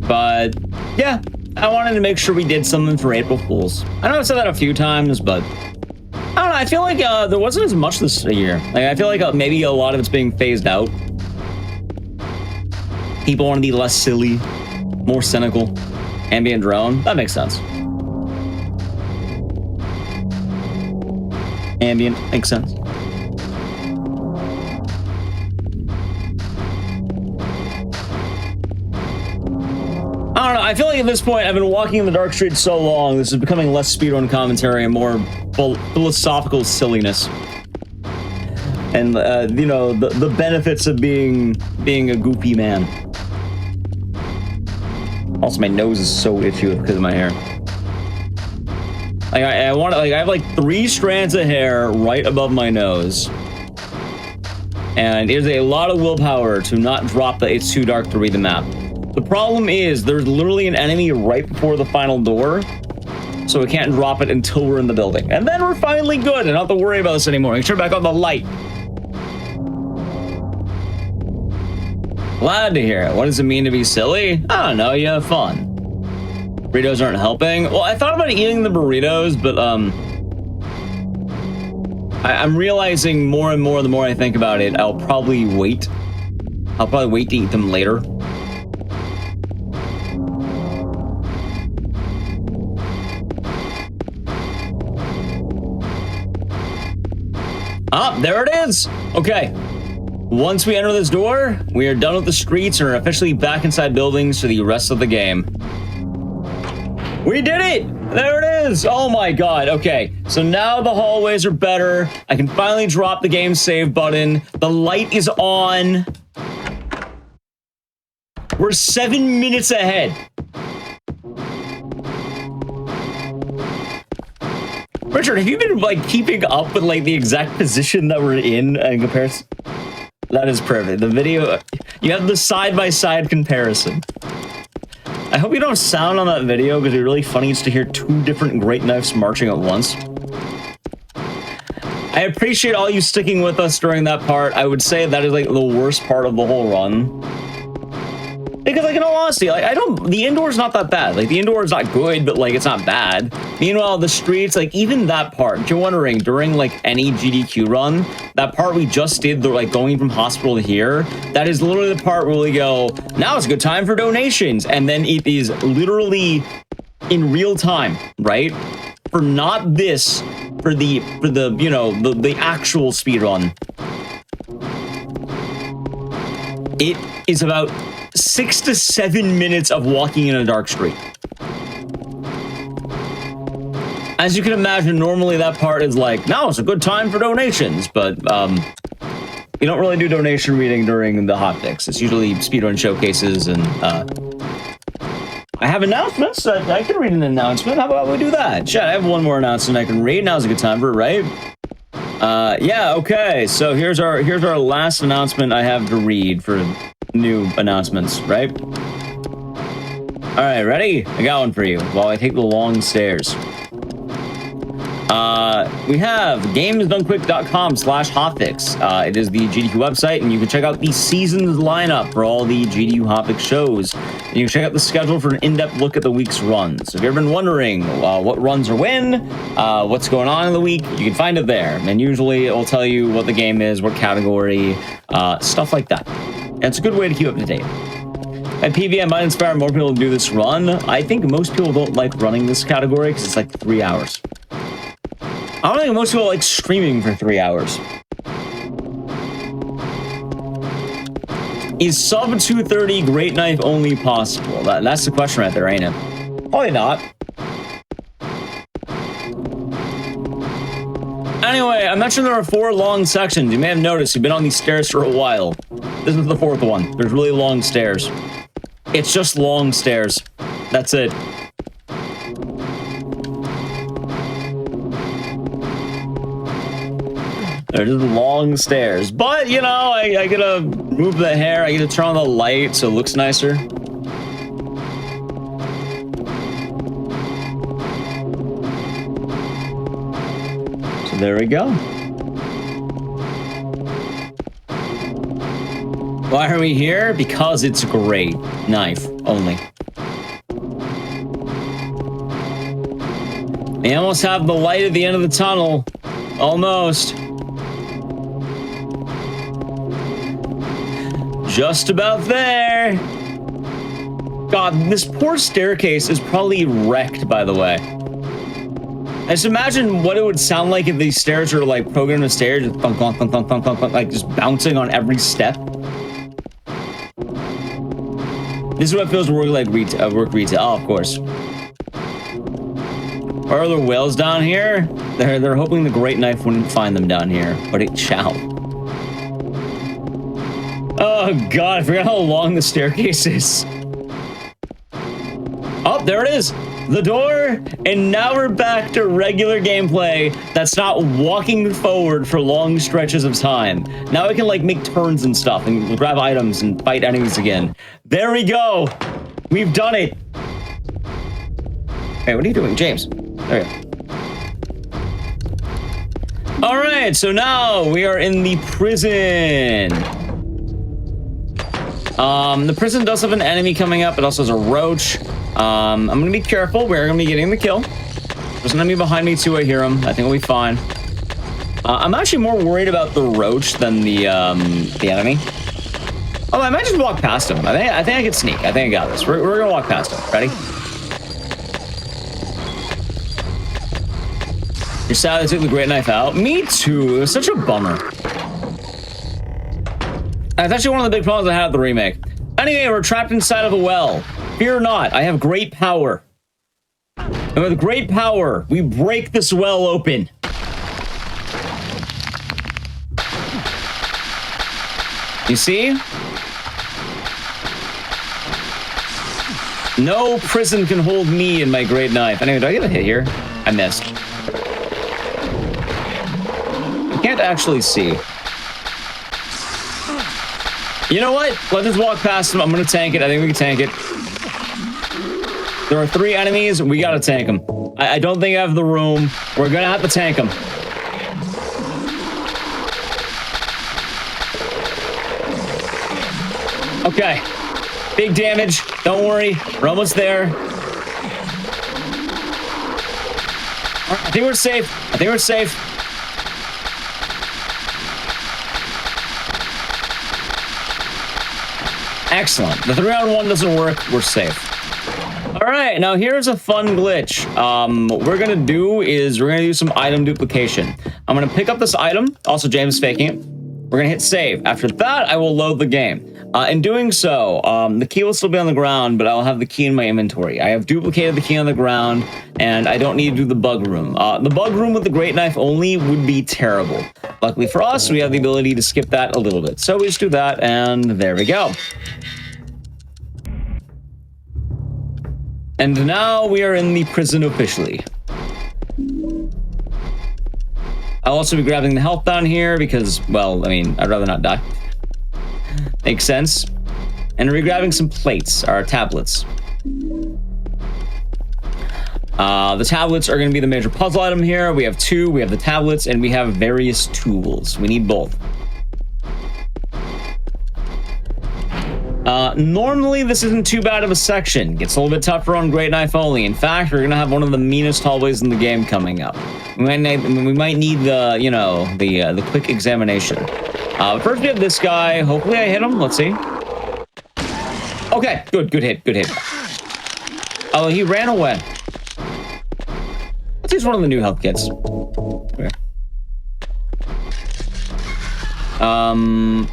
[SPEAKER 1] But yeah, I wanted to make sure we did something for April Fools. I know I've said that a few times, but I don't know. I feel like there wasn't as much this year. Like, I feel like maybe a lot of it's being phased out. People want to be less silly, more cynical. Ambient drone. That makes sense. Ambient makes sense. I don't know. I feel like at this point, I've been walking in the dark streets so long, this is becoming less speedrun commentary and more philosophical silliness. And, you know, the benefits of being a goofy man. Also, my nose is so itchy because of my hair. Like, I have like 3 strands of hair right above my nose. And it is a lot of willpower to not drop the It's Too Dark to Read the Map. The problem is there's literally an enemy right before the final door, so we can't drop it until we're in the building. And then we're finally good and not have to worry about this anymore. Make sure back on the light. Glad to hear it. What does it mean to be silly? I don't know, you have fun. Burritos aren't helping. Well, I thought about eating the burritos, but I'm realizing more and more the more I think about it, I'll probably wait. I'll probably wait to eat them later. Ah, there it is! Okay. Once we enter this door, we are done with the streets and are officially back inside buildings for the rest of the game. We did it! There it is! Oh my god, okay. So now the hallways are better. I can finally drop the game save button. The light is on. We're 7 minutes ahead. Richard, have you been, like, keeping up with, like, the exact position that we're in comparison? That is perfect. The video, you have the side-by-side comparison. I hope you don't have sound on that video, because it'd be really funny just to hear 2 different great knives marching at once. I appreciate all you sticking with us during that part. I would say that is, like, the worst part of the whole run. Because, like, in all honesty, like, the indoor's not that bad. Like, the indoor is not good, but, like, it's not bad. Meanwhile, the streets, like, even that part, if you're wondering, during, like, any GDQ run, that part we just did, like, going from hospital to here, that is literally the part where we go, now it's a good time for donations, and then it is literally in real time, right? For not this, for the you know, the actual speedrun. It is about 6 to 7 minutes of walking in a dark street. As you can imagine, normally that part is like, now it's a good time for donations, but you don't really do donation reading during the hotfix. It's usually speedrun showcases, and I have announcements. I can read an announcement. How about we do that? Chat, I have one more announcement I can read. Now's a good time for it, right? Yeah, okay. So here's our last announcement I have to read for new announcements, right? All right, ready? I got one for you while I take the long stairs. We have gamesdonequick.com/hotfix. It is the GDQ website, and you can check out the season's lineup for all the GDQ Hotfix shows. And you can check out the schedule for an in-depth look at the week's runs. If you've ever been wondering what runs are when, what's going on in the week, you can find it there. And usually it will tell you what the game is, what category, stuff like that. And it's a good way to keep up to date. At PVM might inspire more people to do this run. I think most people don't like running this category because it's like 3 hours. I don't think most people like streaming for 3 hours. Is sub 230 Great Knife only possible? That's the question right there, ain't it? Probably not. Anyway, I mentioned there are 4 long sections. You may have noticed you've been on these stairs for a while. This is the 4th one. There's really long stairs. It's just long stairs. That's it. They're just long stairs. But, you know, I gotta move the hair. I gotta turn on the light so it looks nicer. So there we go. Why are we here? Because it's great. Knife only. We almost have the light at the end of the tunnel. Almost. Just about there. God, this poor staircase is probably wrecked, by the way. I just imagine what it would sound like if these stairs are like programmed to stairs, just thunk, thunk, thunk, thunk, thunk, thunk, thunk, like just bouncing on every step. This is what it feels to work like work retail. Oh, of course. Are there whales down here? They're hoping the Great Knife wouldn't find them down here, but it shall. Oh god, I forgot how long the staircase is. Oh, there it is. The door, and now we're back to regular gameplay that's not walking forward for long stretches of time. Now I can like make turns and stuff and grab items and fight enemies again. There we go. We've done it. Hey, what are you doing, James? There you go. All right, so now we are in the prison. The prison does have an enemy coming up. It also has a roach. I'm gonna be careful. We're gonna be getting the kill. There's an enemy behind me too. I hear him. I think we'll be fine. I'm actually more worried about the roach than the enemy. Oh, I might just walk past him. I think I can sneak. I think I got this. We're gonna walk past him. Ready? You're sad I took the Great Knife out? Me too. It was such a bummer. That's actually one of the big problems I had with the remake. Anyway, we're trapped inside of a well. Fear not, I have great power. And with great power, we break this well open. You see? No prison can hold me and my Great Knife. Anyway, do I get a hit here? I missed. I can't actually see. You know what? Let's just walk past him. I'm gonna tank it. I think we can tank it. There are 3 enemies. We gotta tank them. I don't think I have the room. We're gonna have to tank them. Okay. Big damage. Don't worry. We're almost there. I think we're safe. I think we're safe. Excellent. The 3-on-1 doesn't work. We're safe. All right, now here's a fun glitch. What we're gonna do is we're gonna do some item duplication. I'm gonna pick up this item. Also, James is faking it. We're gonna hit save. After that, I will load the game. In doing so, the key will still be on the ground, but I'll have the key in my inventory. I have duplicated the key on the ground, and I don't need to do the bug room. The bug room with the Great Knife only would be terrible. Luckily for us, we have the ability to skip that a little bit. So we just do that, and there we go. And now we are in the prison officially. I'll also be grabbing the health down here because, well, I mean, I'd rather not die. Makes sense. And we're grabbing some plates, or tablets. The tablets are going to be the major puzzle item here. We have 2, we have the tablets, and we have various tools. We need both. Normally, this isn't too bad of a section. Gets a little bit tougher on Great Knife only. In fact, we're going to have one of the meanest hallways in the game coming up. We might need the, you know, the quick examination. First, we have this guy. Hopefully, I hit him. Let's see. Okay, good hit. Oh, he ran away. Let's use one of the new health kits. Okay.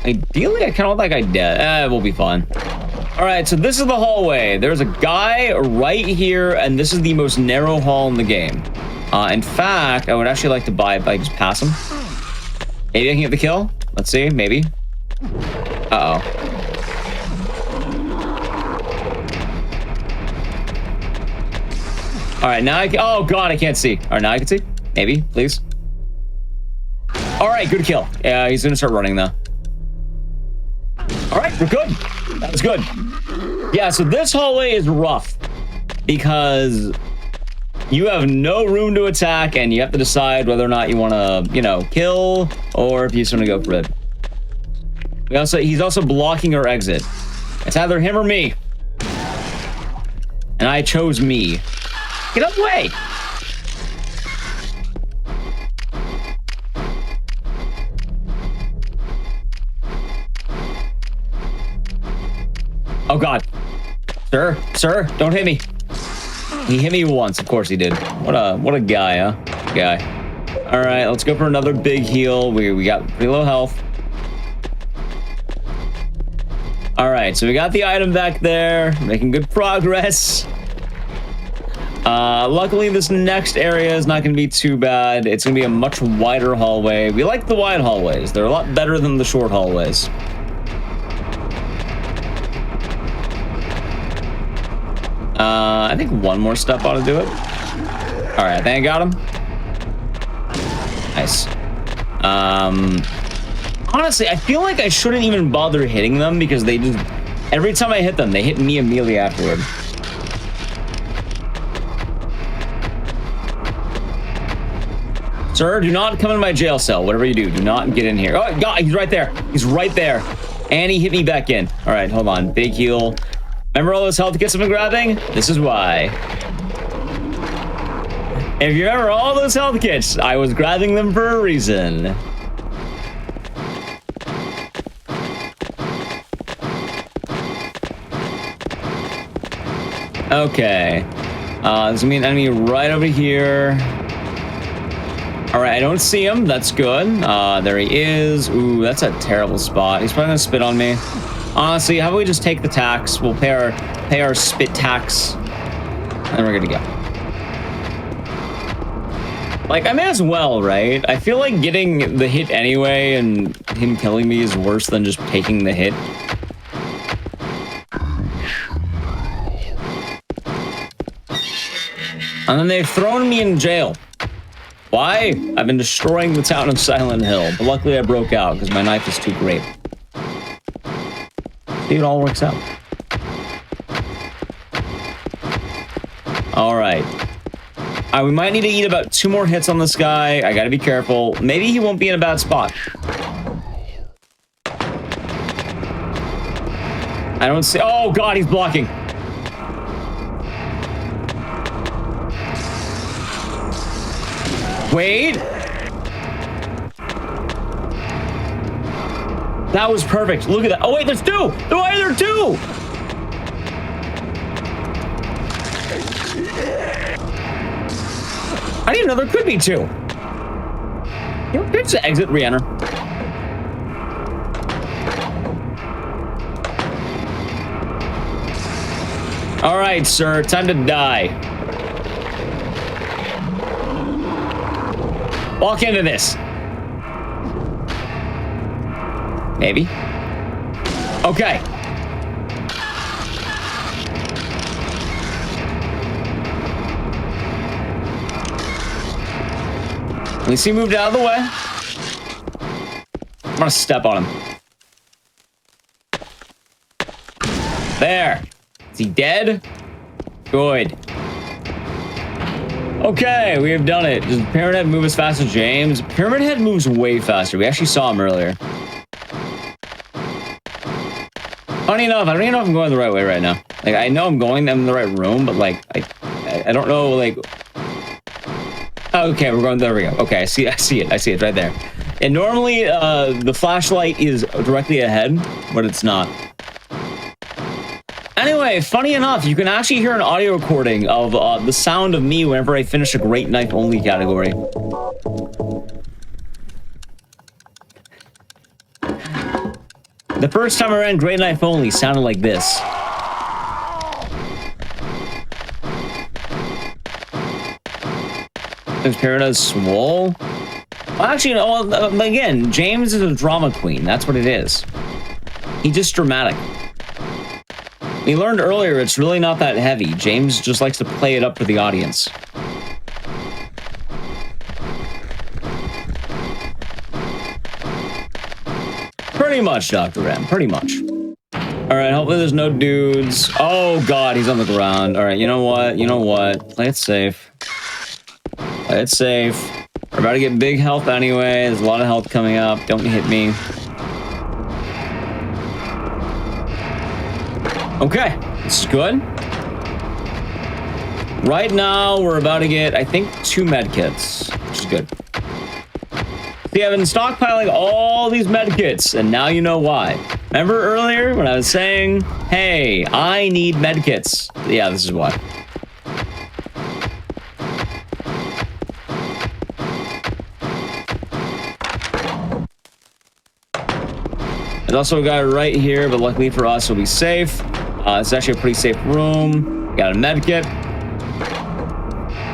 [SPEAKER 1] Ideally, I kind of want that guy dead. We'll be fine. All right, so this is the hallway. There's a guy right here, and this is the most narrow hall in the game. In fact, I would actually like to buy it if I just pass him. Maybe I can get the kill. Let's see, maybe. Uh-oh. All right, now I can... Oh, God, I can't see. All right, now I can see. Maybe, please. All right, good kill. Yeah, he's going to start running, though. All right, we're good. That was good. Yeah, so this hallway is rough because you have no room to attack, and you have to decide whether or not you want to, you know, kill or if you just want to go for it. He's also blocking our exit. It's either him or me. And I chose me. Get out of the way! Oh, God. Sir, don't hit me. He hit me once. Of course he did. What a guy, huh? Guy. All right, let's go for another big heal. We got pretty low health. All right, so we got the item back there. Making good progress. Luckily, this next area is not going to be too bad. It's going to be a much wider hallway. We like the wide hallways. They're a lot better than the short hallways. I think one more step ought to do it. All right, I think I got him. Nice. Honestly, I feel like I shouldn't even bother hitting them because they just... Every time I hit them, they hit me immediately afterward. Sir, do not come in my jail cell. Whatever you do not get in here. Oh, God, he's right there. He's right there. And he hit me back in. All right, hold on. Big heal. Remember all those health kits I've been grabbing? This is why. If you remember all those health kits, I was grabbing them for a reason. Okay. There's gonna be an enemy right over here. All right, I don't see him. That's good. There he is. Ooh, that's a terrible spot. He's probably gonna spit on me. Honestly, how about we just take the tax? We'll pay our spit tax, and we're good to go. Like, I may as well, right? I feel like getting the hit anyway and him killing me is worse than just taking the hit. And then they've thrown me in jail. Why? I've been destroying the town of Silent Hill, but luckily I broke out because my knife is too great. See, it all works out. All right. We might need to eat about 2 more hits on this guy. I gotta be careful. Maybe he won't be in a bad spot. I don't see... Oh, God, he's blocking. Wait. That was perfect. Look at that. Oh, wait, there's 2. Why are there 2? I didn't know there could be 2. You know, here's the exit, re-enter. All right, sir, time to die. Walk into this. Maybe. Okay. At least he moved out of the way. I'm gonna step on him. There. Is he dead? Good. Okay, we have done it. Does Pyramid Head move as fast as James? Pyramid Head moves way faster. We actually saw him earlier. Funny enough, I don't even know if I'm going the right way right now. Like, I know I'm going in the right room, but like, I don't know, like... Okay, we're going, there we go. Okay, I see it right there. And normally, the flashlight is directly ahead, but it's not. Anyway, funny enough, you can actually hear an audio recording of the sound of me whenever I finish a Great Knife Only category. The first time I ran Great Knife Only sounded like this. Is Paradise swole? Well, actually, no, again, James is a drama queen. That's what it is. He's just dramatic. We learned earlier it's really not that heavy. James just likes to play it up for the audience. Pretty much, Dr. M. Pretty much. Alright, hopefully there's no dudes. Oh god, he's on the ground. Alright, you know what? You know what? Play it safe. Play it safe. We're about to get big health anyway. There's a lot of health coming up. Don't hit me. Okay, this is good. Right now, we're about to get, I think, 2 medkits, which is good. See, I've been stockpiling all these medkits, and now you know why. Remember earlier when I was saying, hey, I need medkits? Yeah, this is why. There's also a guy right here, but luckily for us, he'll be safe. It's actually a pretty safe room. Got a medkit.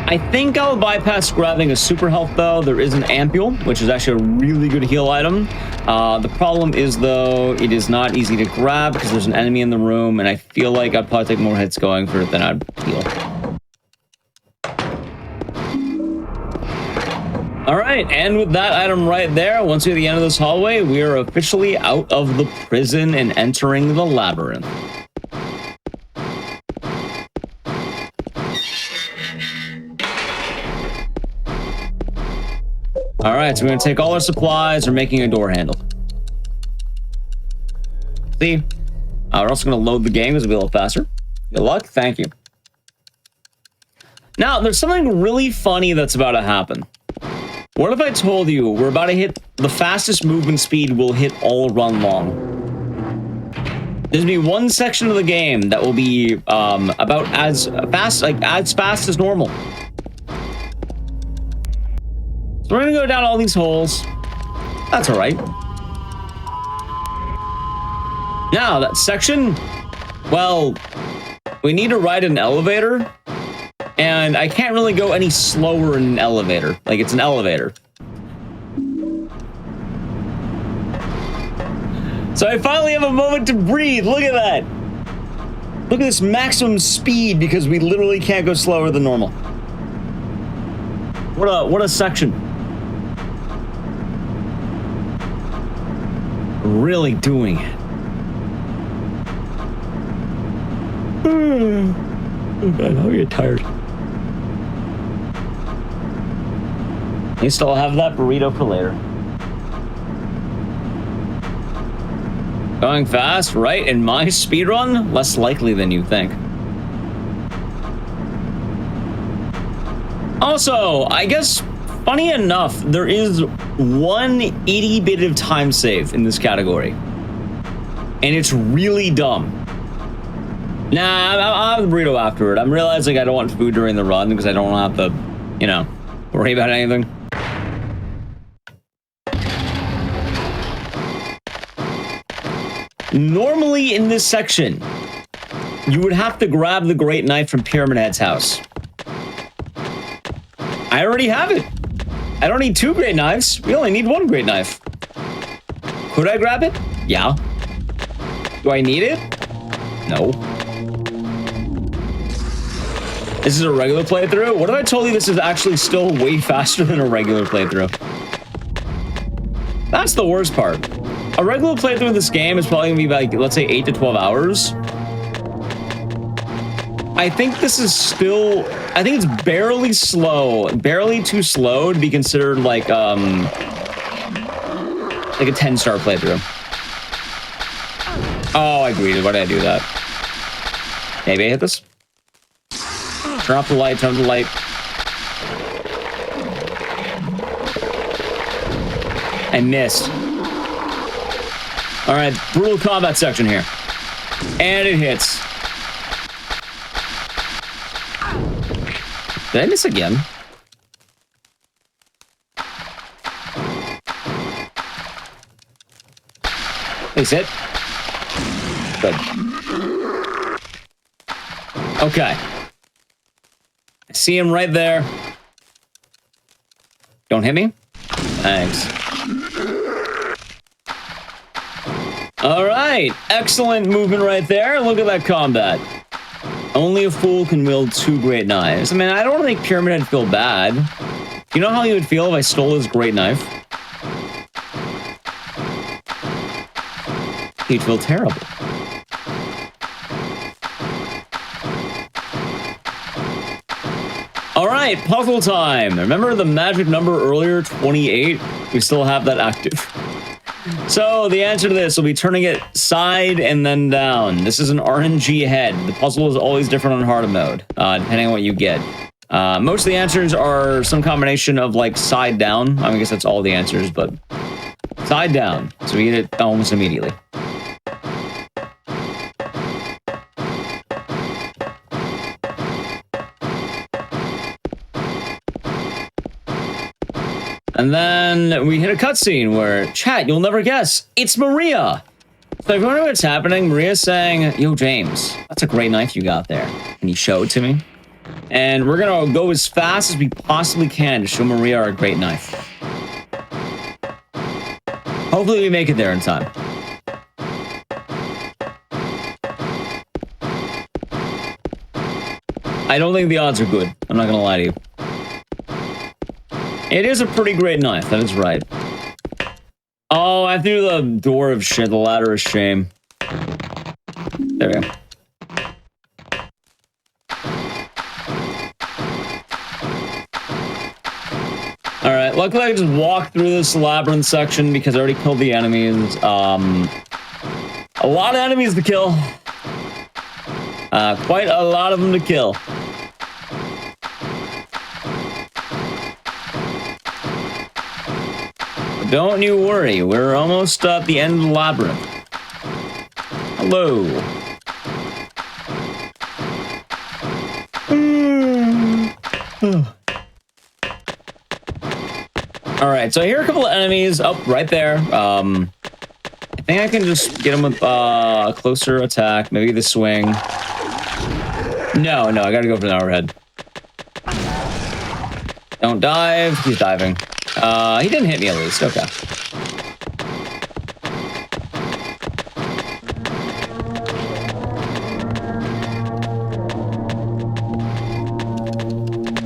[SPEAKER 1] I think I'll bypass grabbing a super health, though. There is an ampule, which is actually a really good heal item. The problem is, though, it is not easy to grab because there's an enemy in the room, and I feel like I'd probably take more hits going for it than I'd heal. All right, and with that item right there, once we're at the end of this hallway, we are officially out of the prison and entering the labyrinth. All right, so we're gonna take all our supplies. We're making a door handle. See? We're also gonna load the game, because it'll be a little faster. Good luck, thank you. Now, there's something really funny that's about to happen. What if I told you we're about to hit the fastest movement speed we'll hit all run long? There's gonna be one section of the game that will be about as fast as normal. So we're gonna go down all these holes. That's all right. Now, that section, well, we need to ride an elevator, and I can't really go any slower in an elevator. Like, it's an elevator. So I finally have a moment to breathe. Look at that. Look at this maximum speed because we literally can't go slower than normal. What a section. Really doing it. Oh god, how are you tired? At least I'll have that burrito for later. Going fast, right? In my speedrun? Less likely than you think. Also, I guess, funny enough, there is one itty bit of time save in this category. And it's really dumb. Nah, I'll have the burrito afterward. I'm realizing I don't want food during the run because I don't have to, you know, worry about anything. Normally in this section, you would have to grab the great knife from Pyramid Head's house. I already have it. I don't need 2 great knives. We only need 1 great knife. Could I grab it? Yeah. Do I need it? No. This is a regular playthrough? What if I told you this is actually still way faster than a regular playthrough? That's the worst part. A regular playthrough of this game is probably gonna be like, let's say 8 to 12 hours. I think this is still, I think it's barely slow, barely too slow to be considered like a 10-star playthrough. Oh, I agreed. Why did I do that? Maybe I hit this? Turn off the light, turn off the light. I missed. All right, brutal combat section here. And it hits. Did I miss again? Please hit. Good. Okay. I see him right there. Don't hit me. Thanks. All right. Excellent movement right there. Look at that combat. Only a fool can wield 2 great knives. I mean, I don't think Pyramid Head feel bad. You know how he would feel if I stole his great knife? He'd feel terrible. All right, puzzle time. Remember the magic number earlier, 28? We still have that active. So the answer to this will be turning it side and then down. This is an RNG head. The puzzle is always different on hard mode, depending on what you get. Most of the answers are some combination of like side down. I guess that's all the answers, but side down. So we get it almost immediately. And then we hit a cutscene where, chat, you'll never guess, it's Maria. So if you wonder what's happening, Maria's saying, yo, James, that's a great knife you got there. Can you show it to me? And we're going to go as fast as we possibly can to show Maria our great knife. Hopefully we make it there in time. I don't think the odds are good. I'm not going to lie to you. It is a pretty great knife, that is right. Oh, I threw the door of shit, the ladder of shame. There we go. Alright, luckily I just walked through this labyrinth section because I already killed the enemies. A lot of enemies to kill. Quite a lot of them to kill. Don't you worry, we're almost at the end of the labyrinth. Hello. Alright, so I hear a couple of enemies up right there. I think I can just get them with a closer attack, maybe the swing. No, I gotta go for the overhead. Don't dive, he's diving. He didn't hit me at least. Okay.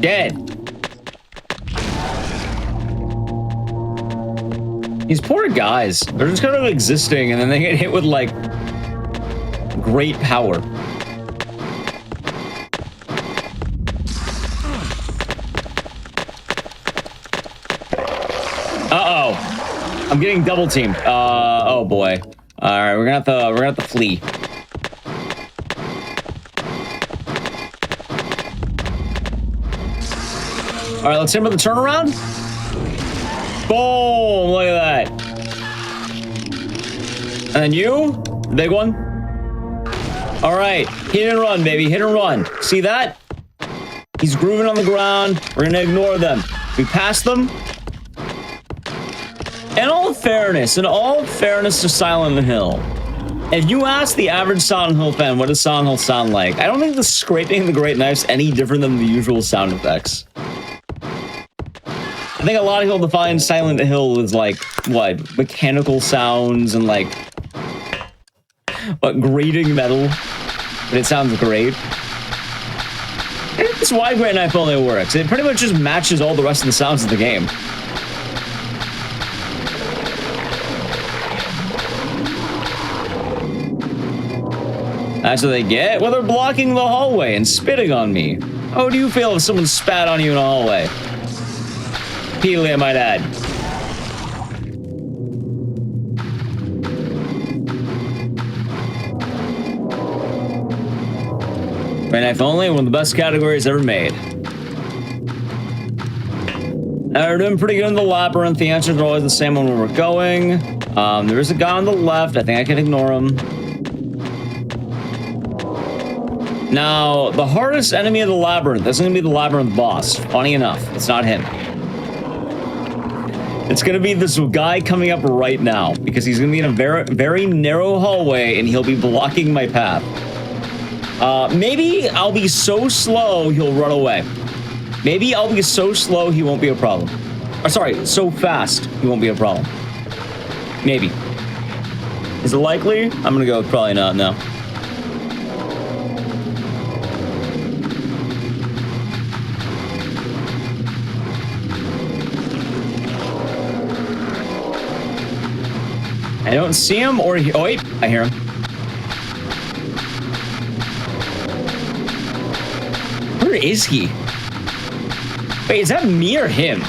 [SPEAKER 1] Dead. These poor guys. They're just kind of existing and then they get hit with like great power. I'm getting double teamed. Oh boy. All right, we're gonna have to flee. All right, let's hit him with the turnaround. Boom! Look at that. And then you, the big one. All right, hit and run, baby. Hit and run. See that? He's grooving on the ground. We're gonna ignore them. We pass them. In all fairness to Silent Hill, if you ask the average Silent Hill fan what does Silent Hill sound like, I don't think the scraping of the great knife's any different than the usual sound effects. I think a lot of people define Silent Hill as like, what, mechanical sounds and like, what, grating metal, but it sounds great. It's why great knife only works. It pretty much just matches all the rest of the sounds of the game. That's what they get? Well, they're blocking the hallway and spitting on me. How would you feel if someone spat on you in a hallway? Peely, I might add. Great knife only, one of the best categories ever made. Now, we're doing pretty good in the labyrinth. The answers are always the same when we're going. There is a guy on the left. I think I can ignore him. Now, the hardest enemy of the labyrinth is going to be the labyrinth boss. Funny enough, it's not him. It's going to be this guy coming up right now because he's going to be in a very, very narrow hallway and he'll be blocking my path. Maybe I'll be so slow he'll run away. Maybe I'll be so slow he won't be a problem. Or sorry, so fast he won't be a problem. Maybe. Is it likely? I'm gonna go with probably not, no. I don't see him or he, oh wait, I hear him. Where is he? Wait, is that me or him?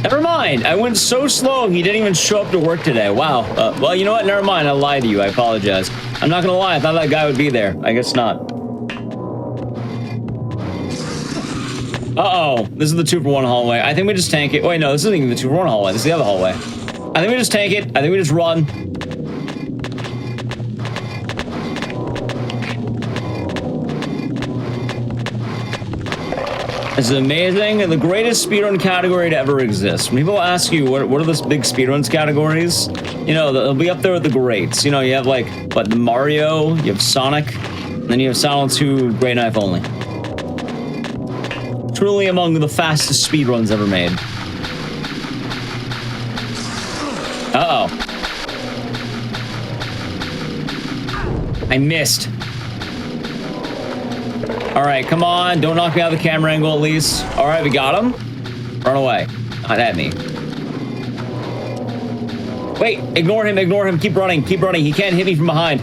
[SPEAKER 1] Never mind. I went so slow, he didn't even show up to work today. Wow. Well, you know what? Never mind. I lied to you. I apologize. I'm not going to lie. I thought that guy would be there. I guess not. Uh-oh. This is the 2-for-1 hallway. I think we just tank it. Wait, no. This isn't even the 2-for-1 hallway. This is the other hallway. I think we just tank it. I think we just run. This is amazing. The greatest speedrun category to ever exist. When people ask you, what are the big speedruns categories? You know, they'll be up there with the greats. You know, you have like, what, the Mario, you have Sonic, and then you have Silent 2, Great Knife Only. Truly among the fastest speedruns ever made. Uh-oh. I missed. All right, come on. Don't knock me out of the camera angle, at least. All right, we got him. Run away. Not at me. Wait, ignore him, ignore him. Keep running, keep running. He can't hit me from behind.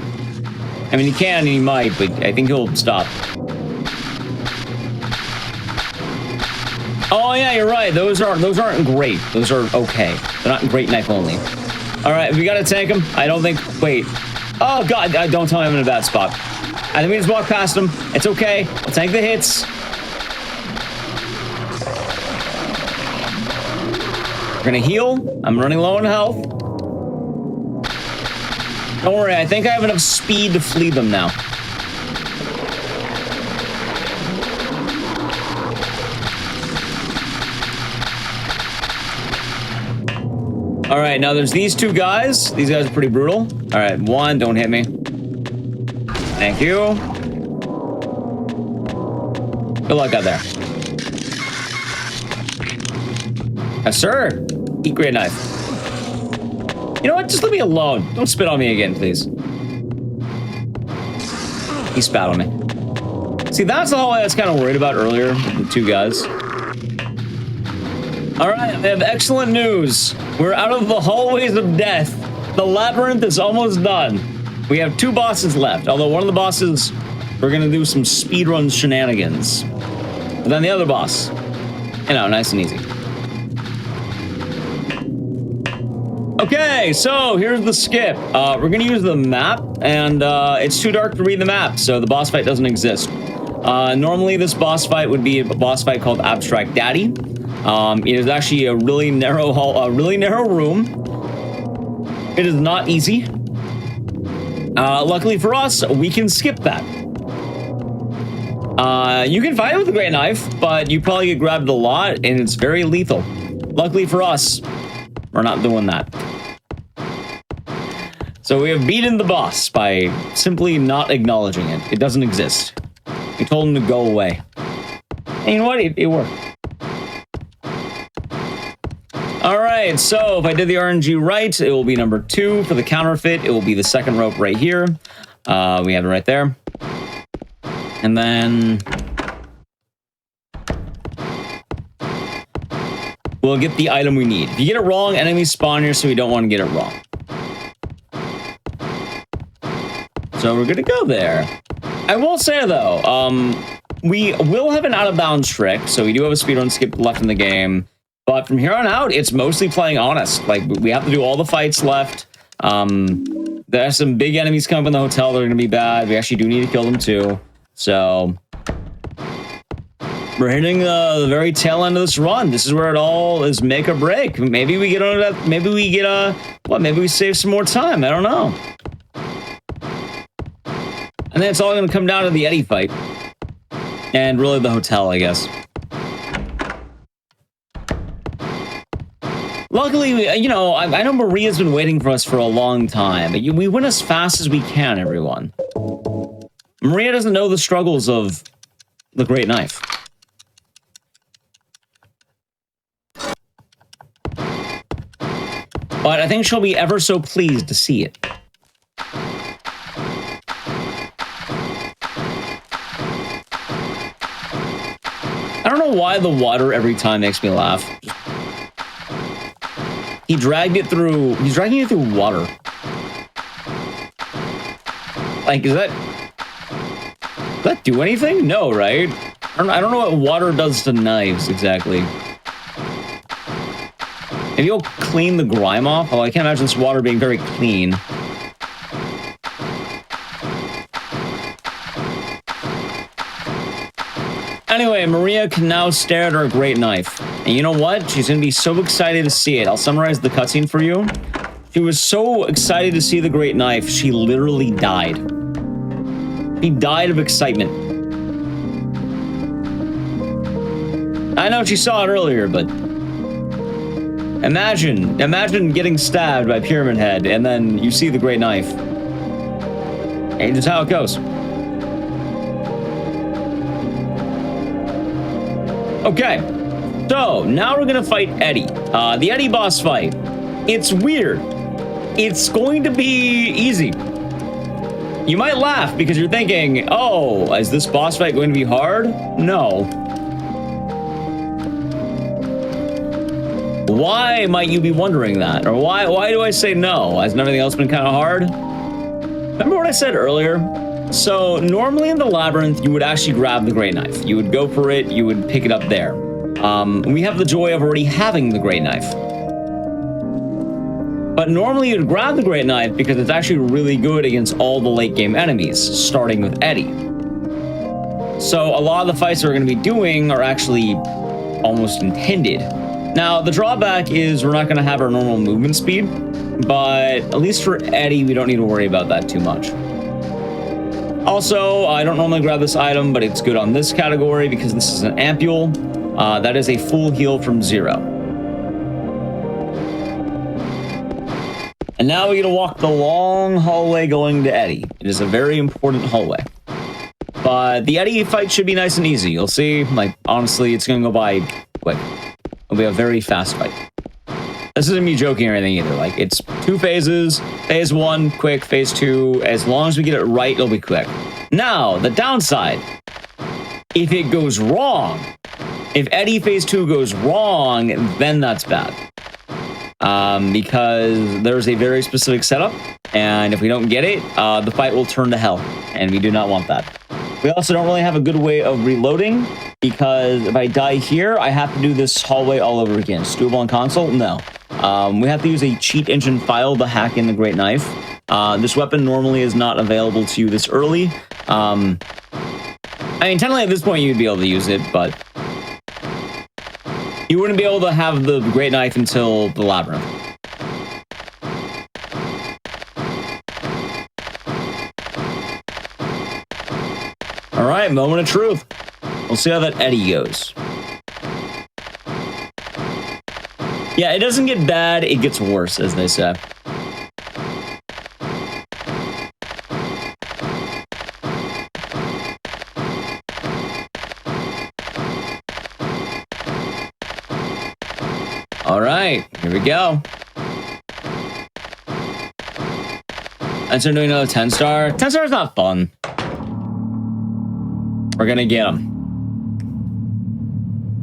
[SPEAKER 1] I mean, he can and he might, but I think he'll stop. Oh, yeah, you're right. Those aren't great. Those are okay. They're not great knife only. All right, we got to tank him. I don't think... Wait. Oh, God. Don't tell me I'm in a bad spot. I think we just walk past him. It's okay. I'll tank the hits. We're gonna heal. I'm running low on health. Don't worry, I think I have enough speed to flee them now. All right, now there's these two guys. These guys are pretty brutal. All right, one, don't hit me. Thank you. Good luck out there. Yes, sir. Eat great knife. You know what? Just leave me alone. Don't spit on me again, please. He spat on me. See, that's the hallway I was kind of worried about earlier. The two guys. All right, I have excellent news. We're out of the hallways of death. The labyrinth is almost done. We have 2 bosses left, although one of the bosses, we're going to do some speedrun shenanigans. But then the other boss, you know, nice and easy. Okay, so here's the skip. We're going to use the map, and it's too dark to read the map, so the boss fight doesn't exist. Normally, this boss fight would be a boss fight called Abstract Daddy. It is actually a really narrow room. It is not easy. Luckily for us, we can skip that. You can fight it with a great knife, but you probably get grabbed a lot, and it's very lethal. Luckily for us, we're not doing that. So we have beaten the boss by simply not acknowledging it. It doesn't exist. We told him to go away. And you know what? It worked. All right, so if I did the RNG right, it will be number 2 for the counterfeit. It will be the second rope right here. We have it right there. And then... we'll get the item we need. If you get it wrong, enemies spawn here, so we don't want to get it wrong. So we're gonna go there. I will say though, we will have an out of bounds trick, so we do have a speedrun skip left in the game. But from here on out, it's mostly playing honest. Like, we have to do all the fights left. There's some big enemies coming up in the hotel that are gonna be bad. We actually do need to kill them too. So we're hitting the very tail end of this run. This is where it all is make or break. Maybe we get on that. Maybe we get maybe we save some more time. I don't know. And then it's all going to come down to the Eddie fight. And really the hotel, I guess. Luckily, you know, I know Maria's been waiting for us for a long time. But we win as fast as we can, everyone. Maria doesn't know the struggles of the Great Knife. But I think she'll be ever so pleased to see it. I don't know why the water every time makes me laugh. He dragged it through... He's dragging it through water. Like, does that do anything? No, right? I don't know what water does to knives, exactly. Maybe you'll clean the grime off? Oh, I can't imagine this water being very clean. Anyway, Maria can now stare at her great knife. And you know what? She's going to be so excited to see it. I'll summarize the cutscene for you. She was so excited to see the great knife, she literally died. She died of excitement. I know she saw it earlier, but... Imagine getting stabbed by Pyramid Head, and then you see the great knife. And that's how it goes. Okay, so now we're gonna fight Eddie. The Eddie boss fight. It's weird. It's going to be easy. You might laugh because you're thinking, oh, is this boss fight going to be hard? No. Why might you be wondering that? Or why do I say no? Hasn't everything else been kind of hard? Remember what I said earlier? So normally in the labyrinth, you would actually grab the great knife. You would go for it, you would pick it up there. We have the joy of already having the great knife. But normally you'd grab the great knife because it's actually really good against all the late game enemies, starting with Eddie. So a lot of the fights that we're going to be doing are actually almost intended. Now, the drawback is we're not going to have our normal movement speed, but at least for Eddie, we don't need to worry about that too much. Also, I don't normally grab this item, but it's good on this category because this is an ampule. That is a full heal from 0. And now we're going to walk the long hallway going to Eddie. It is a very important hallway. But the Eddie fight should be nice and easy. You'll see, like, honestly, it's going to go by quick. It'll be a very fast fight. This isn't me joking or anything either. Like, it's 2 phases. Phase 1, quick. Phase 2, as long as we get it right, it'll be quick. Now, the downside. If it goes wrong, if Eddie Phase 2 goes wrong, then that's bad. Because there's a very specific setup, and if we don't get it, the fight will turn to hell, and we do not want that. We also don't really have a good way of reloading, because if I die here, I have to do this hallway all over again. It's doable on console? No. We have to use a cheat engine file to hack in the great knife. This weapon normally is not available to you this early. I mean, technically at this point you'd be able to use it, but you wouldn't be able to have the great knife until the labyrinth. All right, moment of truth. We'll see how that Eddie goes. Yeah, it doesn't get bad, it gets worse, as they say. All right, here we go. And so doing another 10-star. 10-star is not fun. We're gonna get him.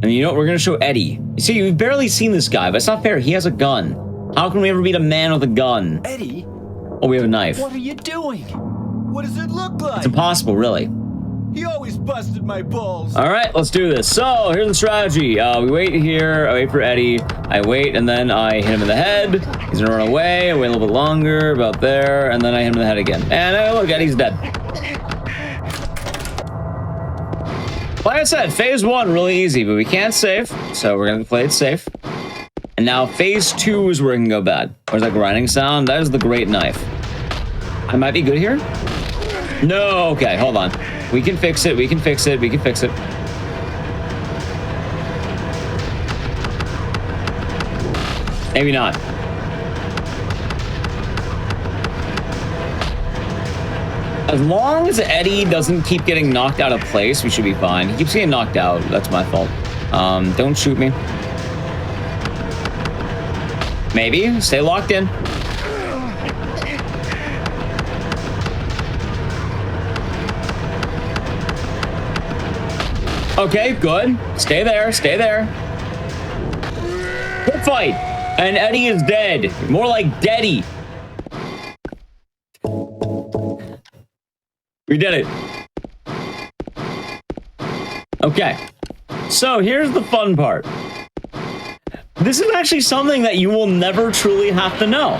[SPEAKER 1] And you know what? We're gonna show Eddie. You see, we've barely seen this guy, but it's not fair. He has a gun. How can we ever beat a man with a gun?
[SPEAKER 3] Eddie?
[SPEAKER 1] Oh, we have a knife.
[SPEAKER 3] What are you doing? What does it look like?
[SPEAKER 1] It's impossible, really.
[SPEAKER 3] He always busted my balls.
[SPEAKER 1] All right, let's do this. So here's the strategy. We wait here. I wait for Eddie. I wait, and then I hit him in the head. He's gonna run away. I wait a little bit longer, about there, and then I hit him in the head again. And look, Eddie's dead. Like I said, phase 1 really easy, but we can't save, so we're gonna play it safe. And now phase 2 is where it can go bad. Where's that grinding sound? That is the great knife. I might be good here. No, okay, hold on. We can fix it. We can fix it. We can fix it. Maybe not. As long as Eddie doesn't keep getting knocked out of place, we should be fine. He keeps getting knocked out. That's my fault. Don't shoot me. Maybe. Stay locked in. Okay, good. Stay there. Stay there. Good fight. And Eddie is dead. More like Deady. We did it. Okay. So here's the fun part. This is actually something that you will never truly have to know.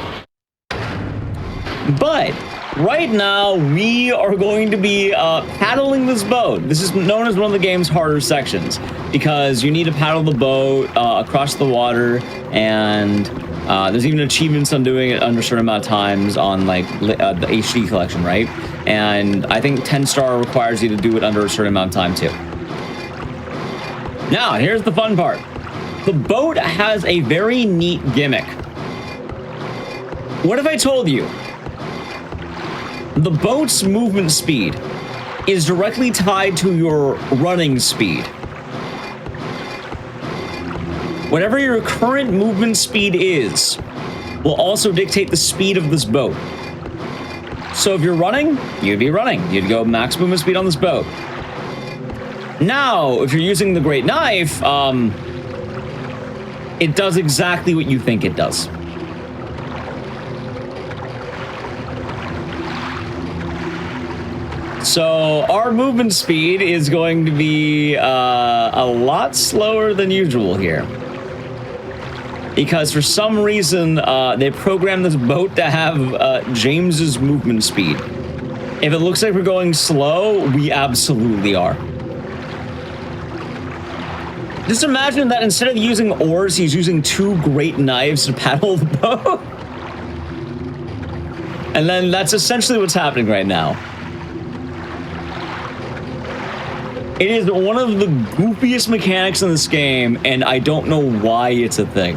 [SPEAKER 1] But right now, we are going to be paddling this boat. This is known as one of the game's harder sections because you need to paddle the boat across the water, and there's even achievements on doing it under a certain amount of times on like the HD collection, right? And I think 10-star requires you to do it under a certain amount of time too. Now, here's the fun part. The boat has a very neat gimmick. What if I told you the boat's movement speed is directly tied to your running speed? Whatever your current movement speed is will also dictate the speed of this boat. So if you're running, you'd be running. You'd go max movement speed on this boat. Now, if you're using the Great Knife, it does exactly what you think it does. So our movement speed is going to be a lot slower than usual here. Because for some reason, they programmed this boat to have James's movement speed. If it looks like we're going slow, we absolutely are. Just imagine that instead of using oars, he's using 2 great knives to paddle the boat. And then that's essentially what's happening right now. It is one of the goofiest mechanics in this game, and I don't know why it's a thing.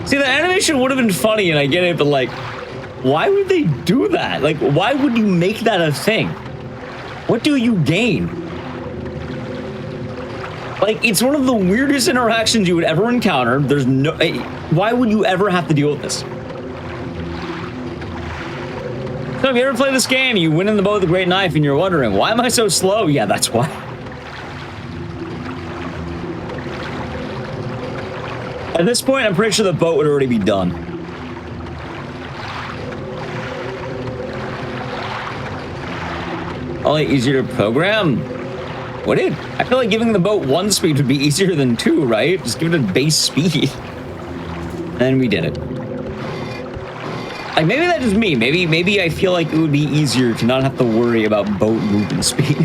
[SPEAKER 1] See, the animation would have been funny, and I get it, but like, why would they do that? Like, why would you make that a thing? What do you gain? Like, it's one of the weirdest interactions you would ever encounter. There's no... Why would you ever have to deal with this? So if you ever play this game, you win in the boat with a great knife, and you're wondering, why am I so slow? Yeah, that's why. At this point, I'm pretty sure the boat would already be done. Only easier to program? Would it? I feel like giving the boat 1 speed would be easier than 2, right? Just give it a base speed. And we did it. Like, maybe that's just me. Maybe I feel like it would be easier to not have to worry about boat movement speed.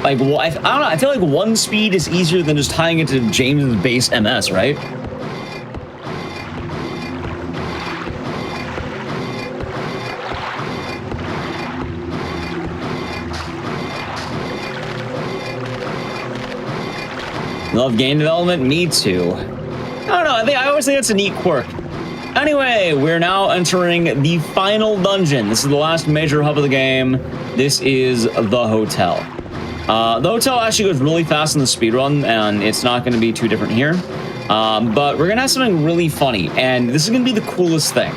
[SPEAKER 1] Like, well, I don't know. I feel like 1 speed is easier than just tying it to James's base MS, right? Love game development? Me too. I don't know. I always think it's a neat quirk. Anyway, we're now entering the final dungeon. This is the last major hub of the game. This is the hotel. The hotel actually goes really fast in the speedrun, and it's not going to be too different here. But we're going to have something really funny, and this is going to be the coolest thing.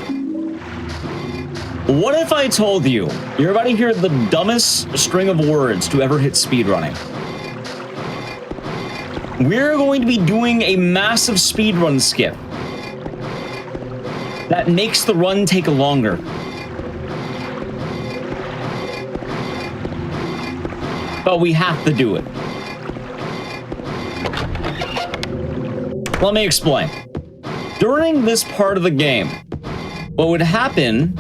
[SPEAKER 1] What if I told you you're about to hear the dumbest string of words to ever hit speedrunning? We're going to be doing a massive speedrun skip that makes the run take longer. But we have to do it. Let me explain. During this part of the game, what would happen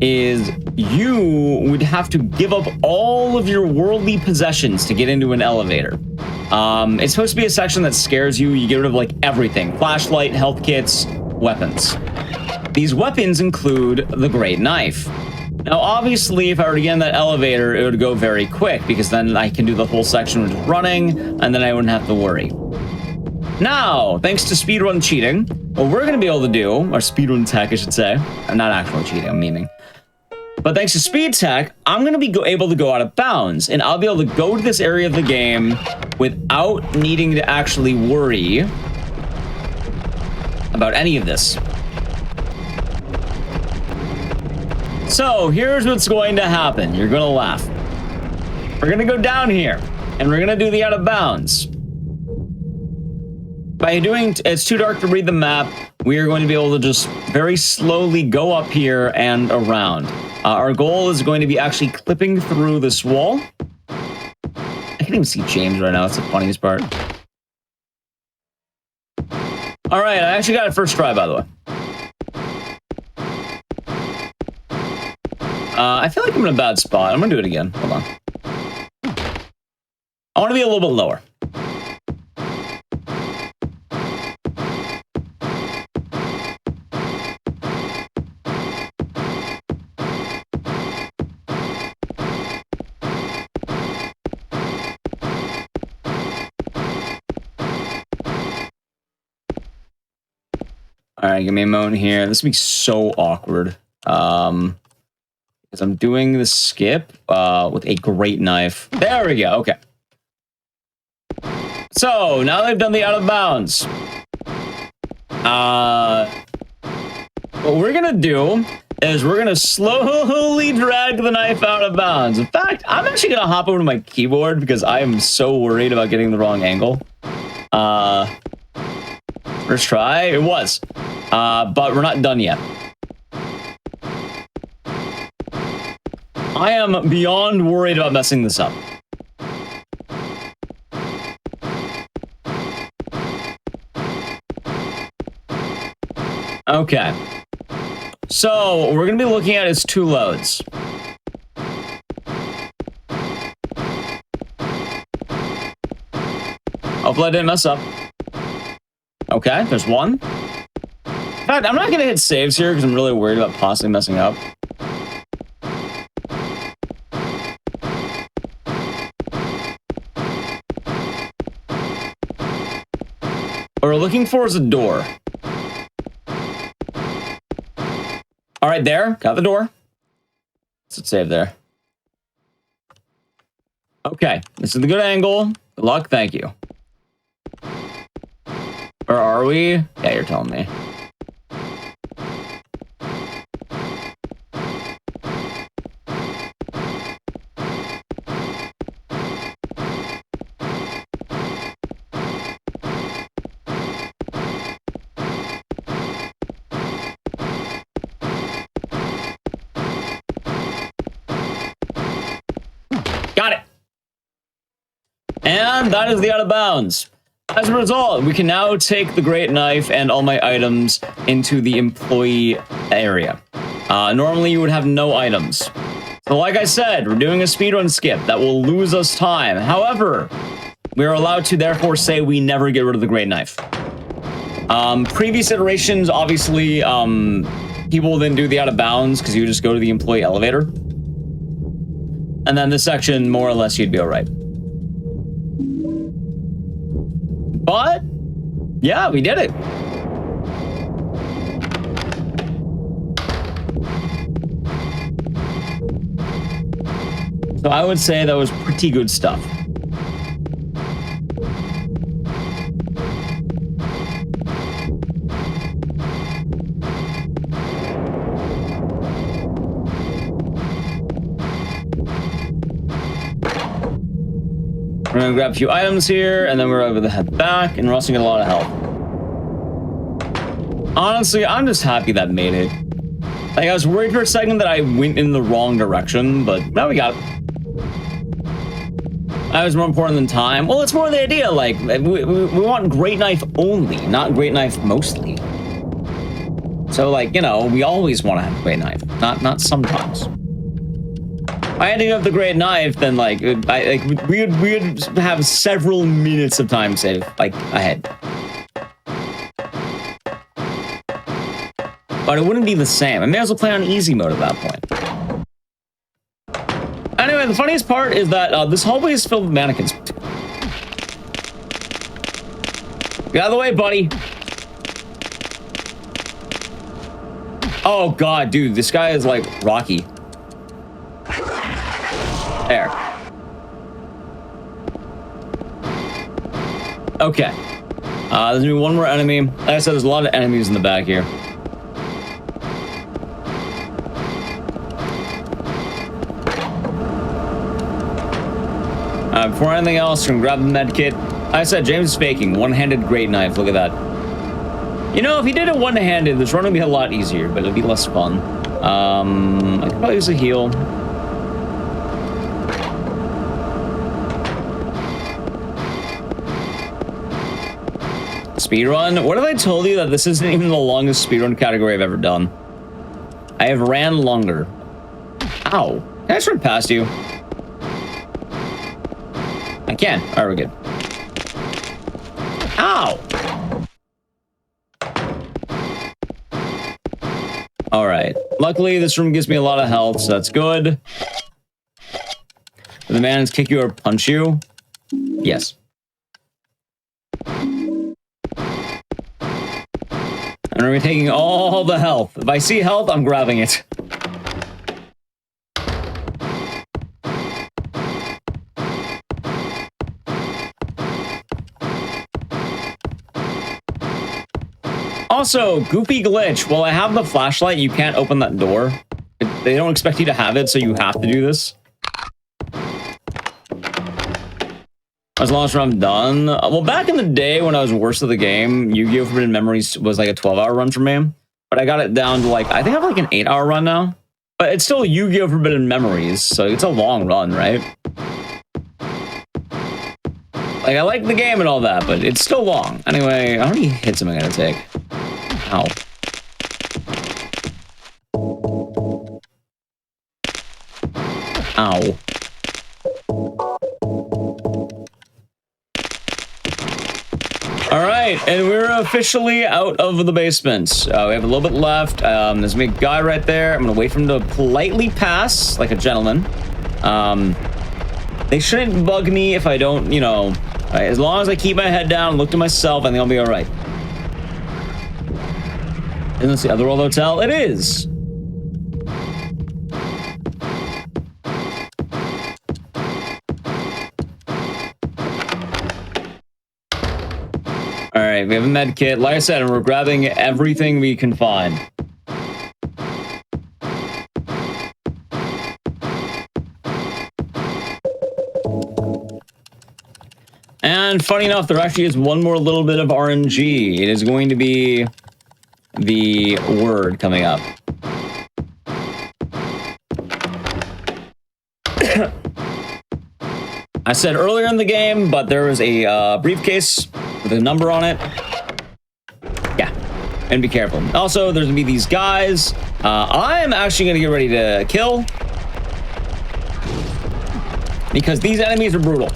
[SPEAKER 1] is you would have to give up all of your worldly possessions to get into an elevator. It's supposed to be a section that scares you. You get rid of like everything: flashlight, health kits, weapons. These weapons include the great knife. Now, obviously, if I were to get in that elevator, it would go very quick because then I can do the whole section with just running, and then I wouldn't have to worry. Now, thanks to speedrun cheating, what we're going to be able to do, or speedrun tech, I should say, not actual cheating, I'm memeing. But thanks to speed tech, I'm going to be able to go out of bounds, and I'll be able to go to this area of the game without needing to actually worry about any of this. So here's what's going to happen. You're going to laugh. We're going to go down here, and we're going to do the out of bounds. By doing, it's too dark to read the map, we are going to be able to just very slowly go up here and around. Our goal is going to be actually clipping through this wall. I can't even see James right now. That's the funniest part. All right, I actually got it first try, by the way. I feel like I'm in a bad spot. I'm gonna do it again. Hold on. I want to be a little bit lower. All right, give me a moment here. This will be so awkward. Because I'm doing the skip with a great knife. There we go. Okay. So now they've done the out of bounds. What we're gonna do is we're gonna slowly drag the knife out of bounds. In fact, I'm actually gonna hop over to my keyboard because I am so worried about getting the wrong angle. First try, it was. But we're not done yet. I am beyond worried about messing this up. Okay. So, what we're going to be looking at is two loads. Hopefully I didn't mess up. Okay, there's one. In fact, I'm not going to hit saves here because I'm really worried about possibly messing up. What we're looking for is a door. All right, there. Got the door. Let's save there. Okay, this is the good angle. Good luck. Thank you. Where are we? Yeah, you're telling me. Got it. And that is the out of bounds. As a result, we can now take the great knife and all my items into the employee area. Normally, you would have no items. So like I said, we're doing a speedrun skip that will lose us time. However, we are allowed to therefore say we never get rid of the great knife. Previous iterations, obviously, people didn't do the out of bounds because you would just go to the employee elevator. And then this section, more or less, you'd be all right. But, yeah, we did it. So I would say that was pretty good stuff. We're gonna grab a few items here, and then we're over the head back, and we're also gonna get a lot of health. Honestly, I'm just happy that made it. Like, I was worried for a second that I went in the wrong direction, but now we got it. That was more important than time. Well, it's more the idea, like, we want Great Knife only, not Great Knife mostly. So, like, you know, we always want to have Great Knife, not sometimes. If I had to have the Great Knife, then, like, we would have several minutes of time save, like, ahead. But it wouldn't be the same. I may as well play on easy mode at that point. Anyway, the funniest part is that this hallway is filled with mannequins. Get out of the way, buddy. Oh, God, dude. This guy is, like, Rocky. There. Okay. There's gonna be one more enemy. Like I said, there's a lot of enemies in the back here. Before anything else, we're gonna grab the med kit. Like I said, James is faking. One-handed Great Knife. Look at that. You know, if he did it one-handed, this run would be a lot easier, but it'd be less fun. I could probably use a heal. Speedrun? What if I told you that this isn't even the longest speedrun category I've ever done? I have ran longer. Ow. Can I just run past you? I can. All right, we're good. Ow! All right. Luckily, this room gives me a lot of health, so that's good. Did the man's kick you or punch you? Yes. And we're taking all the health. If I see health, I'm grabbing it. Also, goofy glitch. While I have the flashlight, you can't open that door. They don't expect you to have it, so you have to do this. As long as I'm done. Well, back in the day when I was worst of the game, Yu-Gi-Oh! Forbidden Memories was like a 12-hour run for me. But I got it down to like, I think I have like an 8-hour run now. But it's still Yu-Gi-Oh! Forbidden Memories, so it's a long run, right? Like, I like the game and all that, but it's still long. Anyway, how many hits am I gonna take? Ow. Ow. Alright, and we're officially out of the basement. We have a little bit left. There's a big guy right there. I'm gonna wait for him to politely pass, like a gentleman. They shouldn't bug me if I don't, you know... as long as I keep my head down and look to myself, I think I'll be alright. Isn't this the Otherworld Hotel? It is! Alright, we have a med kit. Like I said, we're grabbing everything we can find. And funny enough, there actually is one more little bit of RNG. It is going to be the word coming up. I said earlier in the game, but there was a briefcase with a number on it. Yeah, and be careful. Also, there's gonna be these guys. I am actually gonna get ready to kill because these enemies are brutal.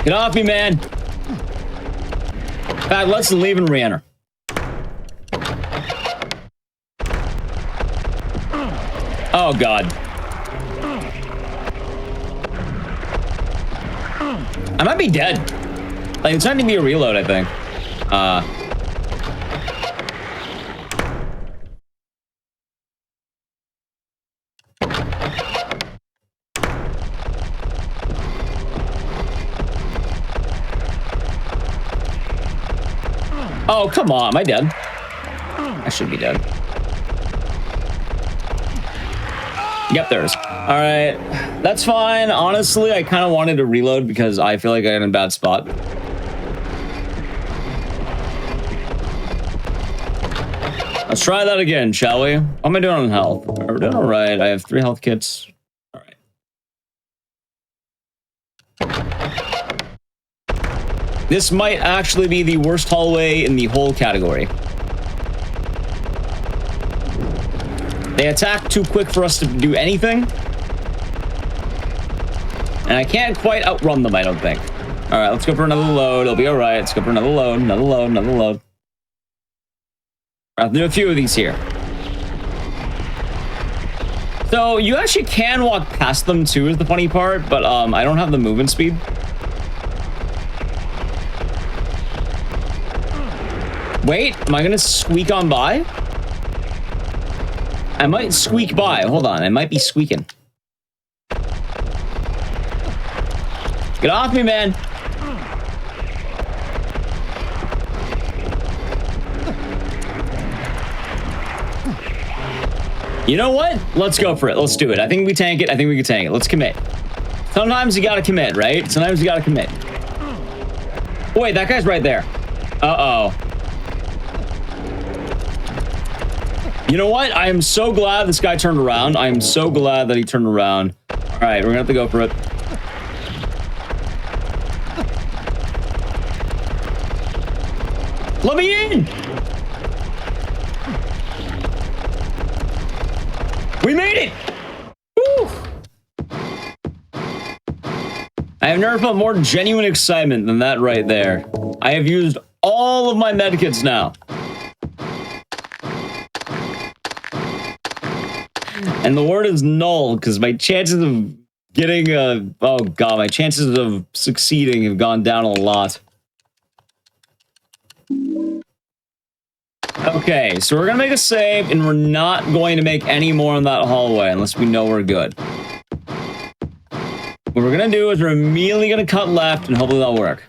[SPEAKER 1] Get off me, man. In fact, let's leave and re-enter. Oh, God. I might be dead. Like, it's time to be a reload, I think. Oh, come on. Am I dead? I should be dead. Yep, there is. All right, that's fine. Honestly, I kind of wanted to reload because I feel like I got in a bad spot. Let's try that again, shall we? How am I doing on health? We're doing all right. I have 3 health kits. All right. This might actually be the worst hallway in the whole category. They attack too quick for us to do anything. And I can't quite outrun them, I don't think. All right, let's go for another load. It'll be all right. Let's go for another load, another load, another load. I'll do a few of these here. So you actually can walk past them too, is the funny part, but I don't have the movement speed. Wait, am I gonna squeak on by? I might squeak by. Hold on, I might be squeaking. Get off me, man. You know what? Let's go for it. Let's do it. I think we tank it. I think we can tank it. Let's commit. Sometimes you gotta commit, right? Sometimes you gotta commit. Oh, wait, that guy's right there. Uh-oh. You know what? I am so glad this guy turned around. I am so glad that he turned around. All right, we're gonna have to go for it. Let me in! We made it! Woo! I have never felt more genuine excitement than that right there. I have used all of my medkits now. And the word is null, because my chances of getting oh god, my chances of succeeding have gone down a lot. Okay, so we're gonna make a save, and we're not going to make any more in that hallway unless we know we're good. What we're gonna do is we're immediately gonna cut left, and hopefully that'll work.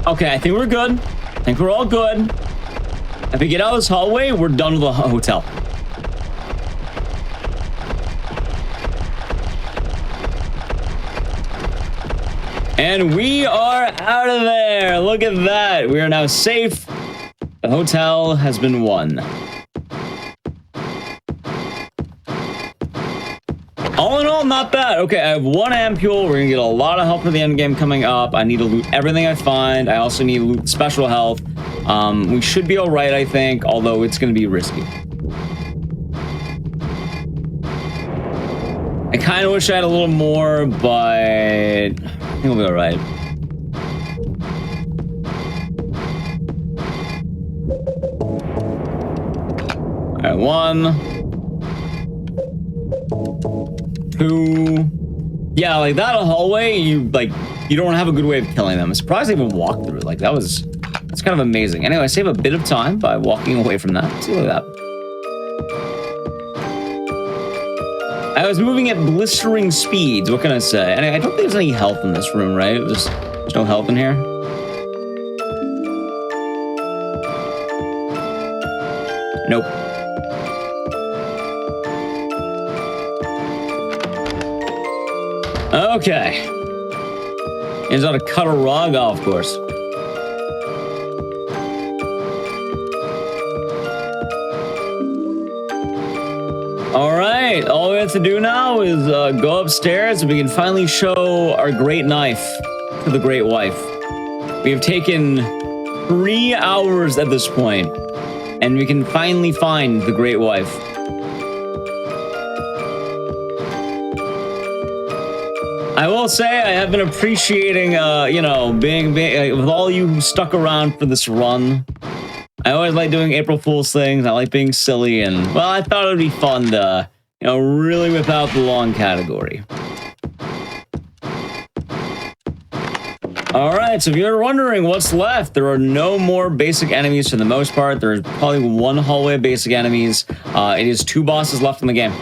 [SPEAKER 1] Okay, I think we're good. I think we're all good. If we get out of this hallway, we're done with the hotel. And we are out of there. Look at that. We are now safe. The hotel has been won. All in all, not bad. Okay, I have 1 ampule. We're gonna get a lot of help for the end game coming up. I need to loot everything I find. I also need to loot special health. We should be all right, I think, although it's gonna be risky. I kind of wish I had a little more, but I think we'll be all right. All right, 1, 2. Yeah, like that hallway, you don't have a good way of killing them. I'm surprised I even walked through it. Like that's kind of amazing. Anyway, I save a bit of time by walking away from that. See, look at that. I was moving at blistering speeds. What can I say? And I don't think there's any health in this room, right? There's no health in here. Nope. Okay. Is that a cut a rug? Oh, of course. All right, all we have to do now is go upstairs and we can finally show our great knife to the great wife. We have taken 3 hours at this point, and we can finally find the great wife. I will say I have been appreciating, you know, being with all you who stuck around for this run. I always like doing April Fool's things. I like being silly, and, well, I thought it would be fun to, you know, really whip out the long category. All right, so if you're wondering what's left, there are no more basic enemies for the most part. There's probably 1 hallway of basic enemies. It is 2 bosses left in the game.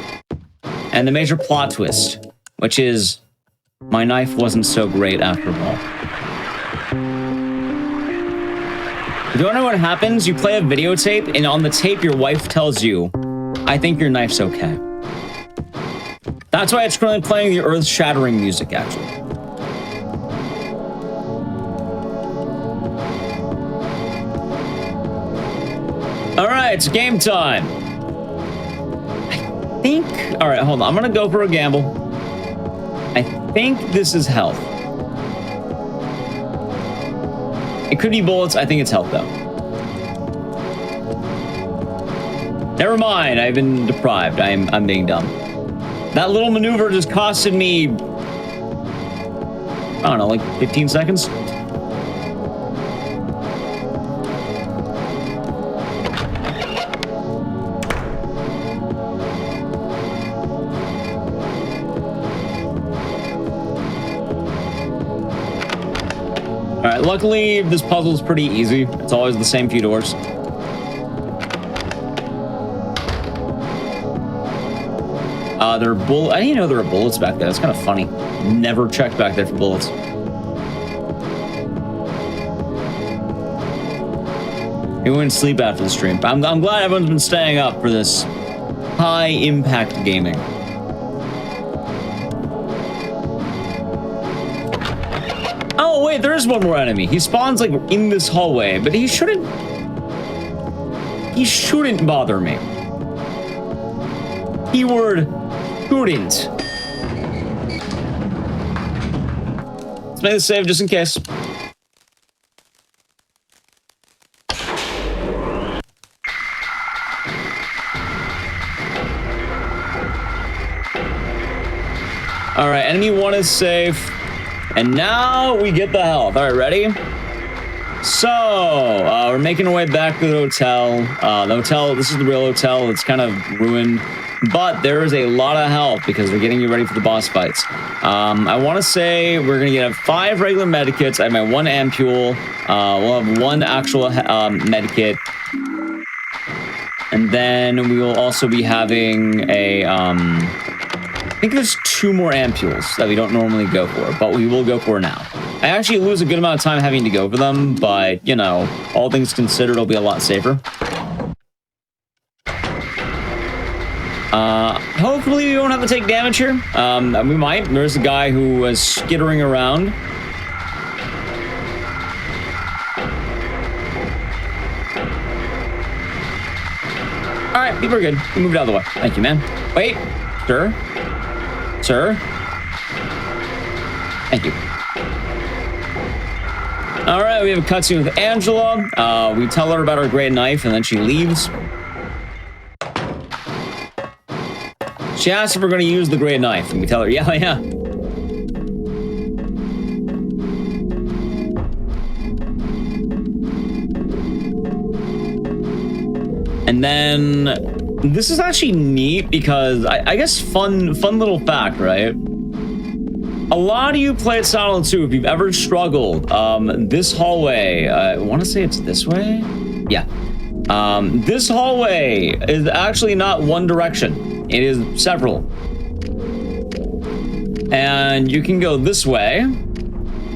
[SPEAKER 1] And the major plot twist, which is my knife wasn't so great after all. Do you know what happens? You play a videotape, and on the tape, your wife tells you, I think your knife's okay. That's why it's currently playing the earth-shattering music, actually. All right, it's game time. I think... All right, hold on. I'm going to go for a gamble. I think this is health. It could be bullets. I think it's health, though. Never mind. I've been deprived. I'm being dumb. That little maneuver just costed me... I don't know, like 15 seconds? Alright, luckily this puzzle is pretty easy. It's always the same few doors. There are bullets. I didn't know there were bullets back there. That's kind of funny. Never checked back there for bullets. We wouldn't sleep after the stream. I'm glad everyone's been staying up for this high-impact gaming. Oh, wait, there is one more enemy. He spawns, like, in this hallway, but he shouldn't bother me. Keyword... Shouldn't. Let's make this save just in case. Alright, enemy 1 is safe. And now we get the health. Alright, ready? So, we're making our way back to the hotel. The hotel, this is the real hotel. It's kind of ruined. But there is a lot of health because they're getting you ready for the boss fights. I want to say we're going to get 5 regular medikits. I have my 1 ampule. We'll have 1 actual medikit. And then we will also be having a... I think there's 2 more ampules that we don't normally go for, but we will go for now. I actually lose a good amount of time having to go for them, but, you know, all things considered, it'll be a lot safer. Hopefully we won't have to take damage here. We might. There's a guy who was skittering around. Alright, people are good. We moved out of the way. Thank you, man. Wait. Sir? Sir? Thank you. Alright, we have a cutscene with Angela. We tell her about our great knife, and then she leaves. She asks if we're going to use the great knife, and we tell her, yeah, yeah. And then this is actually neat because I guess fun little fact, right? A lot of you played Silent 2 if you've ever struggled. This hallway, I want to say it's this way. Yeah. This hallway is actually not one direction. It is several. And you can go this way,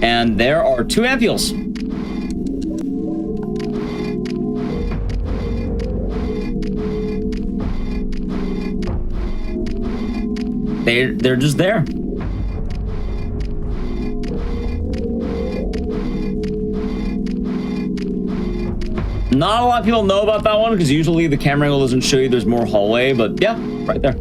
[SPEAKER 1] and there are 2 ampules. They're just there. Not a lot of people know about that one because usually the camera angle doesn't show you there's more hallway, but yeah, right there.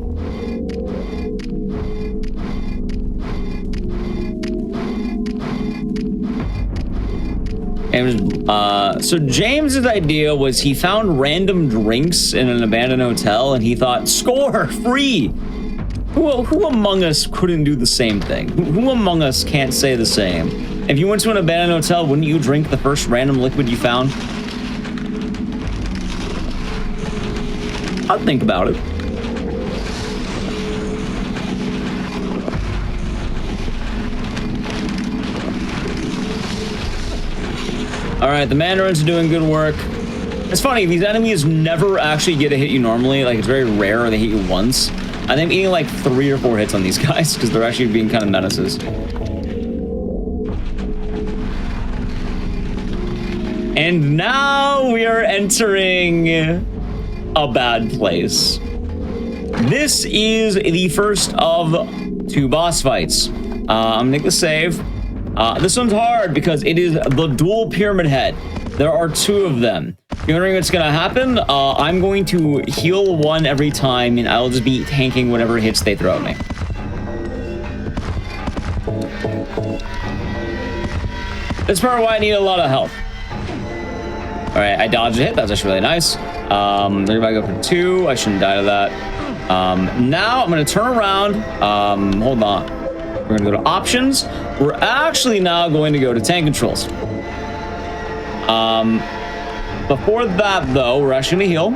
[SPEAKER 1] And so James's idea was he found random drinks in an abandoned hotel and he thought, score, free. Who among us couldn't do the same thing? Who among us can't say the same? If you went to an abandoned hotel, wouldn't you drink the first random liquid you found? I'd think about it. All right, the Mandarins are doing good work. It's funny, these enemies never actually get to hit you normally. Like, it's very rare they hit you once. I think I'm eating like 3 or 4 hits on these guys because they're actually being kind of menaces. And now we are entering a bad place. This is the first of 2 boss fights. I'm gonna make the save. This one's hard because it is the dual pyramid head. There are 2 of them. You're wondering what's gonna happen? I'm going to heal one every time, and I'll just be tanking whatever hits they throw at me. That's part of why I need a lot of health. All right, I dodged a hit. That's actually really nice. They're about to go for 2. I shouldn't die to that. Now I'm gonna turn around. Hold on. We're gonna go to options. We're actually now going to go to tank controls. Before that though, we're actually gonna heal.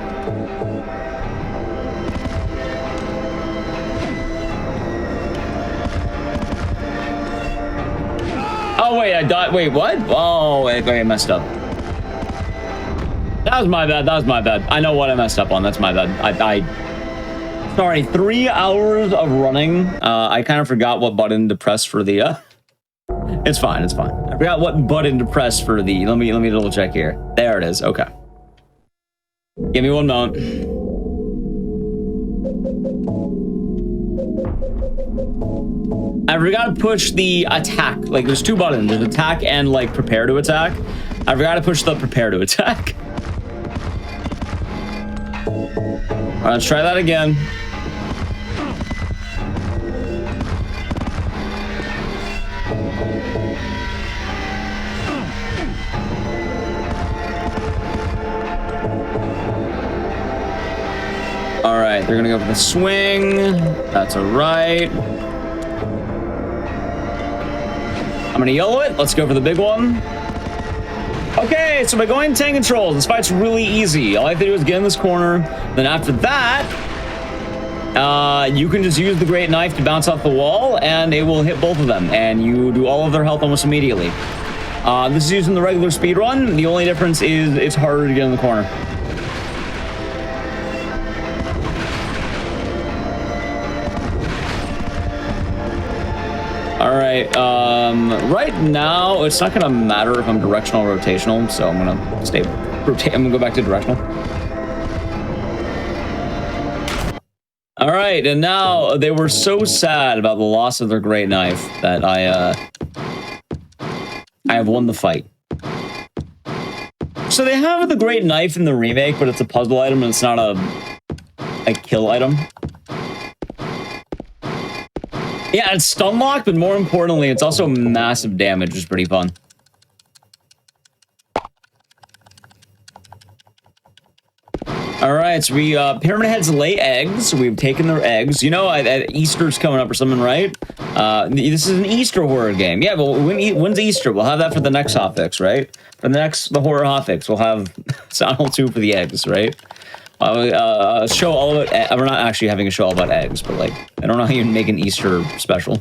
[SPEAKER 1] Oh wait, I died. Wait, what? Oh, wait, I messed up. That was my bad. That was my bad. I know what I messed up on. That's my bad. Sorry, 3 hours of running. I kind of forgot what button to press for the. It's fine. It's fine. I forgot what button to press for the. Let me double check here. There it is. Okay. Give me 1 moment. I forgot to push the attack. Like, there's 2 buttons. There's attack and, like, prepare to attack. I forgot to push the prepare to attack. All right, let's try that again. All right, they're gonna go for the swing. That's all right. I'm gonna yellow it. Let's go for the big one. Okay, so by going tank controls, this fight's really easy. All I have to do is get in this corner. Then after that, you can just use the great knife to bounce off the wall, and it will hit both of them, and you do all of their health almost immediately. This is using the regular speed run. The only difference is it's harder to get in the corner. All right, right now, it's not gonna matter if I'm directional or rotational, so I'm gonna I'm gonna go back to directional. All right, and now they were so sad about the loss of their great knife that I have won the fight. So they have the great knife in the remake, but it's a puzzle item and it's not a kill item. Yeah, it's stun locked, but more importantly, it's also massive damage, which is pretty fun. All right, so we pyramid heads lay eggs. We've taken their eggs. You know, Easter's coming up or something, right? This is an Easter horror game. Yeah, but when's Easter? We'll have that for the next hotfix, right? For the horror hotfix, we'll have Silent Hill 2 for the eggs, right? A show all about. We're not actually having a show all about eggs, but like, I don't know how you make an Easter special.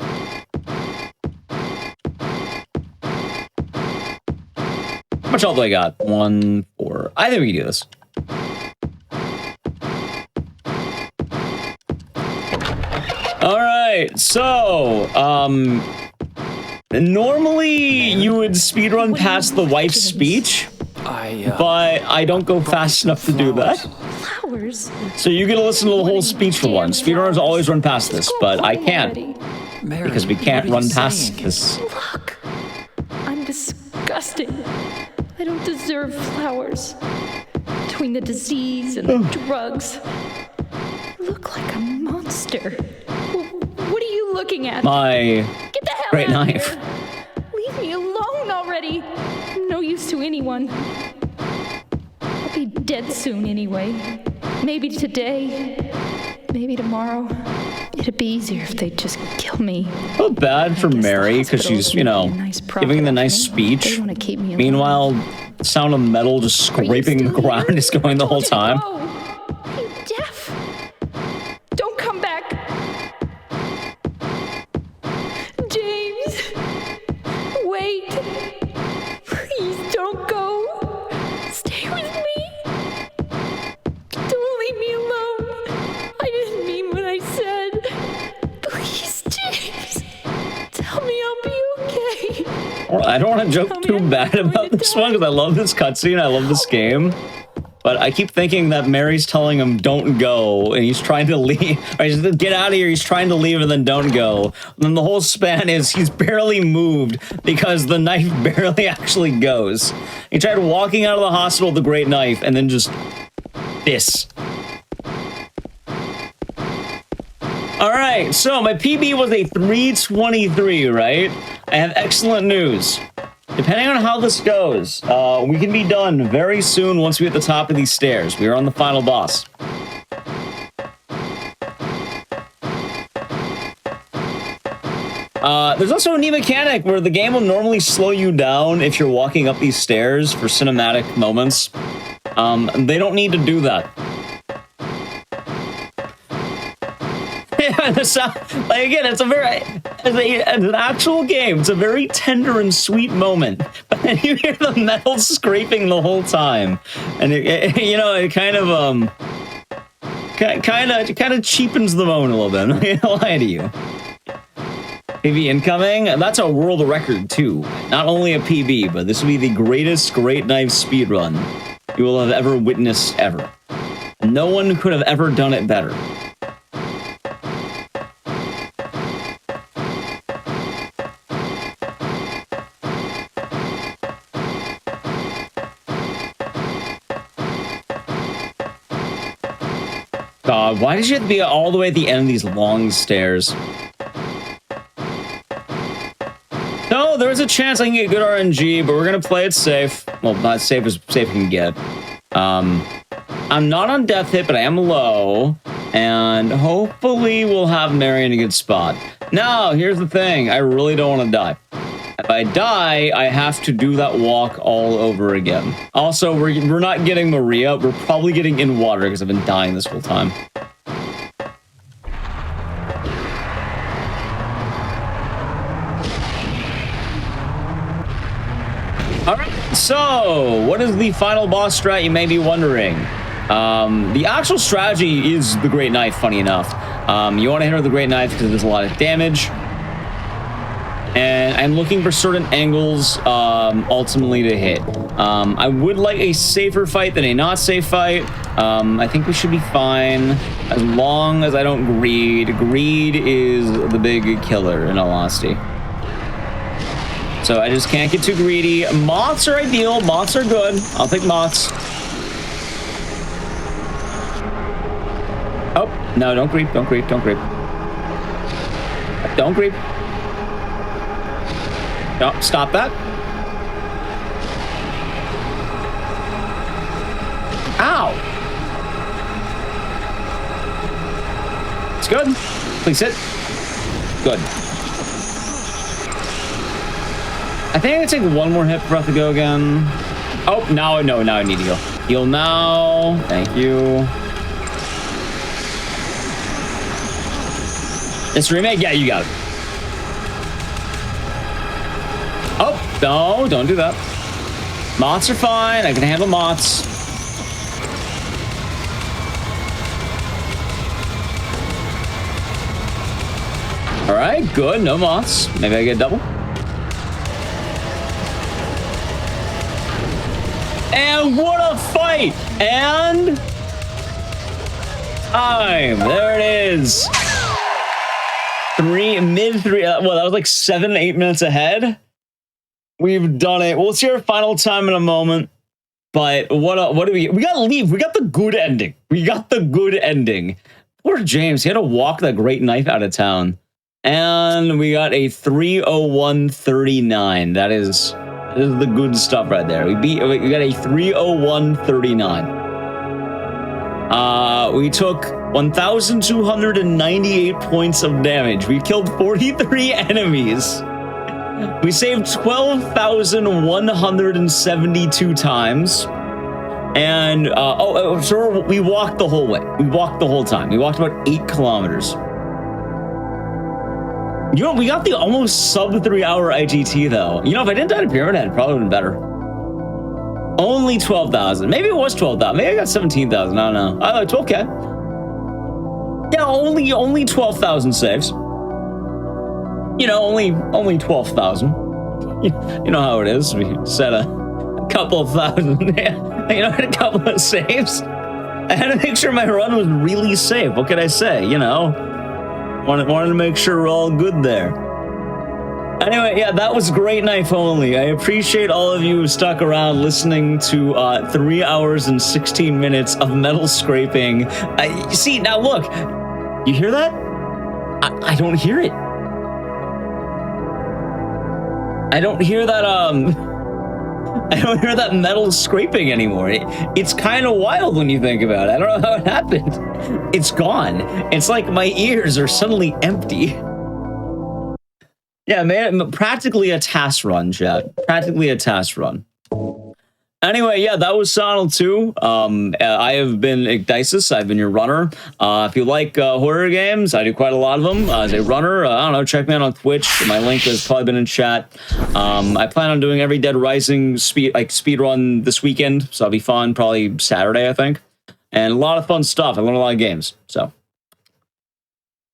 [SPEAKER 1] How much health do I got? 1, 4. I think we can do this. All right, so normally you would speedrun past the wife's speech, but I don't go fast enough to do that.
[SPEAKER 4] Flowers.
[SPEAKER 1] So you get to listen to the whole speech for once. Speedrunners always run past this, but I can't because we can't run past this.
[SPEAKER 4] Look, I'm disgusting. I don't deserve flowers. Between the disease and the drugs, I look like a monster. What are you looking at?
[SPEAKER 1] My
[SPEAKER 4] Get the hell
[SPEAKER 1] great
[SPEAKER 4] out of
[SPEAKER 1] knife.
[SPEAKER 4] here. Leave me alone already. I'm no use to anyone. I'll be dead soon anyway. Maybe today. Maybe tomorrow. It'd be easier if they'd just kill me.
[SPEAKER 1] I feel bad for Mary because she's, you know, giving the nice speech. Meanwhile, sound of metal just scraping the ground is going the whole time.
[SPEAKER 4] Are you deaf? Don't come back. James, wait. Please don't go. Stay with me. Don't leave me alone. I didn't mean what I said. Please, James. Tell me I'll be okay.
[SPEAKER 1] I don't want to joke too bad about this one because I love this cutscene. I love this game. But I keep thinking that Mary's telling him don't go, and he's trying to leave. Or he's get out of here. He's trying to leave, and then don't go. And then the whole span is he's barely moved because the knife barely actually goes. He tried walking out of the hospital with the great knife, and then just this. All right, so my PB was a 3:23, right? I have excellent news. Depending on how this goes, we can be done very soon once we hit the top of these stairs. We are on the final boss. There's also a neat mechanic where the game will normally slow you down if you're walking up these stairs for cinematic moments. They don't need to do that. Yeah, like again, it's an actual game. It's a very tender and sweet moment, but then you hear the metal scraping the whole time, and it kind of cheapens the moment a little bit. I'm not gonna lie to you. PB incoming. That's a world record too. Not only a PB, but this will be the greatest great knife speedrun you will have ever witnessed ever. No one could have ever done it better. God, why did you have to be all the way at the end of these long stairs? No, there's a chance I can get good RNG, but we're gonna play it safe. Well, not safe as safe can get. I'm not on death hit, but I am low, and hopefully we'll have Mary in a good spot. Now, here's the thing. I really don't want to die. If I die, I have to do that walk all over again. Also, we're not getting Maria. We're probably getting in water because I've been dying this whole time. All right, so what is the final boss strat, you may be wondering? The actual strategy is the great knife, funny enough. You want to hit her with the great knife because there's a lot of damage. And I'm looking for certain angles ultimately to hit. I would like a safer fight than a not safe fight. I think we should be fine as long as I don't greed. Greed is the big killer, in all honesty. So I just can't get too greedy. Moths are ideal. Moths are good. I'll take moths. Oh, no, don't creep. Don't creep. Don't creep. Don't creep. No, stop that. Ow! It's good. Please hit. Good. I think I take one more hit for us to go again. Oh, no, now I need to heal. Heal now. Thank you. This remake? Yeah, you got it. Oh, no, don't do that. Moths are fine. I can handle moths. All right, good. No moths. Maybe I get double. And what a fight! And time. There it is. Mid three. Well, that was like 7-8 minutes ahead. We've done it. We'll see our final time in a moment. But what do we gotta leave? We got the good ending. We got the good ending. Poor James. He had to walk that great knife out of town. And we got a 3:01:39. That is the good stuff right there. We got a 3:01:39. We took 1,298 points of damage. We killed 43 enemies. We saved 12,172 times. And, so we walked the whole way. We walked the whole time. We walked about 8 kilometers. You know, we got the almost sub 3-hour IGT, though. You know, if I didn't die to Pyramid Head, it probably would have been better. Only 12,000. Maybe it was 12,000. Maybe I got 17,000. I don't know. I don't know, 12K. Yeah, only 12,000 saves. You know, only 12,000. You know how it is. We set a couple of thousand, a couple of saves. I had to make sure my run was really safe. What could I say? Wanted to make sure we're all good there. Anyway, yeah, that was Great Knife Only. I appreciate all of you who stuck around listening to 3 hours and 16 minutes of metal scraping. See, now look, you hear that? I don't hear it. I don't hear that, I don't hear that metal scraping anymore. It's kind of wild when you think about it. I don't know how it happened. It's gone. It's like my ears are suddenly empty. Yeah, man, practically a task run, chat. Practically a task run. Anyway, yeah, that was Sonal 2. I have been Igdisis. I've been your runner. If you like horror games, I do quite a lot of them. As a runner, I don't know, check me out on Twitch. My link has probably been in chat. I plan on doing every Dead Rising speed run this weekend, so it'll be fun. Probably Saturday, I think. And a lot of fun stuff. I learned a lot of games, so.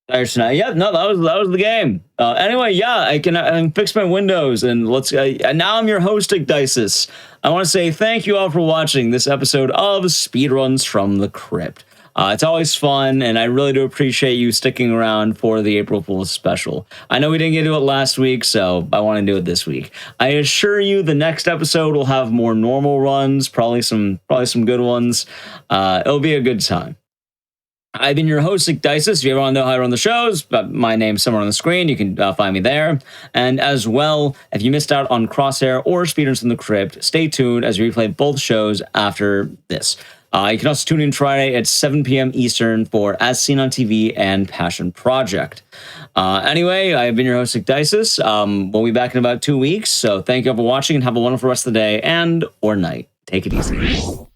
[SPEAKER 1] Yeah, no, that was the game. Anyway, yeah, I can fix my windows, and now I'm your host, Igdisis. I want to say thank you all for watching this episode of Speedruns from the Crypt. It's always fun, and I really do appreciate you sticking around for the April Fool's special. I know we didn't get to it last week, so I want to do it this week. I assure you the next episode will have more normal runs, probably some good ones. It'll be a good time. I've been your host, Igdisis. If you ever want to know how I run the shows, my name's somewhere on the screen. You can find me there. And as well, if you missed out on Crosshair or Speedruns from the Crypt, stay tuned as we replay both shows after this. You can also tune in Friday at 7 p.m. Eastern for As Seen on TV and Passion Project. Anyway, I've been your host, Igdisis. We'll be back in about 2 weeks. So thank you all for watching and have a wonderful rest of the day and or night. Take it easy.